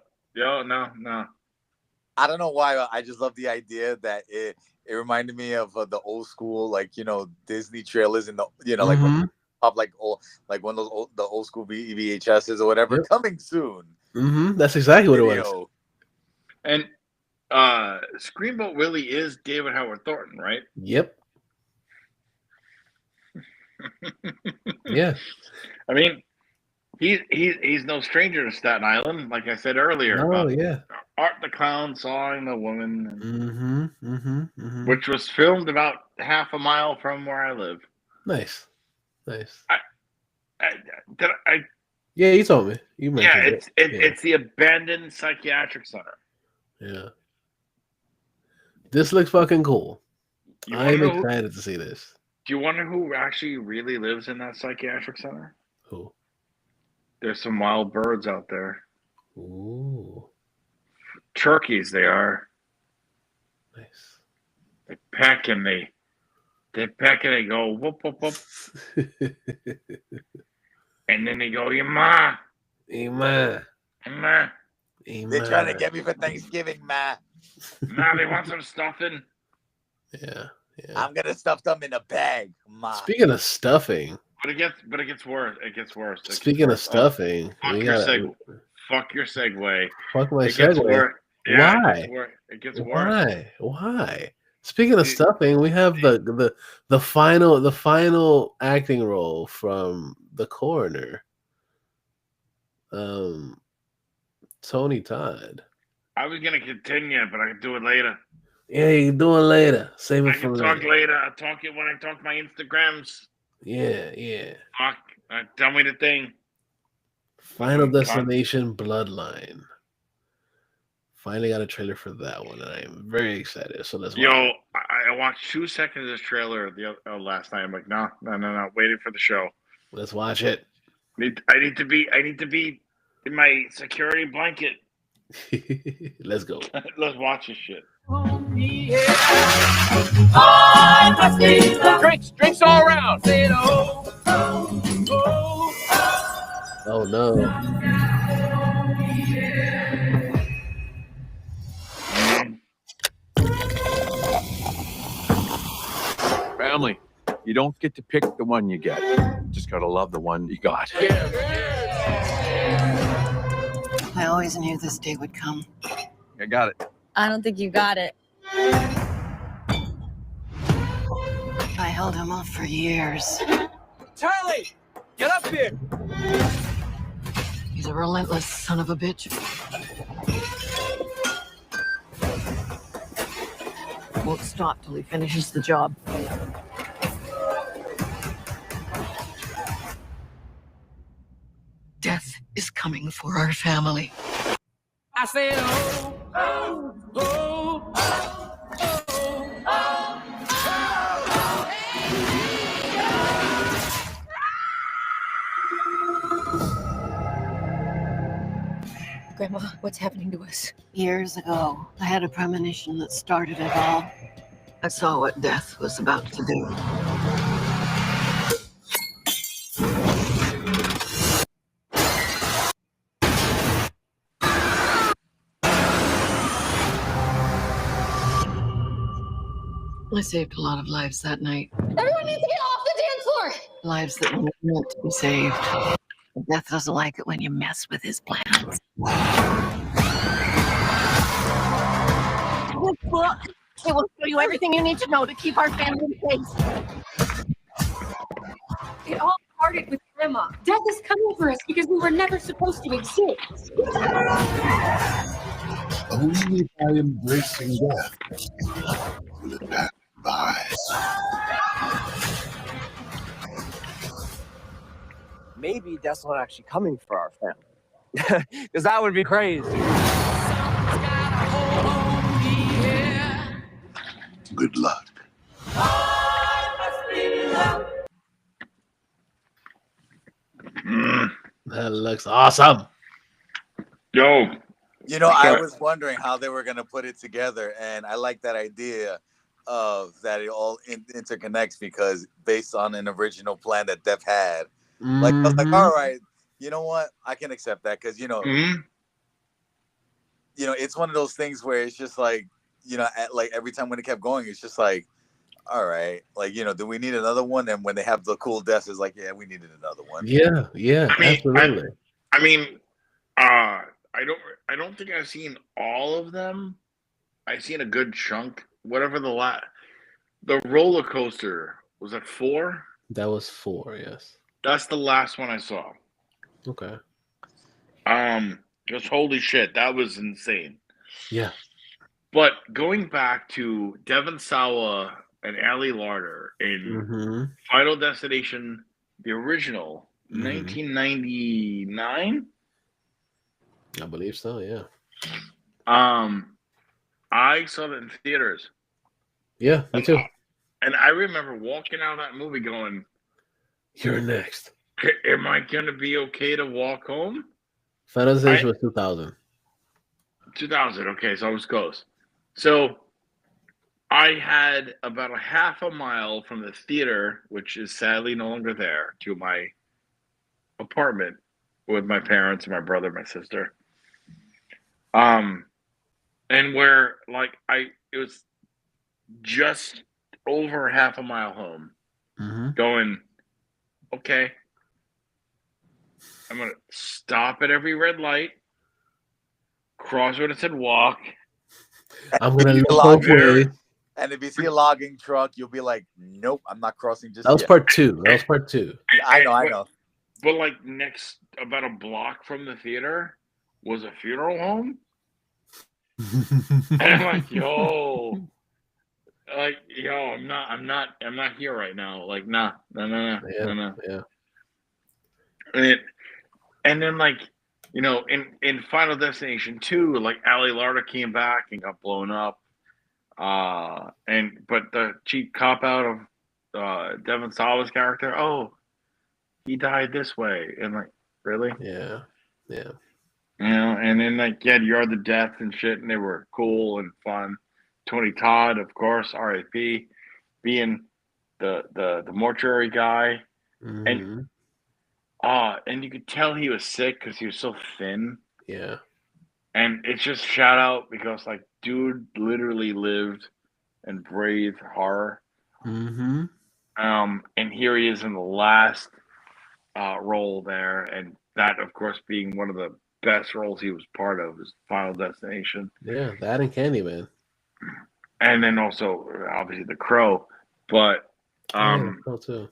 I don't know why. I just love the idea that it reminded me of the old school, like, Disney trailers and like when pop like one of those the old school VHSs or whatever. Yep. Coming soon. That's exactly what it was. And Screamboat really is David Howard Thornton, right? Yep. Yeah. I mean, he's no stranger to Staten Island, like I said earlier. Oh yeah. Art the Clown sawing the woman, which was filmed about half a mile from where I live. Nice. Yeah, you told me. You mentioned it's the abandoned psychiatric center. Yeah. This looks fucking cool. I'm excited to see this. Do you wonder who actually really lives in that psychiatric center? Who? There's some wild birds out there. Ooh. Turkeys, they are. Nice. They peck and they go whoop whoop whoop. And then they go, Yama. Yama. They're trying to get me for Thanksgiving, ma. Nah, they want some stuffing. Yeah. I'm gonna stuff them in a bag, ma. Speaking of stuffing. But it gets worse. Speaking of stuffing, fuck your segue. Fuck my it gets segue. Worse. Yeah, Why? It gets worse. Why? Speaking of stuffing, we have the final acting role from the coroner, Tony Todd. I was gonna continue, but I can do it later. Yeah, you can do it later. Save it I for can talk later. later. I'll talk it when I talk my Instagrams. Yeah. Fuck. Tell me the thing. Final Destination Bloodline. Finally got a trailer for that one, and I am very excited. So let's watch it. I watched 2 seconds of this trailer last night. I'm like, no, waiting for the show. Let's watch it. I need to be in my security blanket. Let's go. Let's watch this shit. Drinks all around. Oh no. Family, you don't get to pick the one you get. Just gotta love the one you got. I always knew this day would come. I got it. I don't think you got it. I held him off for years. Charlie, get up here. He's a relentless son of a bitch. Won't stop till he finishes the job. Death is coming for our family. I said, oh, oh, oh, oh, oh, Grandma, what's happening to us? Years ago, I had a premonition that started it all. I saw what death was about to do. I saved a lot of lives that night. Everyone needs to get off the dance floor! Lives that weren't meant to be saved. But death doesn't like it when you mess with his plans. This book, it will show you everything you need to know to keep our family safe. It all started with Grandma. Death is coming for us because we were never supposed to exist. Only if I embracing death will it pass by. maybe Death's not actually coming for our family. Because that would be crazy. Good luck. That looks awesome. Yo. You know, I was wondering how they were going to put it together, and I like that idea of that it all interconnects because based on an original plan that Death had. Like, I was like, all right, you know what? I can accept that because, you know, it's one of those things where it's just like, you know, like every time when it kept going, it's just like, all right, like, you know, do we need another one? And when they have the cool deaths, it's like, yeah, we needed another one. Yeah, absolutely. I don't think I've seen all of them. I've seen a good chunk. Whatever the roller coaster was that 4? That was 4, yes. That's the last one I saw. Okay. Just holy shit, that was insane. Yeah. But going back to Devon Sawa and Ali Larder in Final Destination, the original, 1999. I believe so, yeah. I saw it in theaters. Yeah, me too. And I remember walking out of that movie going, "You're next." Am I gonna be okay to walk home? Final Destination was 2000. 2000. Okay, so I was close. So I had about a half a mile from the theater, which is sadly no longer there, to my apartment with my parents, my brother, my sister. And where it was just over half a mile home, going, okay, I'm gonna stop at every red light, cross when it said walk. I'm gonna look both ways. And if you see a logging truck, you'll be like, nope, I'm not crossing just That was yet. part 2. That was part 2. I know. But like next, about a block from the theater, was a funeral home. And I'm like, yo, I'm not here right now. Like, nah, no. Yeah. And then like, in Final Destination 2, like Ali Larter came back and got blown up. But the cheap cop out of Devon Sawa's character, he died this way. And like, really? Yeah. And then like, yeah, You're the Death and shit, and they were cool and fun. Tony Todd, of course, R.I.P., being the mortuary guy. Mm-hmm. And you could tell he was sick because he was so thin. Yeah. And it's just shout out because like, dude literally lived and breathed horror. Mm-hmm. And here he is in the last role there, and that, of course, being one of the best roles he was part of is Final Destination. Yeah, that and Candyman. And then also, obviously, The Crow. But, The Crow too.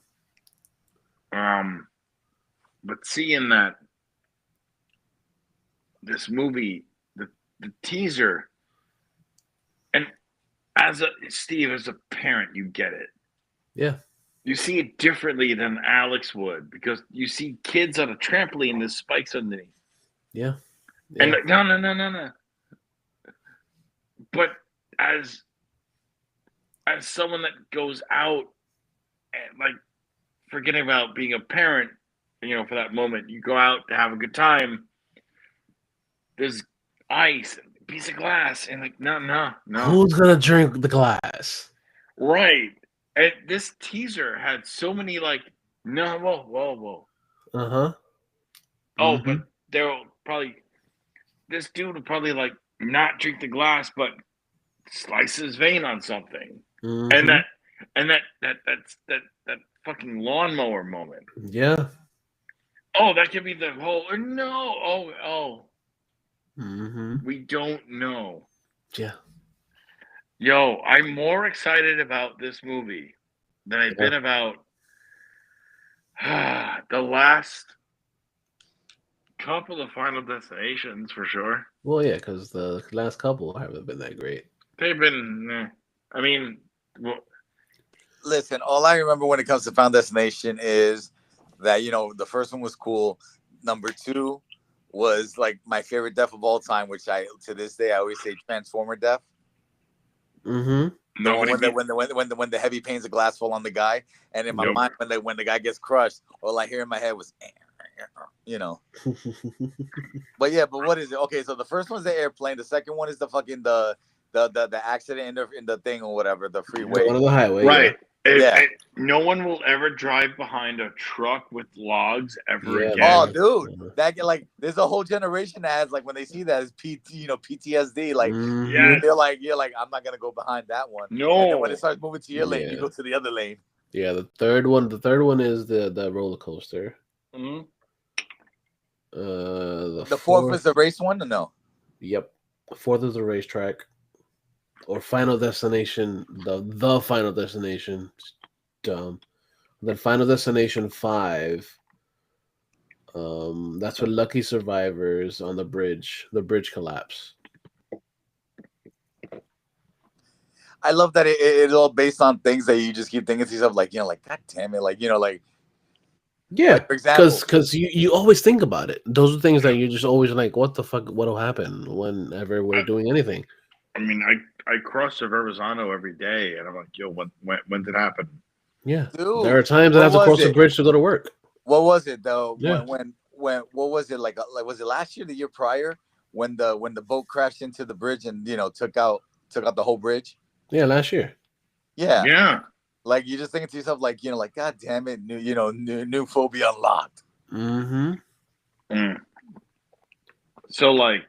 But seeing that this movie, the teaser, and as a parent, you get it. Yeah. You see it differently than Alex would because you see kids on a trampoline, there's spikes underneath. Yeah. And like, no. But as someone that goes out and like forgetting about being a parent, for that moment, you go out to have a good time. There's ice, a piece of glass, and like, no. Who's gonna drink the glass? Right. And this teaser had so many like, no, whoa. Uh-huh. Oh, but they'll probably, this dude will probably like not drink the glass, but slice his vein on something. Mm-hmm. And that fucking lawnmower moment. Yeah. Oh, that could be the whole, or no. Oh. Mm-hmm. We don't know. Yeah. Yo, I'm more excited about this movie than I've been about the last couple of Final Destinations, for sure. Well, yeah, because the last couple haven't been that great. They've been, I mean, listen, all I remember when it comes to Final Destination is that, the first one was cool. Number 2 was like my favorite death of all time, which to this day I always say Transformer death. Mm-hmm. No, when the heavy panes of glass fall on the guy, and in my mind when the guy gets crushed, all I hear in my head was, But what is it? Okay, so the first one's the airplane. The second one is the fucking the accident in the thing or whatever, the freeway, on the highway, right? Yeah. No one will ever drive behind a truck with logs ever again. Oh, dude, that like there's a whole generation that has like when they see that as PTSD, like you're like I'm not gonna go behind that one. No. And then when it starts moving to your lane, you go to the other lane. Yeah, the third one is the roller coaster. Mm-hmm. The fourth is the race one, or no? Yep. The fourth is the racetrack. Or Final Destination, the Final Destination. Dumb. Then Final Destination 5. That's with Lucky Survivors on the bridge collapse. I love that it's all based on things that you just keep thinking to yourself, like, like, God damn it, like, like. Yeah, like, for example, because you always think about it. Those are things that you're just always like, what the fuck, what'll happen whenever we're doing anything. I mean, I cross the Verrazano every day, and I'm like, yo, when did it happen? Yeah, dude, there are times I have to cross the bridge to go to work. What was it though? Yeah. When what was it like was it last year, the year prior, when the boat crashed into the bridge and took out the whole bridge? Yeah, last year. Yeah. Like you're just thinking to yourself, like like, God damn it, new phobia unlocked. Mm-hmm. So like,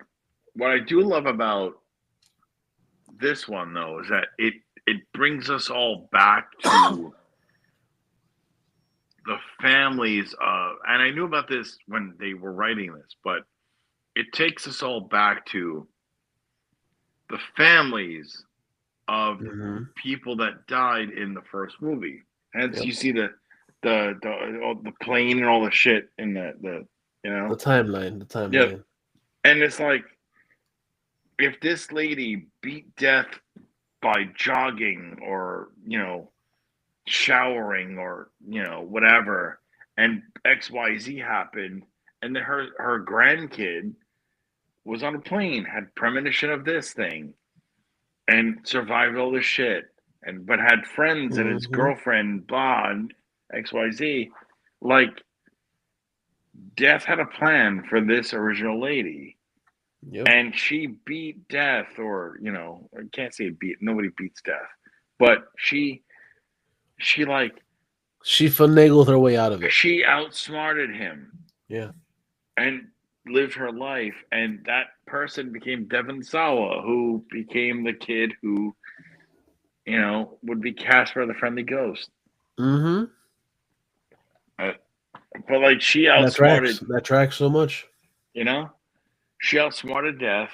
what I do love about this one though is that it brings us all back to the families of, and I knew about this when they were writing this, but it takes us all back to the families of people that died in the first movie. Hence, you see the plane and all the shit in the the timeline. Yeah, and it's like if this lady beat death by jogging or showering or whatever, and XYZ happened, and then her grandkid was on a plane, had premonition of this thing, and survived all this shit, but had friends and his girlfriend, blah, and XYZ. Like, Death had a plan for this original lady. Yep. And she beat death, or I can't say beat. Nobody beats death, but she finagled her way out of it. She outsmarted him. Yeah. And lived her life, and that person became Devon Sawa, who became the kid who, would be Casper the Friendly Ghost. Mm-hmm. But like she outsmarted that tracks so much. She outsmarted Death,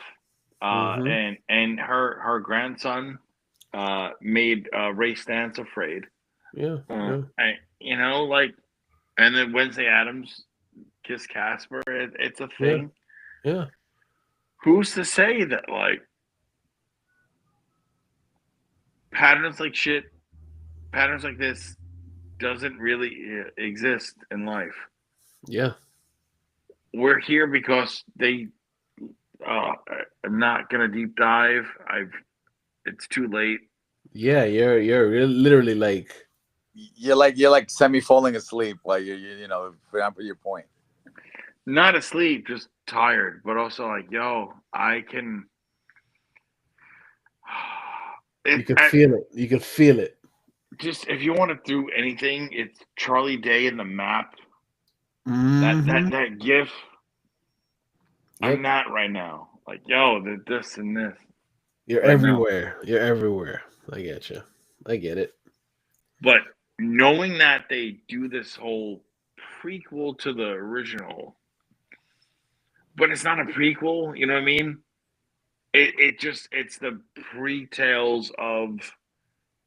and her grandson made Ray Stantz afraid. Yeah. And then Wednesday Addams kissed Casper. It's a thing. Yeah. Who's to say that like patterns like this doesn't really exist in life? Yeah. We're here because they. I'm not gonna deep dive. It's too late. Yeah, you're literally like you're like semi falling asleep while you're for your point. Not asleep, just tired, but also like, I can. You can feel it. You can feel it. Just if you want to do anything, it's Charlie Day in the Map. That GIF. Yep. I'm not right now. Like, this and this. You're right everywhere. Now. You're everywhere. I get you. I get it. But knowing that they do this whole prequel to the original, but it's not a prequel, you know what I mean? It's the pre-tales of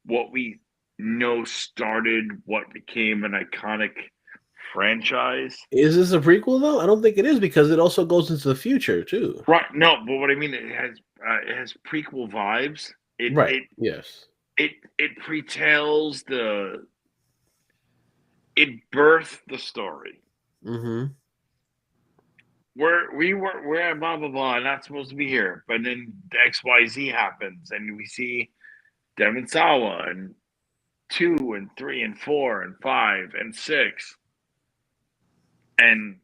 what we know started what became an iconic franchise. Is this a prequel though? I don't think it is, because it also goes into the future too. Right. No, but what I mean, it has prequel vibes. Yes. It pre-tales it birthed the story. Mm-hmm. We're at blah blah blah, not supposed to be here, but then the XYZ happens, and we see Devon Sawa and 2 and 3 and 4 and 5 and 6, and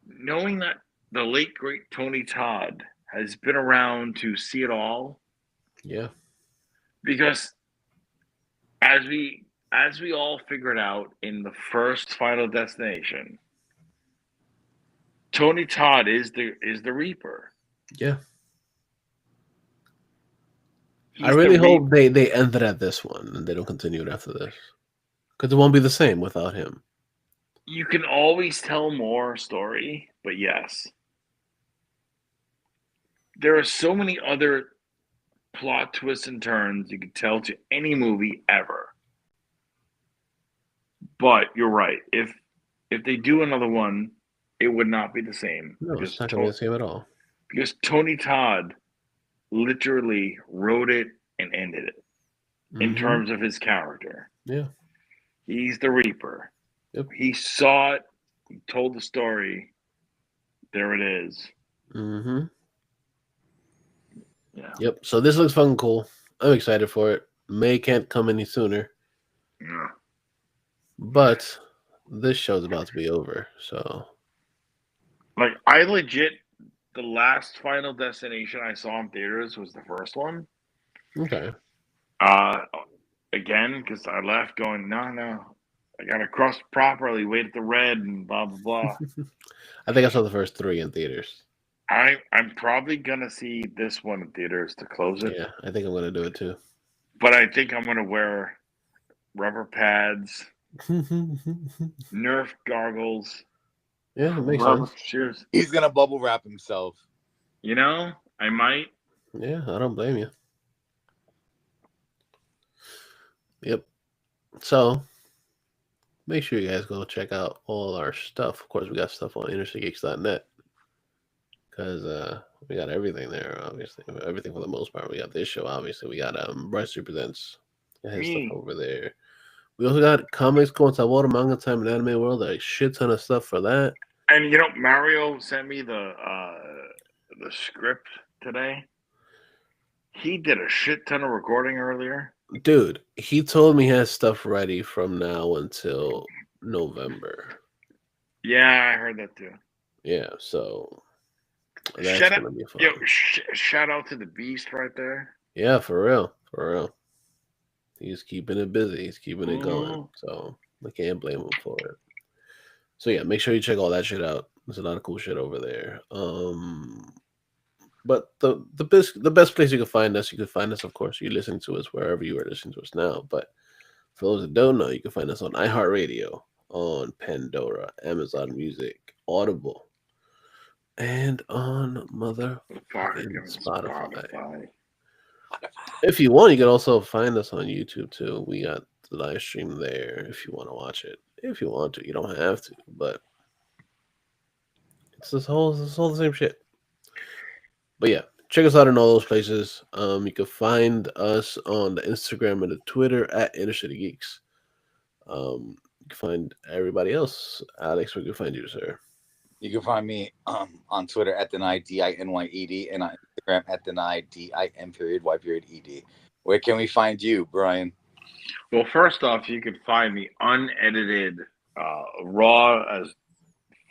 knowing that the late great Tony Todd has been around to see it all. Yeah. Because as we all figured out in the first Final Destination, Tony Todd is the Reaper. Yeah. I really hope they ended at this one and they don't continue it after this, because it won't be the same without him. You can always tell more story, but yes, there are so many other plot twists and turns you could tell to any movie ever. But you're right. If they do another one, it would not be the same. No, it's not going to be the same at all. Because Tony Todd literally wrote it and ended it in terms of his character. Yeah. He's the Reaper. Yep. He saw it. He told the story. There it is. Mm-hmm. Yeah. Yep. So this looks fucking cool. I'm excited for it. May can't come any sooner. Yeah. But this show's about to be over, so. Like, I legit, the last Final Destination I saw in theaters was the first one. Okay. Again, because I left going, no. I got to cross properly, wait at the red, and blah, blah, blah. I think I saw the first 3 in theaters. I'm probably going to see this one in theaters to close it. Yeah, I think I'm going to do it too. But I think I'm going to wear rubber pads, Nerf goggles. Yeah, it makes sense. Cheers. He's going to bubble wrap himself. I might. Yeah, I don't blame you. Yep. So, make sure you guys go check out all our stuff. Of course, we got stuff on InnerCityGeeks.net. because we got everything there. Obviously, everything for the most part. We got this show. Obviously, we got Bryce Presents. Got his stuff over there. We also got comics con sabor, manga time, and anime world. A shit ton of stuff for that. And Mario sent me the script today. He did a shit ton of recording earlier. Dude, he told me he has stuff ready from now until November. Yeah, I heard that too. Yeah, so that's gonna be fun. Shout out to the Beast right there. Yeah, for real, for real. He's keeping it busy. He's keeping it going. So I can't blame him for it. So yeah, make sure you check all that shit out. There's a lot of cool shit over there. But the best place you can find us, of course, you listen to us wherever you are listening to us now. But for those that don't know, you can find us on iHeartRadio, on Pandora, Amazon Music, Audible, and on Spotify. If you want, you can also find us on YouTube too. We got the live stream there if you want to watch it. If you want to, you don't have to, but it's all the same shit. But yeah, check us out in all those places. You can find us on the Instagram and the Twitter at InnerCityGeeks. You can find everybody else. Alex, where can we find you, sir? You can find me on Twitter at DinyEd and on Instagram at DIN_Y_ED. Where can we find you, Brian? Well, first off, you can find me unedited, raw as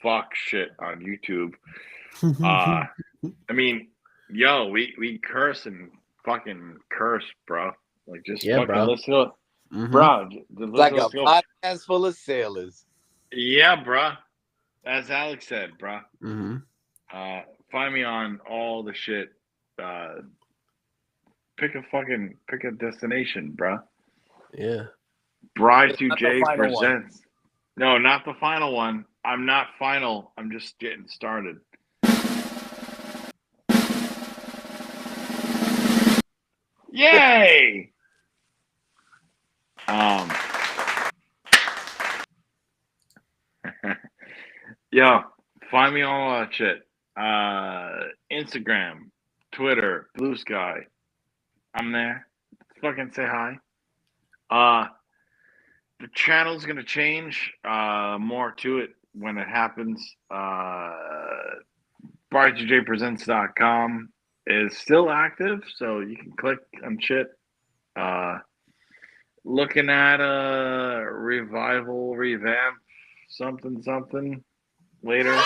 fuck shit on YouTube. I mean, we curse and fucking curse, bro. Like, just fucking bro. let's go, bro. Like a podcast full of sailors. Yeah, bro. As Alex said, bro. Find me on all the shit. Pick a destination, bro. Yeah. Bride2J presents. No, not the final one. I'm not final. I'm just getting started. Yay! Yo, find me on all that shit. Instagram, Twitter, Blue Sky. I'm there. Fucking say hi. The channel's gonna change. More to it when it happens. Bride2JPresents.com is still active, so you can click on shit. Looking at a revival, revamp, something later.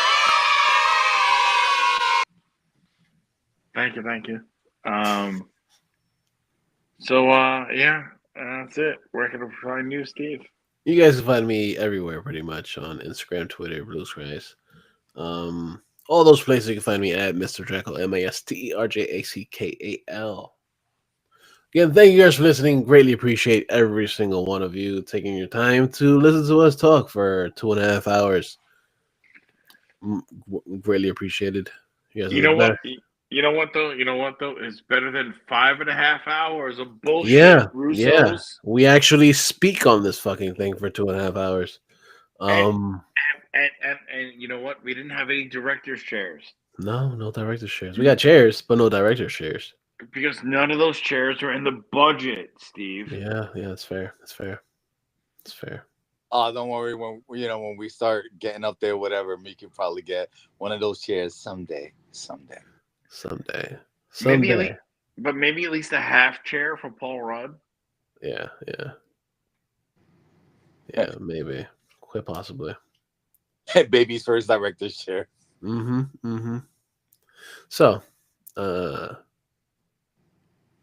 Thank you. Yeah, that's it. Where can I find you, Steve? You guys can find me everywhere, pretty much, on Instagram, Twitter, Blue Skies. All those places you can find me at Mr. Jackal, MasterJackal. Again, thank you guys for listening. Greatly appreciate every single one of you taking your time to listen to us talk for 2.5 hours. Greatly appreciated. You know what though? It's better than 5.5 hours of bullshit. Yeah, Russos. yeah. We actually speak on this fucking thing for 2.5 hours. And you know what? We didn't have any director's chairs. No director's chairs. We got chairs, but no director's chairs. Because none of those chairs were in the budget, Steve. Yeah, that's fair. That's fair. Oh, don't worry. When we start getting up there, whatever, me can probably get one of those chairs someday. Maybe at least a half chair for Paul Rudd. Yeah, maybe. Quite possibly. Baby's first director's chair. So,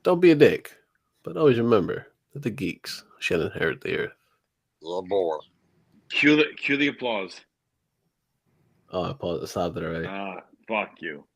don't be a dick, but always remember that the geeks shall inherit the earth. Oh boy. Cue the applause. Oh, I stopped it already. Fuck you.